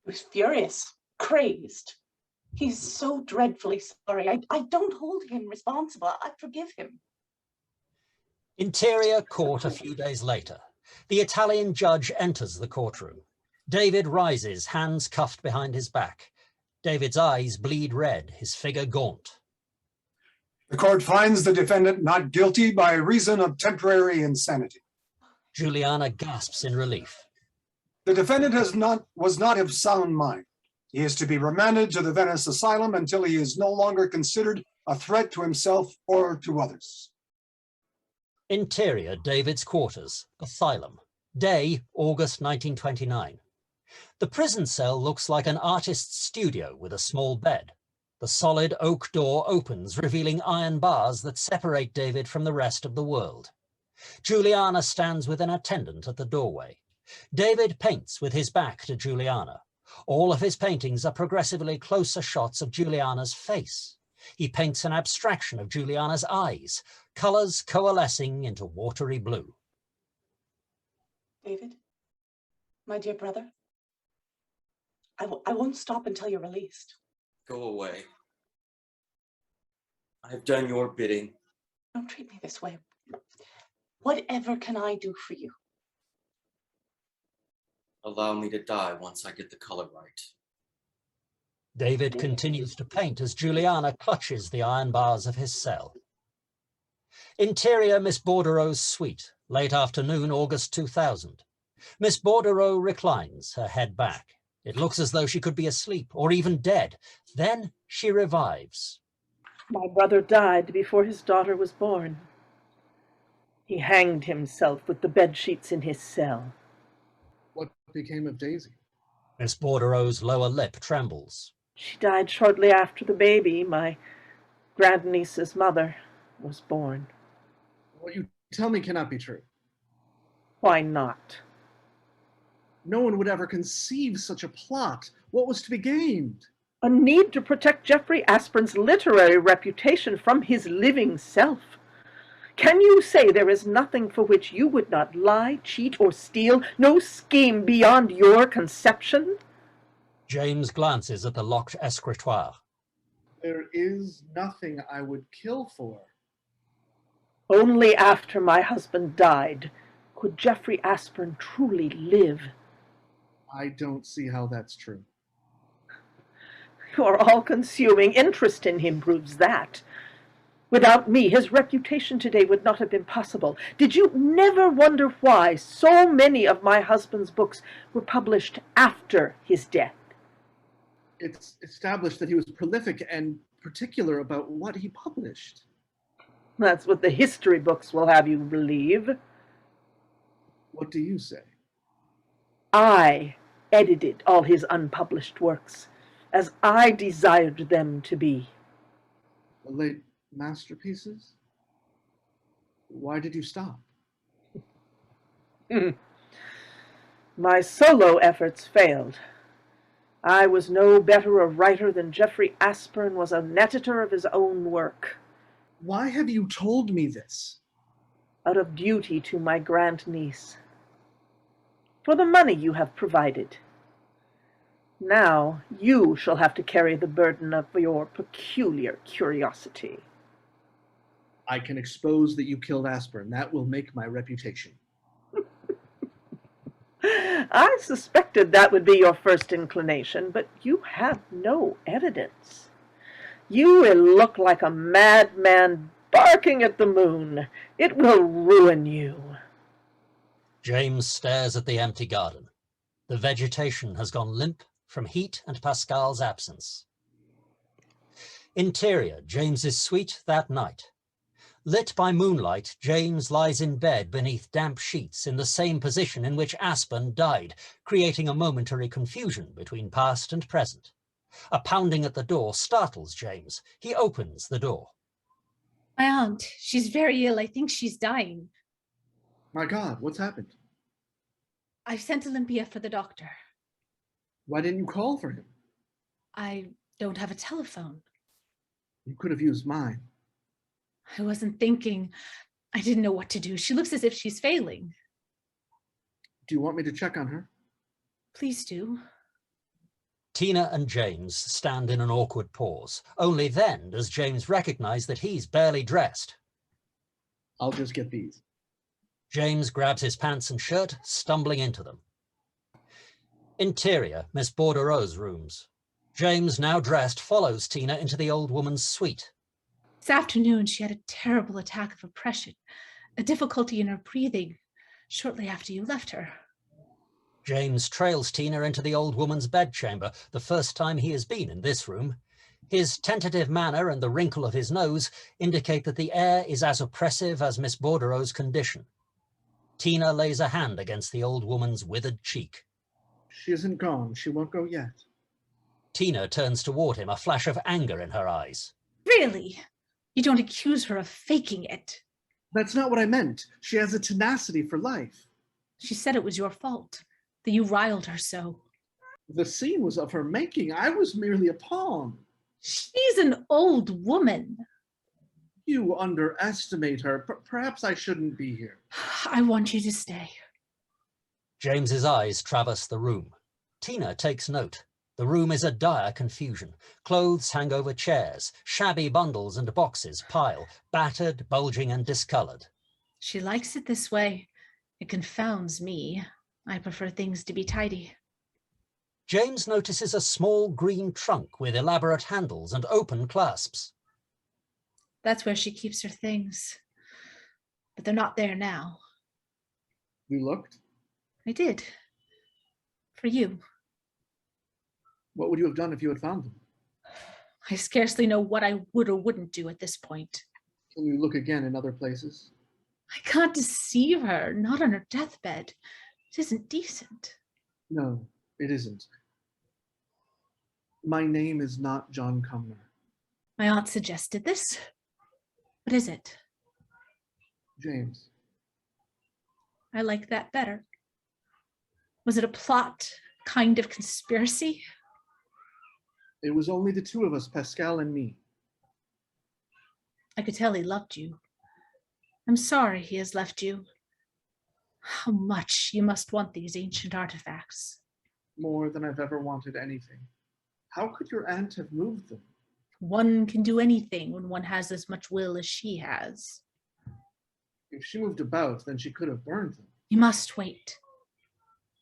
He was furious, crazed. He's so dreadfully sorry. I don't hold him responsible. I forgive him. Interior court a few days later. The Italian judge enters the courtroom. David rises, hands cuffed behind his back. David's eyes bleed red, his figure gaunt. The court finds the defendant not guilty by reason of temporary insanity. Juliana gasps in relief. The defendant was not of sound mind. He is to be remanded to the Venice asylum until he is no longer considered a threat to himself or to others. Interior, David's quarters, asylum. Day, August 1929. The prison cell looks like an artist's studio with a small bed. The solid oak door opens, revealing iron bars that separate David from the rest of the world. Juliana stands with an attendant at the doorway. David paints with his back to Juliana. All of his paintings are progressively closer shots of Juliana's face. He paints an abstraction of Juliana's eyes, colors coalescing into watery blue. David, my dear brother, I won't stop until you're released. Go away. I've done your bidding. Don't treat me this way. Whatever can I do for you? Allow me to die once I get the color right. David continues to paint as Juliana clutches the iron bars of his cell. Interior Miss Bordereau's suite, late afternoon, August 2000. Miss Bordereau reclines, her head back. It looks as though she could be asleep or even dead. Then she revives. My brother died before his daughter was born. He hanged himself with the bed sheets in his cell. What became of Daisy? Miss Bordereau's lower lip trembles. She died shortly after the baby, my grandniece's mother, was born. What you tell me cannot be true. Why not? No one would ever conceive such a plot. What was to be gained? A need to protect Jeffrey Aspern's literary reputation from his living self. Can you say there is nothing for which you would not lie, cheat, or steal? No scheme beyond your conception? James glances at the locked escritoire. There is nothing I would kill for. Only after my husband died could Jeffrey Aspern truly live? I don't see how that's true. Your all-consuming interest in him proves that. Without me, his reputation today would not have been possible. Did you never wonder why so many of my husband's books were published after his death? It's established that he was prolific and particular about what he published. That's what the history books will have you believe. What do you say? I edited all his unpublished works, as I desired them to be. The late masterpieces? Why did you stop? My solo efforts failed. I was no better a writer than Jeffrey Aspern was an editor of his own work. Why have you told me this? Out of duty to my grandniece. For the money you have provided. Now you shall have to carry the burden of your peculiar curiosity. I can expose that you killed Aspern. That will make my reputation. I suspected that would be your first inclination, but you have no evidence. You will look like a madman barking at the moon. It will ruin you. James stares at the empty garden. The vegetation has gone limp from heat and Pascal's absence. Interior, James's suite that night. Lit by moonlight, James lies in bed beneath damp sheets in the same position in which Aspen died, creating a momentary confusion between past and present. A pounding at the door startles James. He opens the door. My aunt, she's very ill. I think she's dying. My God, what's happened? I've sent Olympia for the doctor. Why didn't you call for him? I don't have a telephone. You could have used mine. I wasn't thinking. I didn't know what to do. She looks as if she's failing. Do you want me to check on her? Please do. Tina and James stand in an awkward pause. Only then does James recognize that he's barely dressed. I'll just get these. James grabs his pants and shirt, stumbling into them. Interior, Miss Bordereau's rooms. James, now dressed, follows Tina into the old woman's suite. This afternoon, she had a terrible attack of oppression, a difficulty in her breathing, shortly after you left her. James trails Tina into the old woman's bedchamber, the first time he has been in this room. His tentative manner and the wrinkle of his nose indicate that the air is as oppressive as Miss Bordereau's condition. Tina lays a hand against the old woman's withered cheek. She isn't gone. She won't go yet. Tina turns toward him, a flash of anger in her eyes. Really? You don't accuse her of faking it. That's not what I meant. She has a tenacity for life. She said it was your fault, that you riled her so. The scene was of her making. I was merely a pawn. She's an old woman. You underestimate her. Perhaps I shouldn't be here. I want you to stay. James's eyes traverse the room. Tina takes note. The room is a dire confusion. Clothes hang over chairs. Shabby bundles and boxes pile, battered, bulging, and discolored. She likes it this way. It confounds me. I prefer things to be tidy. James notices a small green trunk with elaborate handles and open clasps. That's where she keeps her things. But they're not there now. You looked? I did. For you. What would you have done if you had found them? I scarcely know what I would or wouldn't do at this point. Can you look again in other places? I can't deceive her, not on her deathbed. It isn't decent. No, it isn't. My name is not John Cumnor. My aunt suggested this. What is it? James. I like that better. Was it a plot, kind of conspiracy? It was only the two of us, Pascal and me. I could tell he loved you. I'm sorry he has left you. How much you must want these ancient artifacts. More than I've ever wanted anything. How could your aunt have moved them? One can do anything when one has as much will as she has. If she moved about, then she could have burned them. You must wait.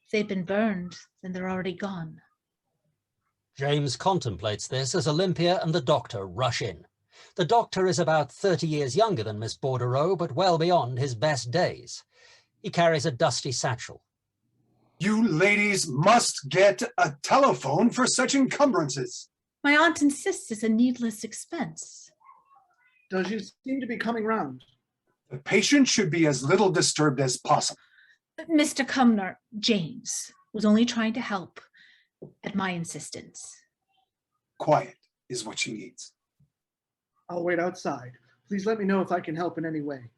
If they've been burned, then they're already gone. James contemplates this as Olympia and the doctor rush in. The doctor is about 30 years younger than Miss Bordereau, but well beyond his best days. He carries a dusty satchel. You ladies must get a telephone for such encumbrances. My aunt insists it's a needless expense. Does she seem to be coming round? The patient should be as little disturbed as possible. Mr. Cumnor, James, was only trying to help at my insistence. Quiet is what she needs. I'll wait outside. Please let me know if I can help in any way.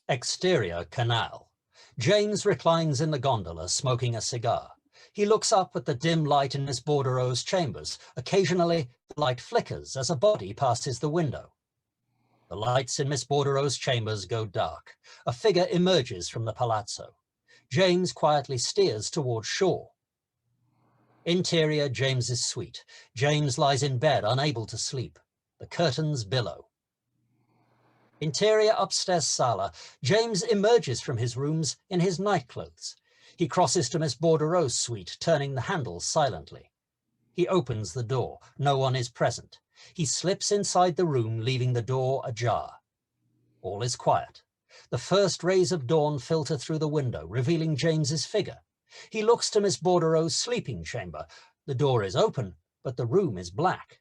Exterior canal. James reclines in the gondola, smoking a cigar. He looks up at the dim light in Miss Bordereau's chambers. Occasionally, the light flickers as a body passes the window. The lights in Miss Bordereau's chambers go dark. A figure emerges from the palazzo. James quietly steers towards shore. Interior James's suite. James lies in bed, unable to sleep. The curtains billow. Interior upstairs sala. James emerges from his rooms in his nightclothes. He crosses to Miss Bordereau's suite, turning the handle silently. He opens the door. No one is present. He slips inside the room, leaving the door ajar. All is quiet. The first rays of dawn filter through the window, revealing James's figure. He looks to Miss Bordereau's sleeping chamber. The door is open, but the room is black.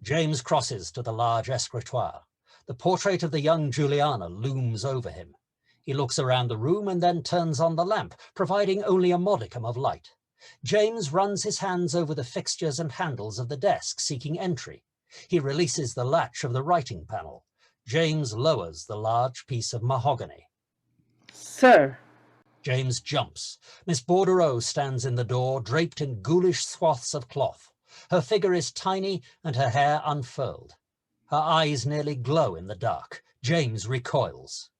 James crosses to the large escritoire. The portrait of the young Juliana looms over him. He looks around the room and then turns on the lamp, providing only a modicum of light. James runs his hands over the fixtures and handles of the desk, seeking entry. He releases the latch of the writing panel. James lowers the large piece of mahogany. Sir. James jumps. Miss Bordereau stands in the door, draped in ghoulish swaths of cloth. Her figure is tiny and her hair unfurled. Her eyes nearly glow in the dark. James recoils.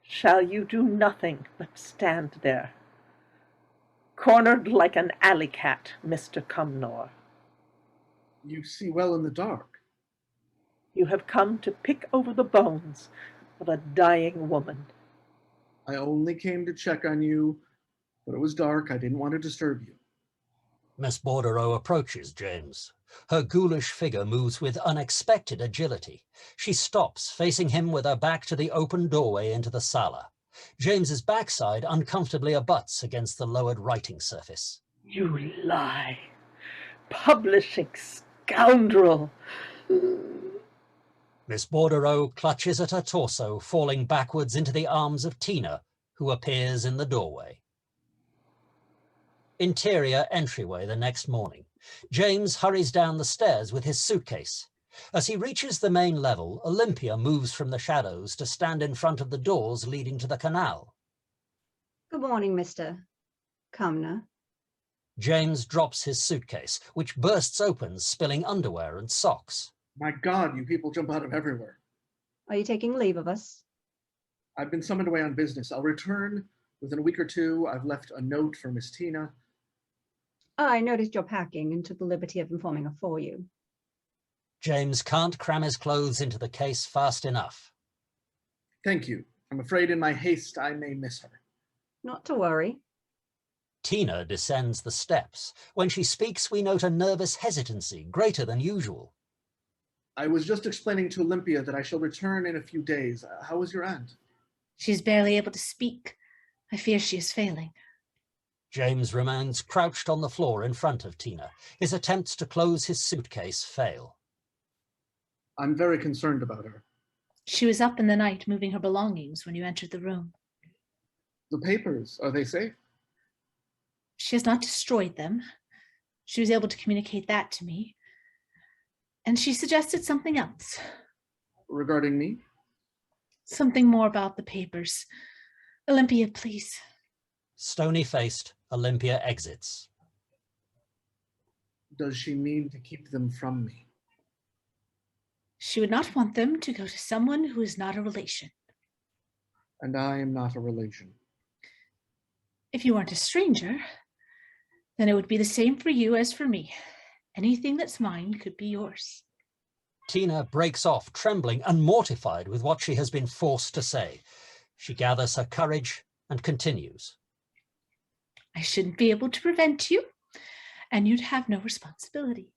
Shall you do nothing but stand there? Cornered like an alley cat, Mr. Cumnor. You see well in the dark. You have come to pick over the bones of a dying woman. I only came to check on you, but it was dark. I didn't want to disturb you. Miss Bordereau approaches James. Her ghoulish figure moves with unexpected agility. She stops, facing him with her back to the open doorway into the sala. James's backside uncomfortably abuts against the lowered writing surface. You lie. Publishing scoundrel. Miss Bordereau clutches at her torso, falling backwards into the arms of Tina, who appears in the doorway. Interior entryway the next morning. James hurries down the stairs with his suitcase. As he reaches the main level, Olympia moves from the shadows to stand in front of the doors leading to the canal. Good morning, Mr. Cumnor. James drops his suitcase, which bursts open, spilling underwear and socks. My God, you people jump out of everywhere. Are you taking leave of us? I've been summoned away on business. I'll return within a week or two. I've left a note for Miss Tina. I noticed your packing and took the liberty of informing her for you. James can't cram his clothes into the case fast enough. Thank you. I'm afraid in my haste I may miss her. Not to worry. Tina descends the steps. When she speaks, we note a nervous hesitancy, greater than usual. I was just explaining to Olympia that I shall return in a few days. How is your aunt? She's barely able to speak. I fear she is failing. James remains crouched on the floor in front of Tina. His attempts to close his suitcase fail. I'm very concerned about her. She was up in the night moving her belongings when you entered the room. The papers, are they safe? She has not destroyed them. She was able to communicate that to me. And she suggested something else. Regarding me? Something more about the papers. Olympia, please. Stony-faced, Olympia exits. Does she mean to keep them from me? She would not want them to go to someone who is not a relation. And I am not a relation. If you weren't a stranger, then it would be the same for you as for me. Anything that's mine could be yours. Tina breaks off, trembling and mortified with what she has been forced to say. She gathers her courage and continues. I shouldn't be able to prevent you, and you'd have no responsibility.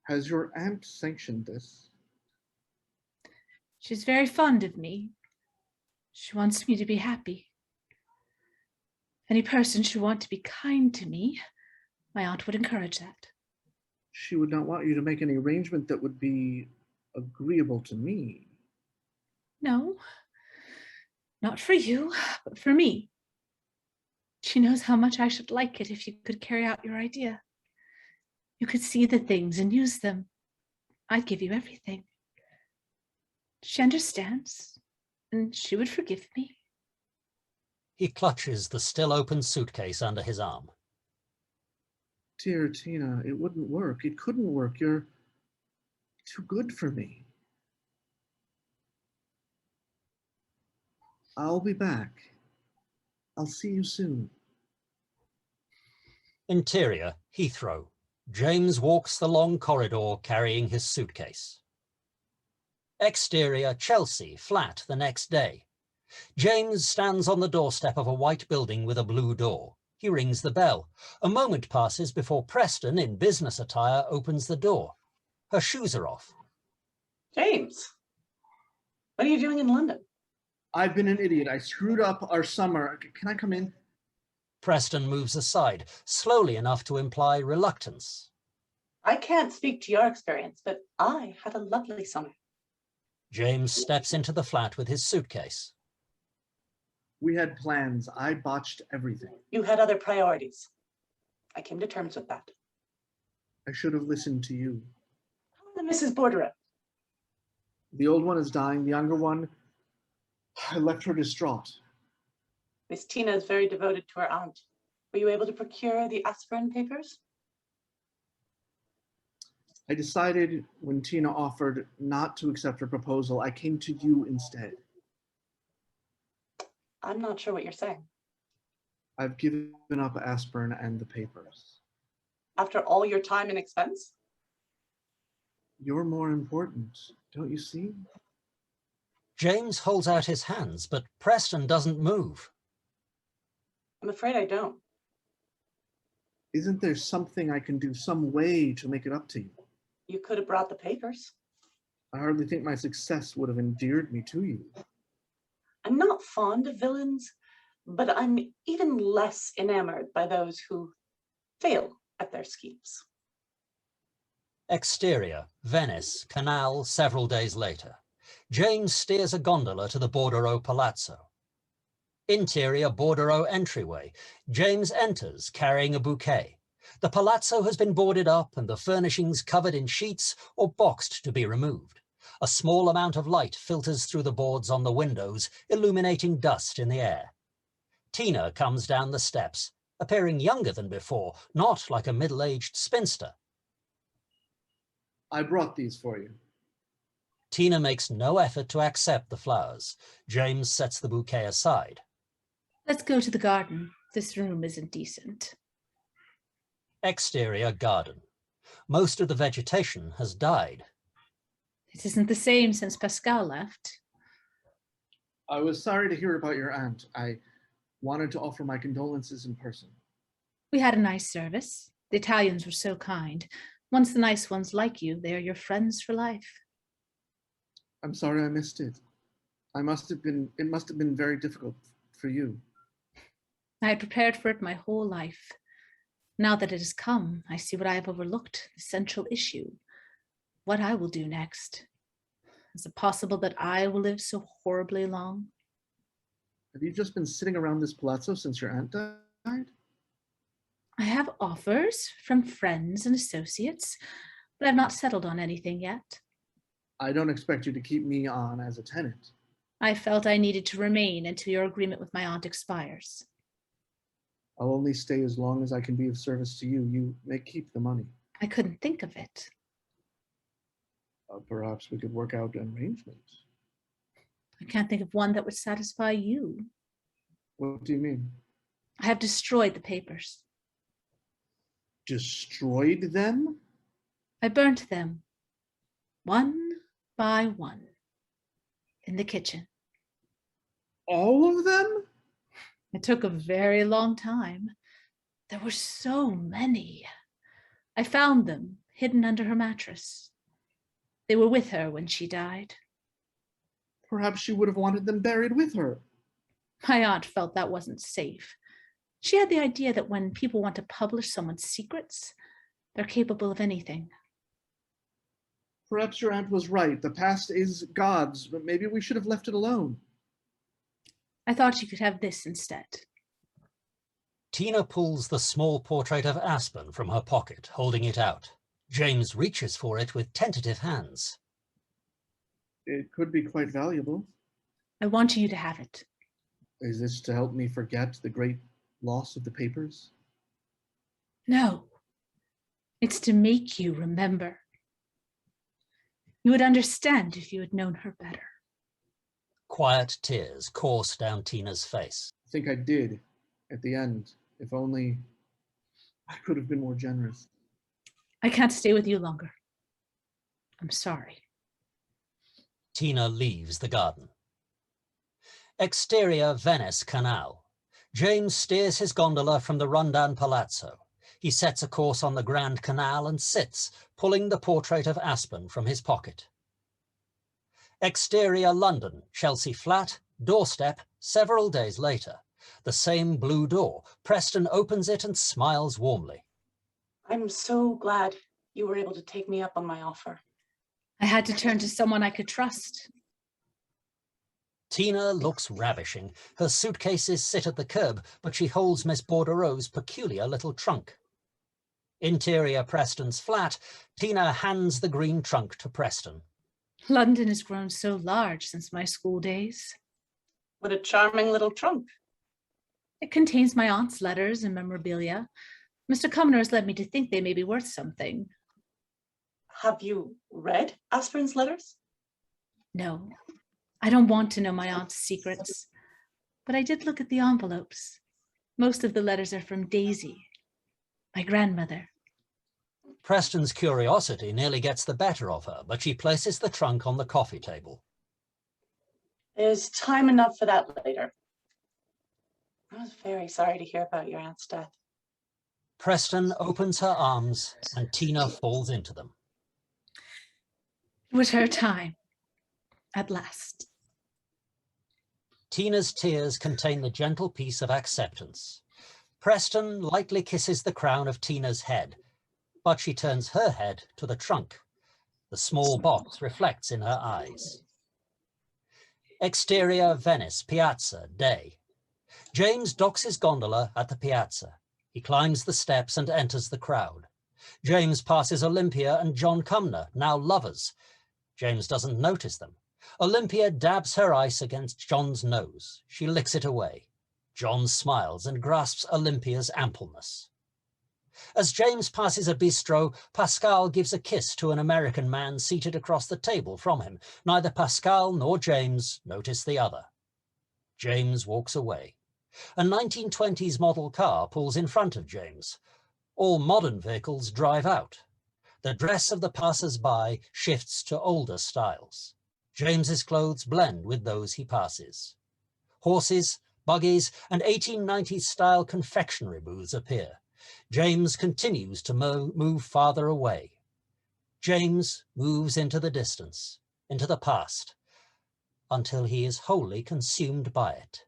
Has your aunt sanctioned this? She's very fond of me. She wants me to be happy. Any person should want to be kind to me, my aunt would encourage that. She would not want you to make any arrangement that would be agreeable to me. No, not for you, but for me. She knows how much I should like it if you could carry out your idea. You could see the things and use them. I'd give you everything. She understands, and she would forgive me. He clutches the still open suitcase under his arm. Dear Tina, it wouldn't work. It couldn't work. You're too good for me. I'll be back. I'll see you soon. Interior, Heathrow. James walks the long corridor carrying his suitcase. Exterior, Chelsea, flat the next day. James stands on the doorstep of a white building with a blue door. He rings the bell. A moment passes before Preston, in business attire, opens the door. Her shoes are off. James, what are you doing in London? I've been an idiot. I screwed up our summer. Can I come in? Preston moves aside, slowly enough to imply reluctance. I can't speak to your experience, but I had a lovely summer. James steps into the flat with his suitcase. We had plans. I botched everything. You had other priorities. I came to terms with that. I should have listened to you. How are the Mrs. Bordereau? The old one is dying. The younger one, I left her distraught. Miss Tina is very devoted to her aunt. Were you able to procure the Aspern Papers? I decided when Tina offered not to accept her proposal, I came to you instead. I'm not sure what you're saying. I've given up Aspern and the papers. After all your time and expense? You're more important, don't you see? James holds out his hands, but Preston doesn't move. I'm afraid I don't. Isn't there something I can do, some way to make it up to you? You could have brought the papers. I hardly think my success would have endeared me to you. I'm not fond of villains, but I'm even less enamored by those who fail at their schemes. Exterior, Venice, canal, several days later. James steers a gondola to the Bordereau Palazzo. Interior, Bordereau entryway. James enters, carrying a bouquet. The palazzo has been boarded up and the furnishings covered in sheets or boxed to be removed. A small amount of light filters through the boards on the windows, illuminating dust in the air. Tina comes down the steps, appearing younger than before, not like a middle-aged spinster. I brought these for you. Tina makes no effort to accept the flowers. James sets the bouquet aside. Let's go to the garden. This room isn't decent. Exterior, garden. Most of the vegetation has died. It isn't the same since Pascal left. I was sorry to hear about your aunt. I wanted to offer my condolences in person. We had a nice service. The Italians were so kind. Once the nice ones like you, they are your friends for life. I'm sorry I missed it. It must have been very difficult for you. I had prepared for it my whole life. Now that it has come, I see what I have overlooked, the central issue. What I will do next. Is it possible that I will live so horribly long? Have you just been sitting around this palazzo since your aunt died? I have offers from friends and associates, but I've not settled on anything yet. I don't expect you to keep me on as a tenant. I felt I needed to remain until your agreement with my aunt expires. I'll only stay as long as I can be of service to you. You may keep the money. I couldn't think of it. Perhaps we could work out an arrangement. I can't think of one that would satisfy you. What do you mean? I have destroyed the papers. Destroyed them? I burnt them, one by one, in the kitchen. All of them? It took a very long time. There were so many. I found them hidden under her mattress. They were with her when she died. Perhaps she would have wanted them buried with her. My aunt felt that wasn't safe. She had the idea that when people want to publish someone's secrets, they're capable of anything. Perhaps your aunt was right. The past is God's, but maybe we should have left it alone. I thought you could have this instead. Tina pulls the small portrait of Aspen from her pocket, holding it out. James reaches for it with tentative hands. It could be quite valuable. I want you to have it. Is this to help me forget the great loss of the papers? No, it's to make you remember. You would understand if you had known her better. Quiet tears course down Tina's face. I think I did at the end. If only I could have been more generous. I can't stay with you longer. I'm sorry. Tina leaves the garden. Exterior Venice Canal. James steers his gondola from the rundown palazzo. He sets a course on the Grand Canal and sits, pulling the portrait of Aspen from his pocket. Exterior London, Chelsea Flat, doorstep, several days later. The same blue door. Preston opens it and smiles warmly. I'm so glad you were able to take me up on my offer. I had to turn to someone I could trust. Tina looks ravishing. Her suitcases sit at the curb, but she holds Miss Bordereau's peculiar little trunk. Interior Preston's flat, Tina hands the green trunk to Preston. London has grown so large since my school days. What a charming little trunk. It contains my aunt's letters and memorabilia. Mr. Cumnor has led me to think they may be worth something. Have you read Aspern's letters? No, I don't want to know my aunt's secrets, but I did look at the envelopes. Most of the letters are from Daisy, my grandmother. Preston's curiosity nearly gets the better of her, but she places the trunk on the coffee table. There's time enough for that later. I was very sorry to hear about your aunt's death. Preston opens her arms and Tina falls into them. It was her time, at last. Tina's tears contain the gentle peace of acceptance. Preston lightly kisses the crown of Tina's head, but she turns her head to the trunk. The small box reflects in her eyes. Exterior Venice, Piazza, day. James docks his gondola at the piazza. He climbs the steps and enters the crowd. James passes Olympia and John Cumnor, now lovers. James doesn't notice them. Olympia dabs her ice against John's nose. She licks it away. John smiles and grasps Olympia's ampleness. As James passes a bistro, Pascal gives a kiss to an American man seated across the table from him. Neither Pascal nor James notice the other. James walks away. A 1920s model car pulls in front of James. All modern vehicles drive out. The dress of the passers-by shifts to older styles. James's clothes blend with those he passes. Horses, buggies, and 1890s-style confectionery booths appear. James continues to move farther away. James moves into the distance, into the past, until he is wholly consumed by it.